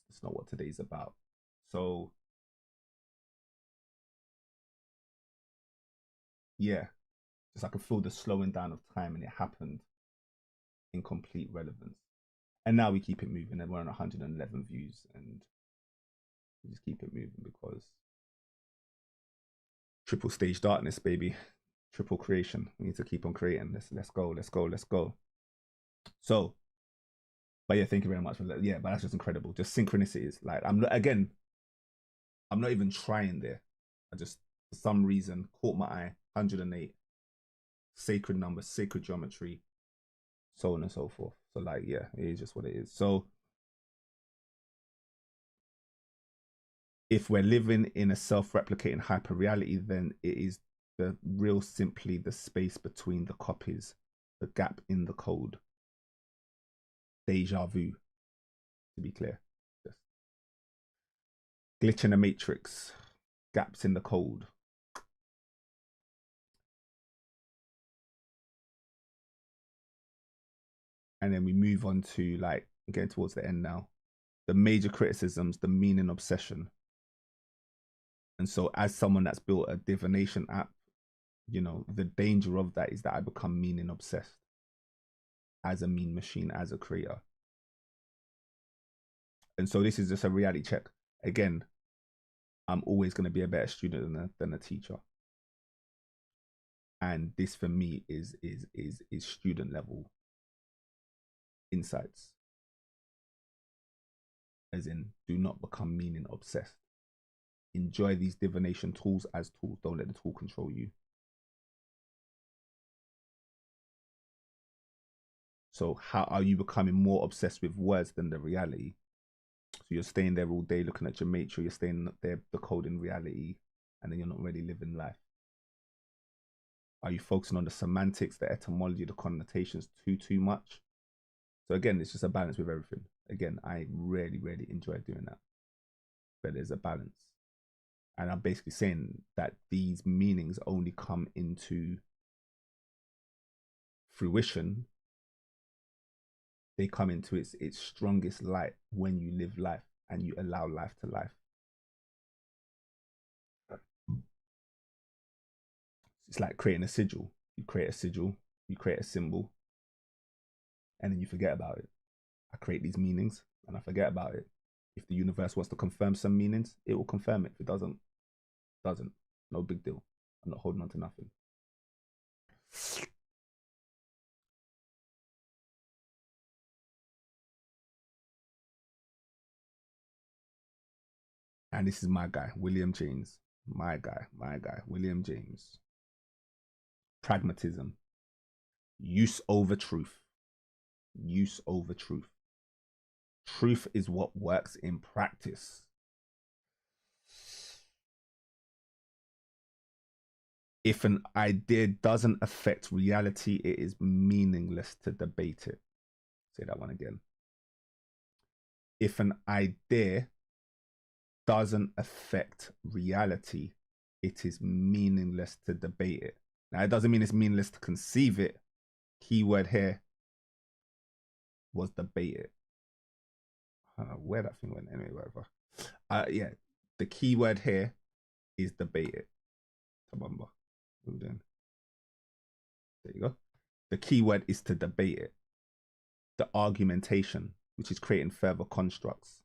it's not what today's about. So yeah, just I could feel the slowing down of time, and it happened in complete relevance. And now we keep it moving, and we're on 111 views, and we just keep it moving because triple stage darkness, baby. Triple creation. We need to keep on creating. Let's go. So, but yeah, thank you very much for that. Yeah, but that's just incredible. Just synchronicities. Like I'm not even trying there. I just for some reason caught my eye. 108. Sacred numbers, sacred geometry, so on and so forth. So like, yeah, it is just what it is. So if we're living in a self-replicating hyper reality, then it is the real simply the space between the copies, the gap in the code. Deja vu, to be clear. Just glitch in the matrix, gaps in the code. And then we move on to like getting towards the end now. The major criticisms, the meaning obsession. And so as someone that's built a divination app, you know, the danger of that is that I become meaning obsessed as a mean machine, as a creator. And so this is just a reality check. Again, I'm always going to be a better student than a teacher. And this for me is student level insights. As in, do not become meaning obsessed. Enjoy these divination tools as tools. Don't let the tool control you. So how are you becoming more obsessed with words than the reality? So you're staying there all day looking at geometry, you're staying there decoding reality, and then you're not really living life. Are you focusing on the semantics, the etymology, the connotations too much? So again, it's just a balance with everything. Again, I really enjoy doing that. But there's a balance. And I'm basically saying that these meanings only come into fruition. They come into its strongest light when you live life and you allow life to life. It's like creating a sigil. You create a sigil, you create a symbol, and then you forget about it. I create these meanings and I forget about it. If the universe wants to confirm some meanings, it will confirm it. If it doesn't, no big deal. I'm not holding on to nothing. And this is my guy, William James. My guy, William James. Pragmatism. Use over truth. Use over truth. Truth is what works in practice. If an idea doesn't affect reality, it is meaningless to debate it. Say that one again. If an idea doesn't affect reality, it is meaningless to debate it. Now, it doesn't mean it's meaningless to conceive it. Keyword here was debate it. I don't know where that thing went. Anyway, whatever. Yeah, the keyword here is debate it. Tabamba. What are we doing? There you go. The keyword is to debate it. The argumentation, which is creating further constructs.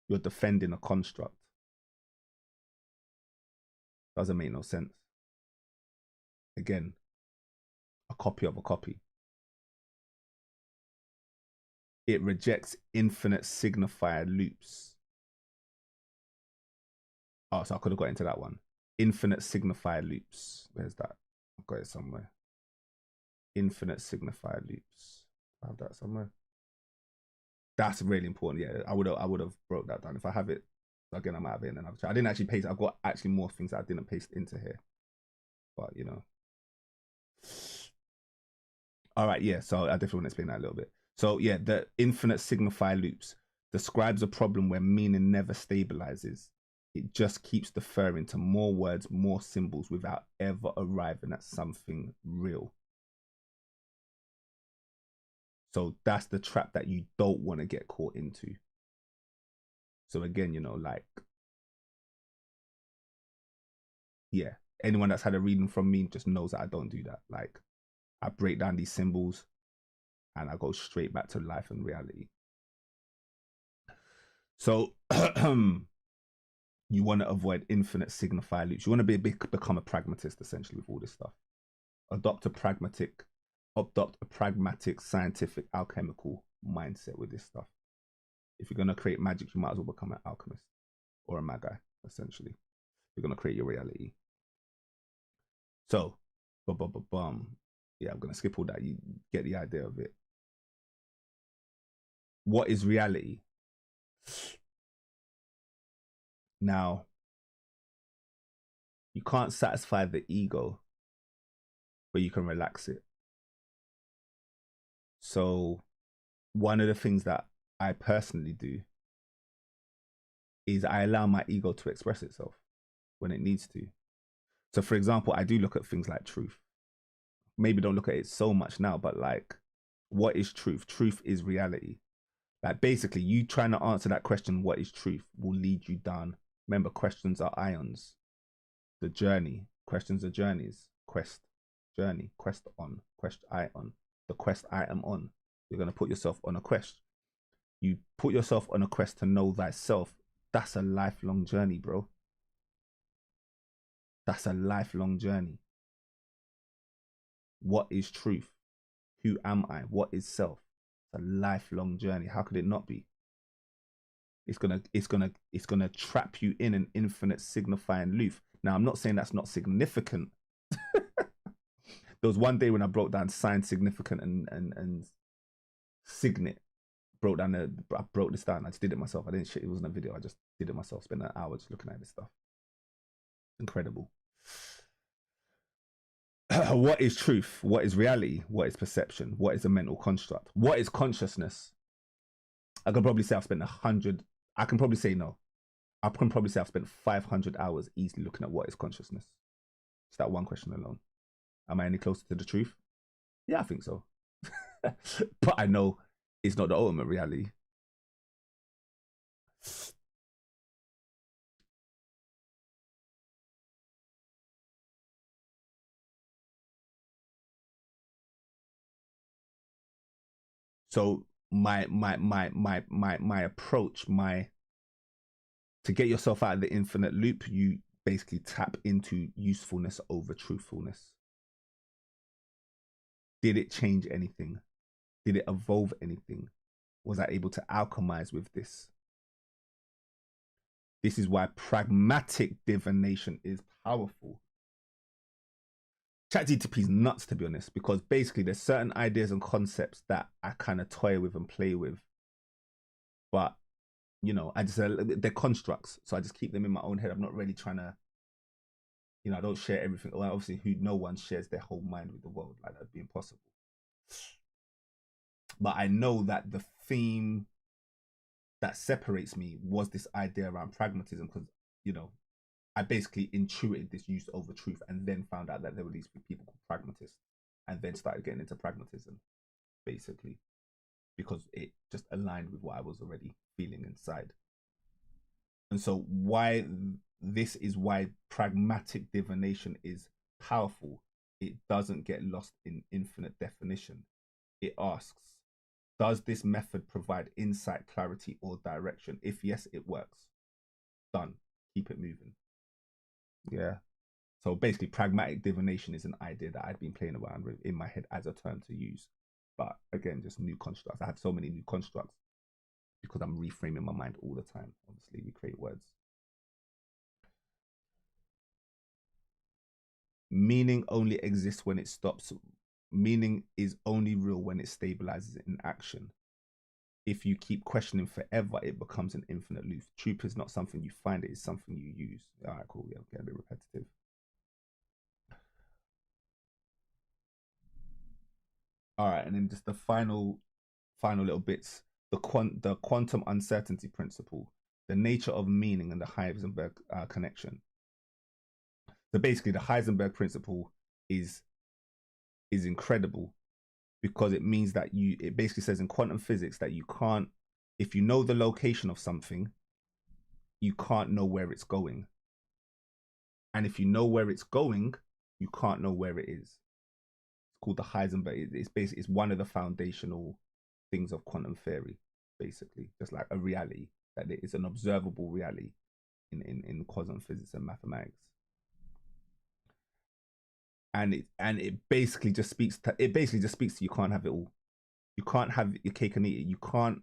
You're defending a construct. Doesn't make no sense. Again, a copy of a copy. It rejects infinite signifier loops. Oh, so I could have got into that one. Infinite signifier loops. Where's that? I've got it somewhere. Infinite signifier loops. I have that somewhere. That's really important. Yeah, I would have broke that down. If I have it again, I might have it in another chat. I didn't actually paste. I've got actually more things that I didn't paste into here. But you know. All right, yeah. So I definitely want to explain that a little bit. So yeah, the infinite signifier loops describes a problem where meaning never stabilizes. It just keeps deferring to more words, more symbols without ever arriving at something real. So that's the trap that you don't want to get caught into. So again, you know, like, yeah, anyone that's had a reading from me just knows that I don't do that. Like, I break down these symbols and I go straight back to life and reality. So you want to avoid infinite signifier loops. You want to become a pragmatist, essentially, with all this stuff. Adopt a pragmatic, scientific, alchemical mindset with this stuff. If you're going to create magic, you might as well become an alchemist or a magi, essentially. You're going to create your reality. So, yeah, I'm going to skip all that. You get the idea of it. What is reality? Now, you can't satisfy the ego, but you can relax it. So one of the things that I personally do is I allow my ego to express itself when it needs to. So for example, I do look at things like truth. Maybe don't look at it so much now, but like, what is truth? Truth is reality. Like basically you trying to answer that question, what is truth, will lead you down. Remember, questions are ions. The journey, questions are journeys. Quest, journey, quest on, quest I on. The quest I am on. You're going to put yourself on a quest. You put yourself on a quest to know thyself. That's a lifelong journey, bro. That's a lifelong journey. What is truth? Who am I? What is self? It's a lifelong journey. How could it not be? It's gonna trap you in an infinite signifying loop. Now, I'm not saying that's not significant. There was one day when I broke down sign, significant, and signet. I broke this down. I just did it myself. I didn't shit. It wasn't a video. I just did it myself. Spent an hour just looking at this stuff. Incredible. What is truth? What is reality? What is perception? What is a mental construct? What is consciousness? I could probably say I've spent 100. I can probably say no. I can probably say I've spent 500 hours easily looking at what is consciousness. It's that one question alone. Am I any closer to the truth? Yeah, I think so. But I know it's not the ultimate reality. So my approach, to get yourself out of the infinite loop, you basically tap into usefulness over truthfulness. Did it change anything? Did it evolve anything? Was I able to alchemize with this? This is why pragmatic divination is powerful. ChatGPT is nuts, to be honest, because basically there's certain ideas and concepts that I kind of toy with and play with, but you know, they're constructs, so I just keep them in my own head. I'm not really trying to, you know, I don't share everything. Well, obviously, no one shares their whole mind with the world. Like, that'd be impossible. But I know that the theme that separates me was this idea around pragmatism, because, you know, I basically intuited this use over truth and then found out that there were these people called pragmatists, and then started getting into pragmatism, basically, because it just aligned with what I was already feeling inside. And so this is why pragmatic divination is powerful. It doesn't get lost in infinite definition. It asks, does this method provide insight, clarity, or direction? If yes, it works. Done. Keep it moving. Yeah. So basically, pragmatic divination is an idea that I'd been playing around with in my head as a term to use. But again, just new constructs. I have so many new constructs because I'm reframing my mind all the time. Obviously, we create words. Meaning only exists when it stops. Meaning is only real when it stabilizes in action. If you keep questioning forever, it becomes an infinite loop. Truth is not something you find, it is something you use. All right, cool. Yeah, get a bit repetitive. All right, and then just the final little bits. The quantum uncertainty principle, the nature of meaning, and the Heisenberg connection. So basically, the Heisenberg principle is incredible, because it means that it basically says in quantum physics that you can't, if you know the location of something, you can't know where it's going. And if you know where it's going, you can't know where it is. It's called the Heisenberg. It's basically, it's one of the foundational things of quantum theory, basically, just like a reality, that it is an observable reality in quantum physics and mathematics. And it basically just speaks to you can't have it all. You can't have your cake and eat it. You can't,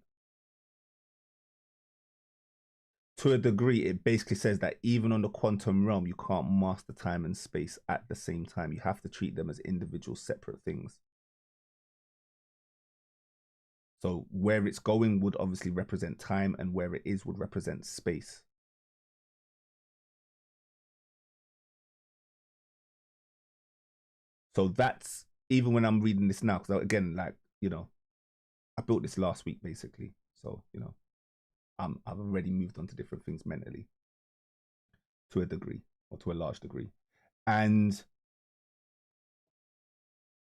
to a degree, it basically says that even on the quantum realm, you can't master time and space at the same time. You have to treat them as individual, separate things. So where it's going would obviously represent time, and where it is would represent space. So that's, even when I'm reading this now, because again, like, you know, I built this last week, basically. So, you know, I've already moved on to different things mentally, to a degree, or to a large degree. And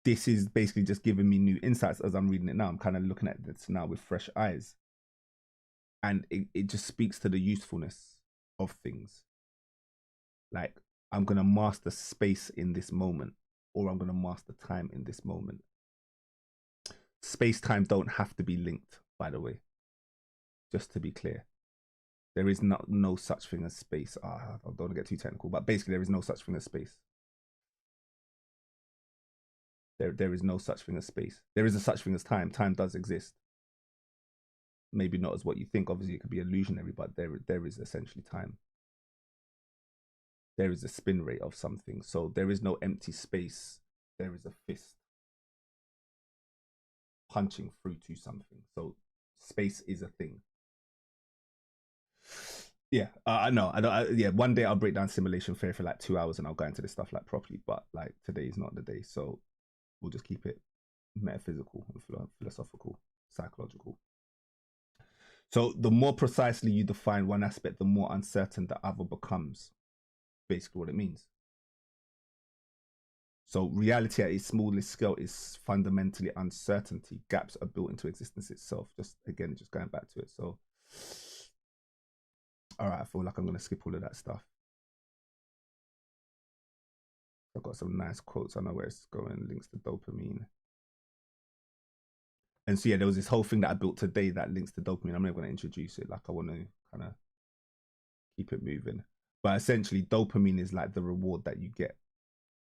this is basically just giving me new insights as I'm reading it now. I'm kind of looking at this now with fresh eyes. And it just speaks to the usefulness of things. Like, I'm going to master space in this moment, or I'm going to master time in this moment. Space-time don't have to be linked, by the way. Just to be clear. There is no such thing as space. I don't want to get too technical, but basically there is no such thing as space. There is no such thing as space. There is a such thing as time. Time does exist. Maybe not as what you think. Obviously, it could be illusionary, but there is essentially time. There is a spin rate of something. So there is no empty space. There is a fist punching through to something. So space is a thing. Yeah, I know. Yeah, one day I'll break down simulation theory for like 2 hours, and I'll go into this stuff like properly. But like, today is not the day, so we'll just keep it metaphysical and philosophical, psychological. So the more precisely you define one aspect, the more uncertain the other becomes. Basically what it means. So reality at its smallest scale is fundamentally uncertainty. Gaps are built into existence itself. Just going back to it. So, all right, I feel like I'm going to skip all of that stuff. I've got some nice quotes. I know where it's going. Links to dopamine. And so, yeah, there was this whole thing that I built today that links to dopamine. I'm never going to introduce it. Like, I want to kind of keep it moving. But essentially, dopamine is like the reward that you get.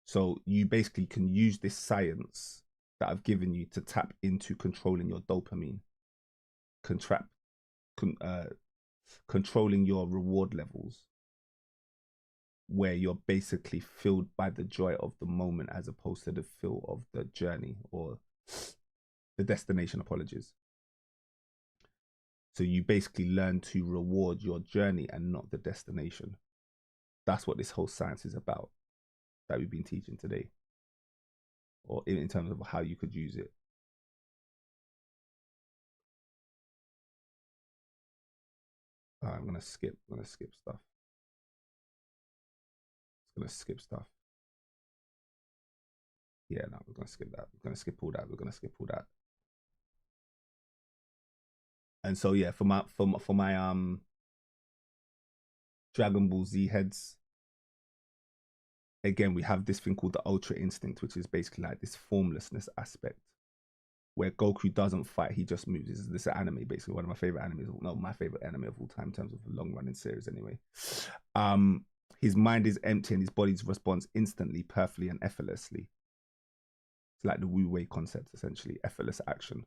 So you basically can use this science that I've given you to tap into controlling your dopamine, controlling your reward levels, where you're basically filled by the joy of the moment as opposed to the feel of the journey or the destination. Apologies. So you basically learn to reward your journey and not the destination. That's what this whole science is about, that we've been teaching today, or in terms of how you could use it. I'm gonna skip. I'm gonna skip stuff. I'm gonna skip stuff. Yeah, no, we're gonna skip that. We're gonna skip all that. We're gonna skip all that. And so yeah, for my Dragon Ball Z heads, again, we have this thing called the Ultra Instinct, which is basically like this formlessness aspect where Goku doesn't fight, he just moves. This is an anime, basically one of my favorite animes. No, my favorite anime of all time in terms of a long running series anyway. His mind is empty and his body responds instantly, perfectly, and effortlessly. It's like the Wu Wei concept, essentially, effortless action,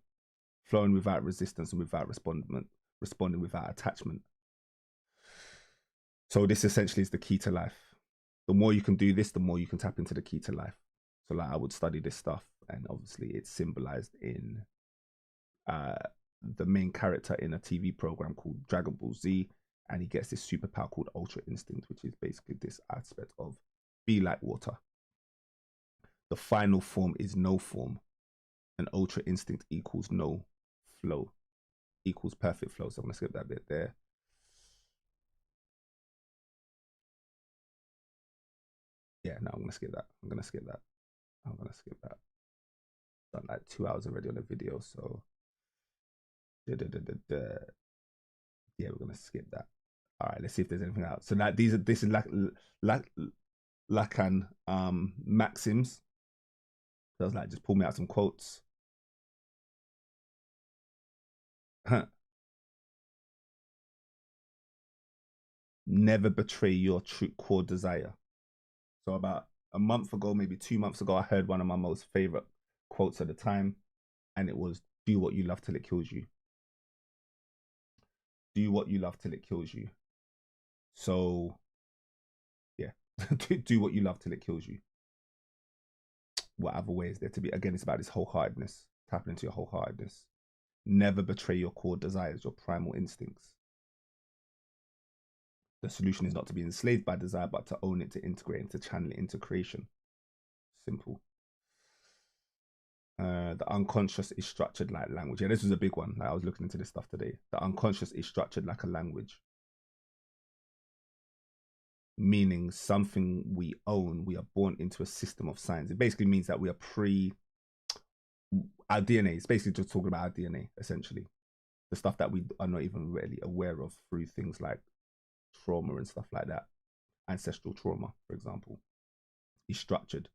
flowing without resistance and without responding without attachment. So this essentially is the key to life. The more you can do this, the more you can tap into the key to life. So like I would study this stuff, and obviously it's symbolized in the main character in a TV program called Dragon Ball Z, and he gets this superpower called Ultra Instinct, which is basically this aspect of be like water. The final form is no form, and Ultra Instinct equals no flow, equals perfect flow. So I'm gonna skip that bit there. Yeah, no, I'm gonna skip that. I'm gonna skip that. I'm gonna skip that. Done like 2 hours already on the video, so yeah, we're gonna skip that. All right, let's see if there's anything else. So that this is Lacan maxims. So I was like, just pull me out some quotes. Never betray your true core desire. So about a month ago, maybe 2 months ago, I heard one of my most favorite quotes at the time, and it was, do what you love till it kills you. Do what you love till it kills you. So yeah, do what you love till it kills you. What other way is there to be? Again, it's about this wholeheartedness, tapping into your wholeheartedness. Never betray your core desires, your primal instincts. The solution is not to be enslaved by desire, but to own it, to integrate it, to channel it into creation. Simple. The unconscious is structured like language. Yeah, this was a big one. Like, I was looking into this stuff today. The unconscious is structured like a language. Meaning something we own, we are born into a system of science. It basically means that we are our DNA. It's basically just talking about our DNA, essentially. The stuff that we are not even really aware of through things like trauma and stuff like that. Ancestral trauma, for example, is structured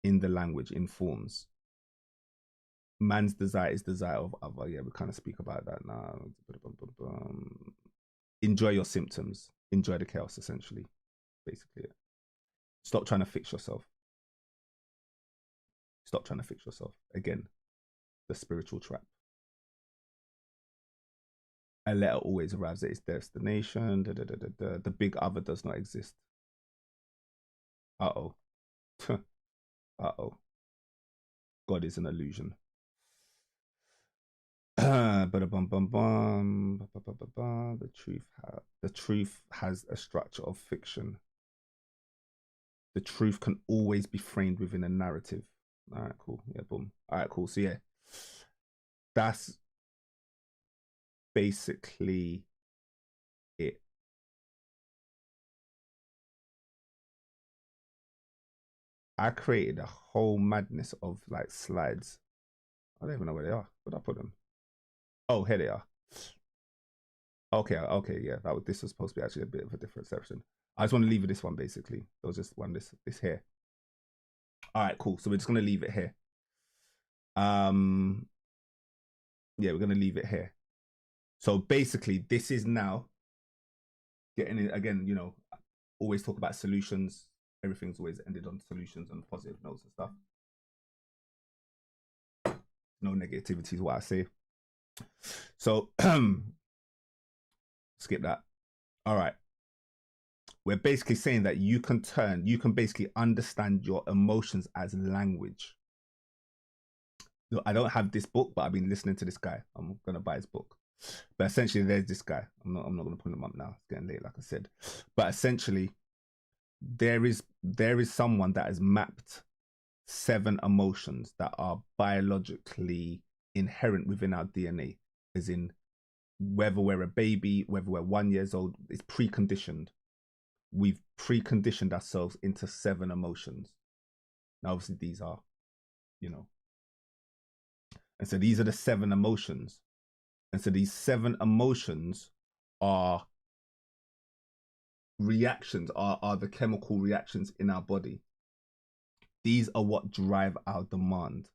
in the language, in forms. Man's desire is desire of other. Yeah, we kind of speak about that now. Enjoy your symptoms. Enjoy the chaos, essentially. Basically, stop trying to fix yourself. Stop trying to fix yourself. Again, the spiritual trap. A letter always arrives at its destination. The big other does not exist. Uh-oh. Uh-oh. God is an illusion. The truth has a structure of fiction. The truth can always be framed within a narrative. All right, cool. Yeah, boom. All right, cool. So yeah, that's basically it. I created a whole madness of like slides. I don't even know where they are. Where'd I put them? Oh, here they are. Okay, yeah. This was supposed to be actually a bit of a different section. I just want to leave it this one basically. There was just one this here. All right, cool. So we're just gonna leave it here. Yeah, we're gonna leave it here. So basically, this is now getting in again. You know, always talk about solutions. Everything's always ended on solutions and positive notes and stuff. No negativity is what I say. So skip that. All right. We're basically saying that you can basically understand your emotions as language. I don't have this book, but I've been listening to this guy. I'm gonna buy his book. But essentially, there's this guy. I'm not gonna pull him up now. It's getting late, like I said. But essentially, there is someone that has mapped 7 emotions that are biologically inherent within our DNA, as in whether we're a baby, whether we're 1 year old, it's preconditioned. We've preconditioned ourselves into 7 emotions. Now, obviously, these are, you know, and so these are the 7 emotions. And so these 7 emotions are reactions, are the chemical reactions in our body. These are what drive our demand.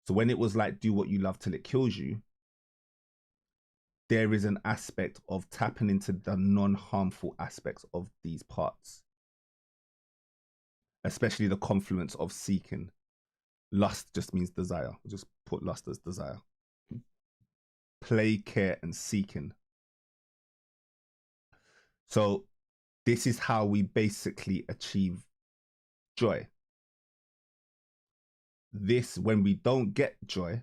So when it was like, do what you love till it kills you, there is an aspect of tapping into the non-harmful aspects of these parts, especially the confluence of seeking. Lust just means desire. We'll just put lust as desire. Play, care, and seeking. So this is how we basically achieve joy. This, when we don't get joy,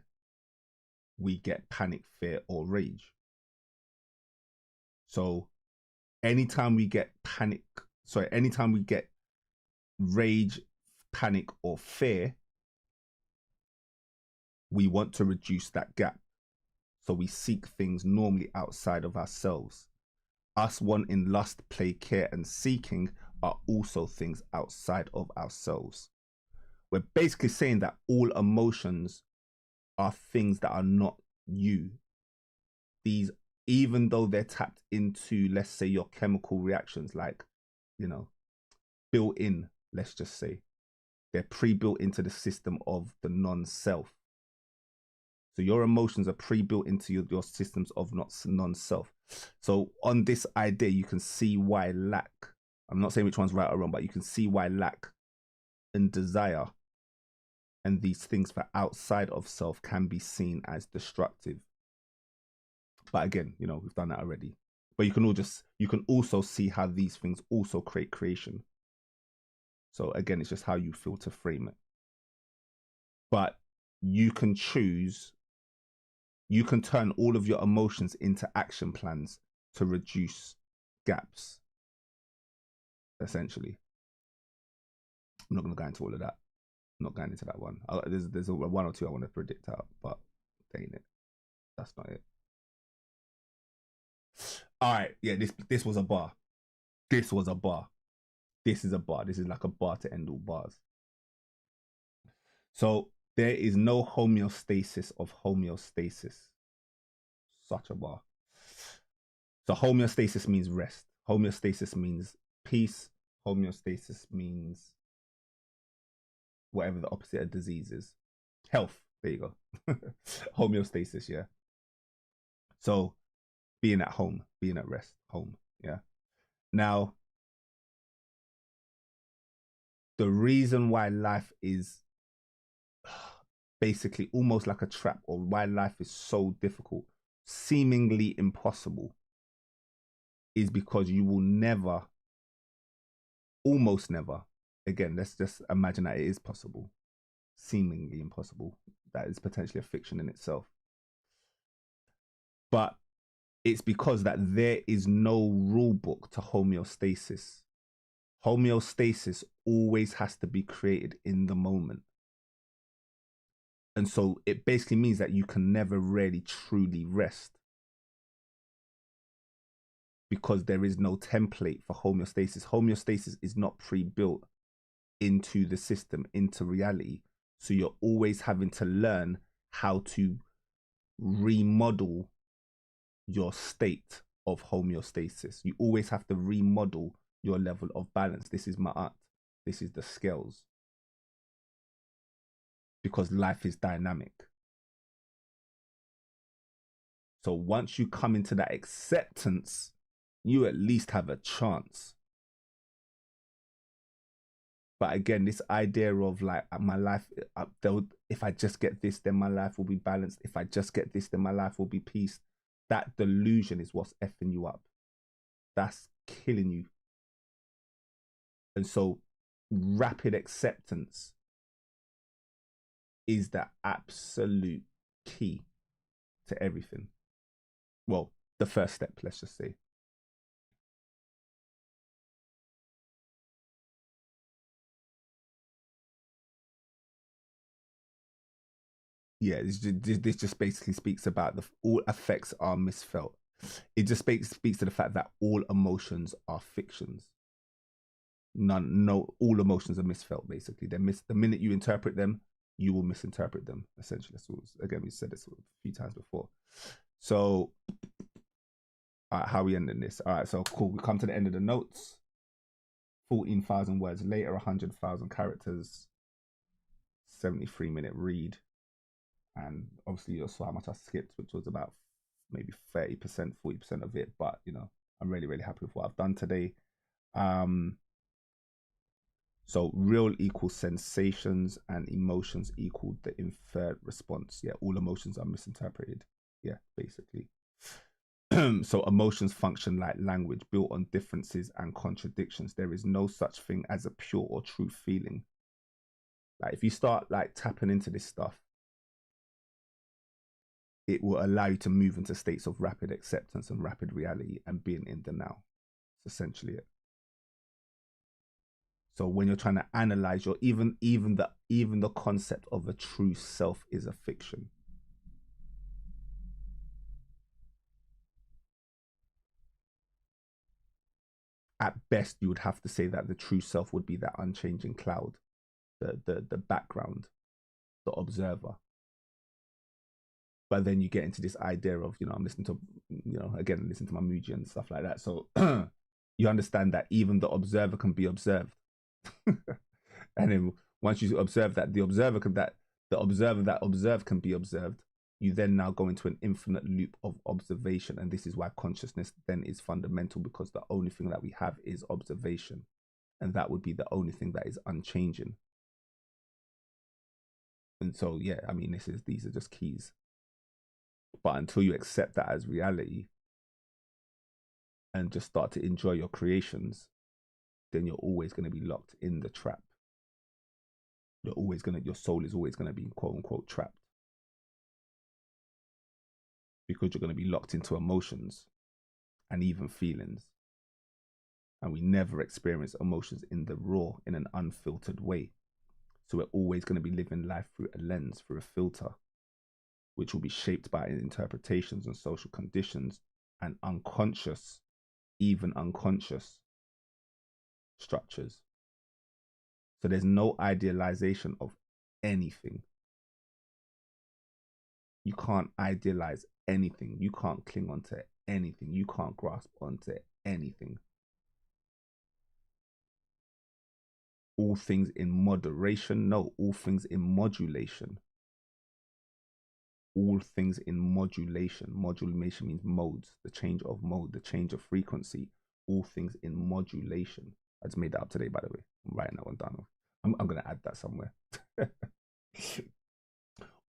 we get panic, fear, or rage. So anytime we get anytime we get rage, panic, or fear, we want to reduce that gap. So we seek things normally outside of ourselves. Us wanting lust, play, care, and seeking are also things outside of ourselves. We're basically saying that all emotions are things that are not you. These, even though they're tapped into, let's say, your chemical reactions, like, you know, built in, let's just say, they're pre-built into the system of the non-self. So your emotions are pre-built into your systems of non-self. So on this idea, you can see why lack, I'm not saying which one's right or wrong, but you can see why lack and desire and these things for outside of self can be seen as destructive. But again, you know, we've done that already. But you can also see how these things also create creation. So again, it's just how you feel to frame it. But you can choose, you can turn all of your emotions into action plans to reduce gaps, essentially. I'm not going to go into all of that. I'm not going into that one. There's one or two I want to predict out, but that ain't it. That's not it. All right, yeah, this was a bar. This was a bar. This is a bar. This is like a bar to end all bars. So there is no homeostasis of homeostasis. Such a bar. So homeostasis means rest. Homeostasis means peace. Homeostasis means whatever the opposite of disease is. Health. There you go. Homeostasis, yeah. So being at home, being at rest, home, yeah. Now, the reason why life is basically almost like a trap, or why life is so difficult, seemingly impossible, is because you will never, almost never, again, let's just imagine that it is possible, seemingly impossible, that is potentially a fiction in itself, but it's because that there is no rule book to homeostasis. Homeostasis always has to be created in the moment. And so it basically means that you can never really truly rest, because there is no template for homeostasis. Homeostasis is not pre-built into the system, into reality. So you're always having to learn how to remodel your state of homeostasis. You always have to remodel your level of balance. This is ma'at. This is the scales. Because life is dynamic. So once you come into that acceptance, you at least have a chance. But again, this idea of like my life, if I just get this, then my life will be balanced. If I just get this, then my life will be peace. That delusion is what's effing you up. That's killing you. And so rapid acceptance is the absolute key to everything. Well, the first step, let's just say. yeah, this just basically speaks about all affects are misfelt. It just speaks to the fact that all emotions are fictions. All emotions are misfelt. Basically, they're the minute you interpret them, you will misinterpret them. Essentially, again, we said this a few times before. So, how we ending this? All right, so cool. We come to the end of the notes. 14,000 words later, 100,000 characters, 73-minute read. And obviously you saw how much I skipped, which was about maybe 30%, 40% of it. But, you know, I'm really, really happy with what I've done today. So real equals sensations and emotions equal the inferred response. Yeah, all emotions are misinterpreted. Yeah, basically. So emotions function like language built on differences and contradictions. There is no such thing as a pure or true feeling. Like if you start like tapping into this stuff, it will allow you to move into states of rapid acceptance and rapid reality and being in the now. It's essentially it. So when you're trying to analyze your even the concept of a true self is a fiction. At best, you would have to say that the true self would be that unchanging cloud, the background, the observer. But then you get into this idea of, you know, I'm listening to, you know, again, listen to my Muji and stuff like that. So you understand that even the observer can be observed. And then once you observe that the observer that observed can be observed, you then now go into an infinite loop of observation. And this is why consciousness then is fundamental, because the only thing that we have is observation. And that would be the only thing that is unchanging. And so, yeah, I mean, these are just keys. But until you accept that as reality and just start to enjoy your creations, then you're always going to be locked in the trap. Your soul is always going to be quote unquote trapped, because you're going to be locked into emotions and even feelings. And we never experience emotions in the raw, in an unfiltered way. So we're always going to be living life through a lens, through a filter, which will be shaped by interpretations and social conditions and unconscious, even unconscious structures. So there's no idealization of anything. You can't idealize anything. You can't cling onto anything. You can't grasp onto anything. All things in moderation. No, all things in modulation. All things in modulation. Modulation means modes, the change of mode, the change of frequency. All things in modulation. I just made that up today, by the way. I'm writing that one down. I'm going to add that somewhere.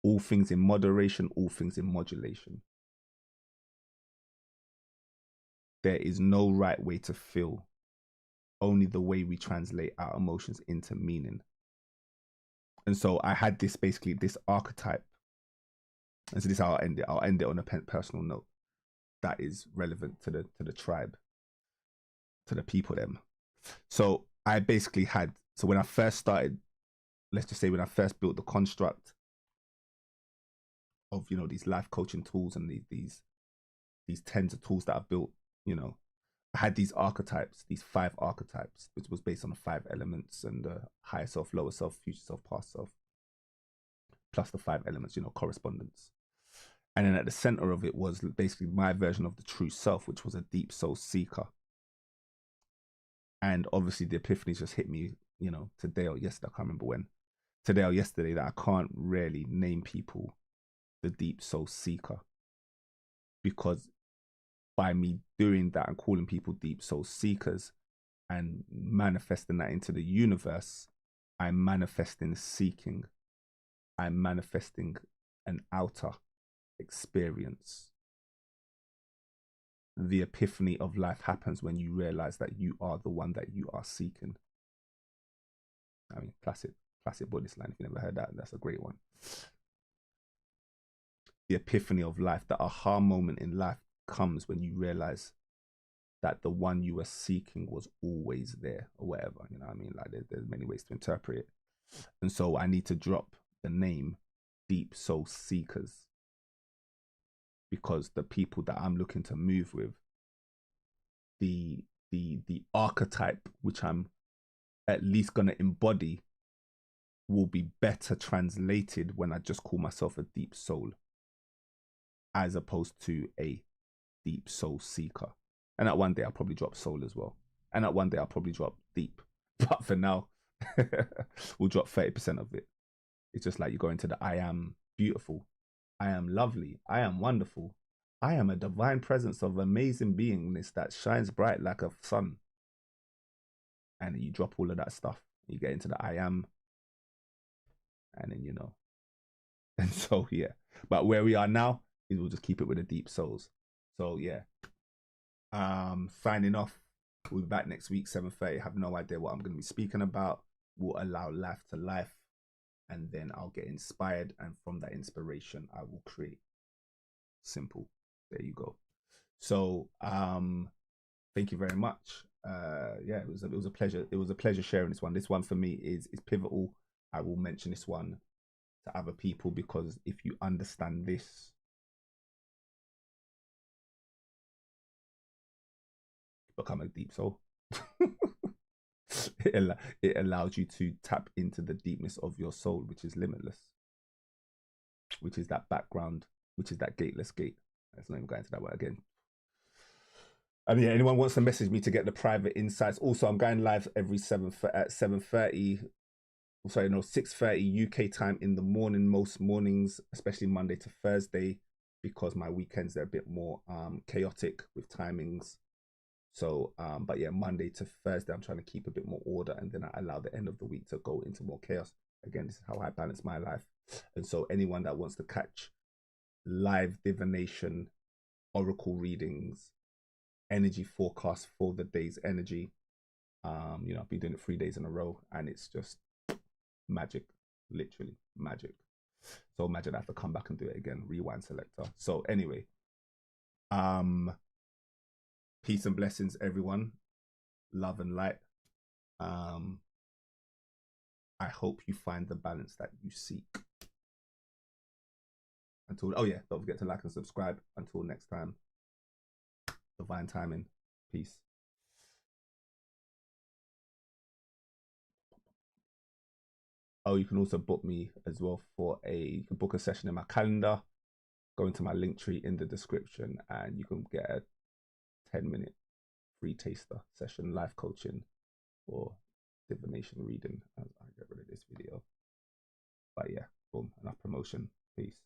All things in moderation, all things in modulation. There is no right way to feel, only the way we translate our emotions into meaning. And so I had this archetype. And so this is how I'll end it. I'll end it on a personal note that is relevant to the tribe, to the people them. So I basically had, so when I first started, let's just say when I first built the construct of, you know, these life coaching tools and these tens of tools that I've built, you know, I had these archetypes, these 5 archetypes, which was based on the 5 elements and the higher self, lower self, future self, past self, plus the 5 elements, you know, correspondence. And then at the center of it was basically my version of the true self, which was a deep soul seeker. And obviously the epiphany just hit me, you know, today or yesterday, I can't remember when, today or yesterday, that I can't really name people the deep soul seeker, because by me doing that and calling people deep soul seekers and manifesting that into the universe, I'm manifesting seeking. I'm manifesting an outer experience. The epiphany of life happens when you realize that you are the one that you are seeking. I mean, classic Buddhist line. If you never heard that, that's a great one. The epiphany of life, the aha moment in life, comes when you realize that the one you were seeking was always there, or whatever. You know what I mean? Like there's many ways to interpret it. And so I need to drop the name deep soul seekers, because the people that I'm looking to move with, the archetype which I'm at least going to embody will be better translated when I just call myself a deep soul, as opposed to a deep soul seeker. And at one day I'll probably drop soul as well, and at one day I'll probably drop deep, but for now we'll drop 30% of it. It's just like you go into the I am beautiful, I am lovely, I am wonderful, I am a divine presence of amazing beingness that shines bright like a sun. And then you drop all of that stuff, you get into the I am, and then you know. And so yeah, but where we are now is we'll just keep it with the deep souls. So yeah, signing off. We'll be back next week 7:30. Have no idea what I'm going to be speaking about. We'll allow life to life, and then I'll get inspired, and from that inspiration I will create. Simple. There you go. So thank you very much. Yeah, it was a pleasure. It was a pleasure sharing this one. This one for me is pivotal. I will mention this one to other people, because if you understand this, you become a deep soul. It allows you to tap into the deepness of your soul, which is limitless, which is that background, which is that gateless gate. Let's not even go into that one again. And yeah, anyone wants to message me to get the private insights. Also, I'm going live every 7:30. Sorry, no, 6:30 UK time in the morning, most mornings, especially Monday to Thursday, because my weekends are a bit more chaotic with timings. So, but yeah, Monday to Thursday, I'm trying to keep a bit more order, and then I allow the end of the week to go into more chaos. Again, this is how I balance my life. And so anyone that wants to catch live divination, oracle readings, energy forecast for the day's energy, you know, I've been doing it 3 days in a row, and it's just magic, literally magic. So imagine I have to come back and do it again, rewind selector. So anyway, peace and blessings, everyone. Love and light. I hope you find the balance that you seek. Until, oh yeah, don't forget to like and subscribe. Until next time, divine timing. Peace. Oh, you can also book me as well for you can book a session in my calendar. Go into my link tree in the description, and you can get a 10-minute free taster session, life coaching, or divination reading. I get rid of this video. But yeah, boom, enough promotion. Peace.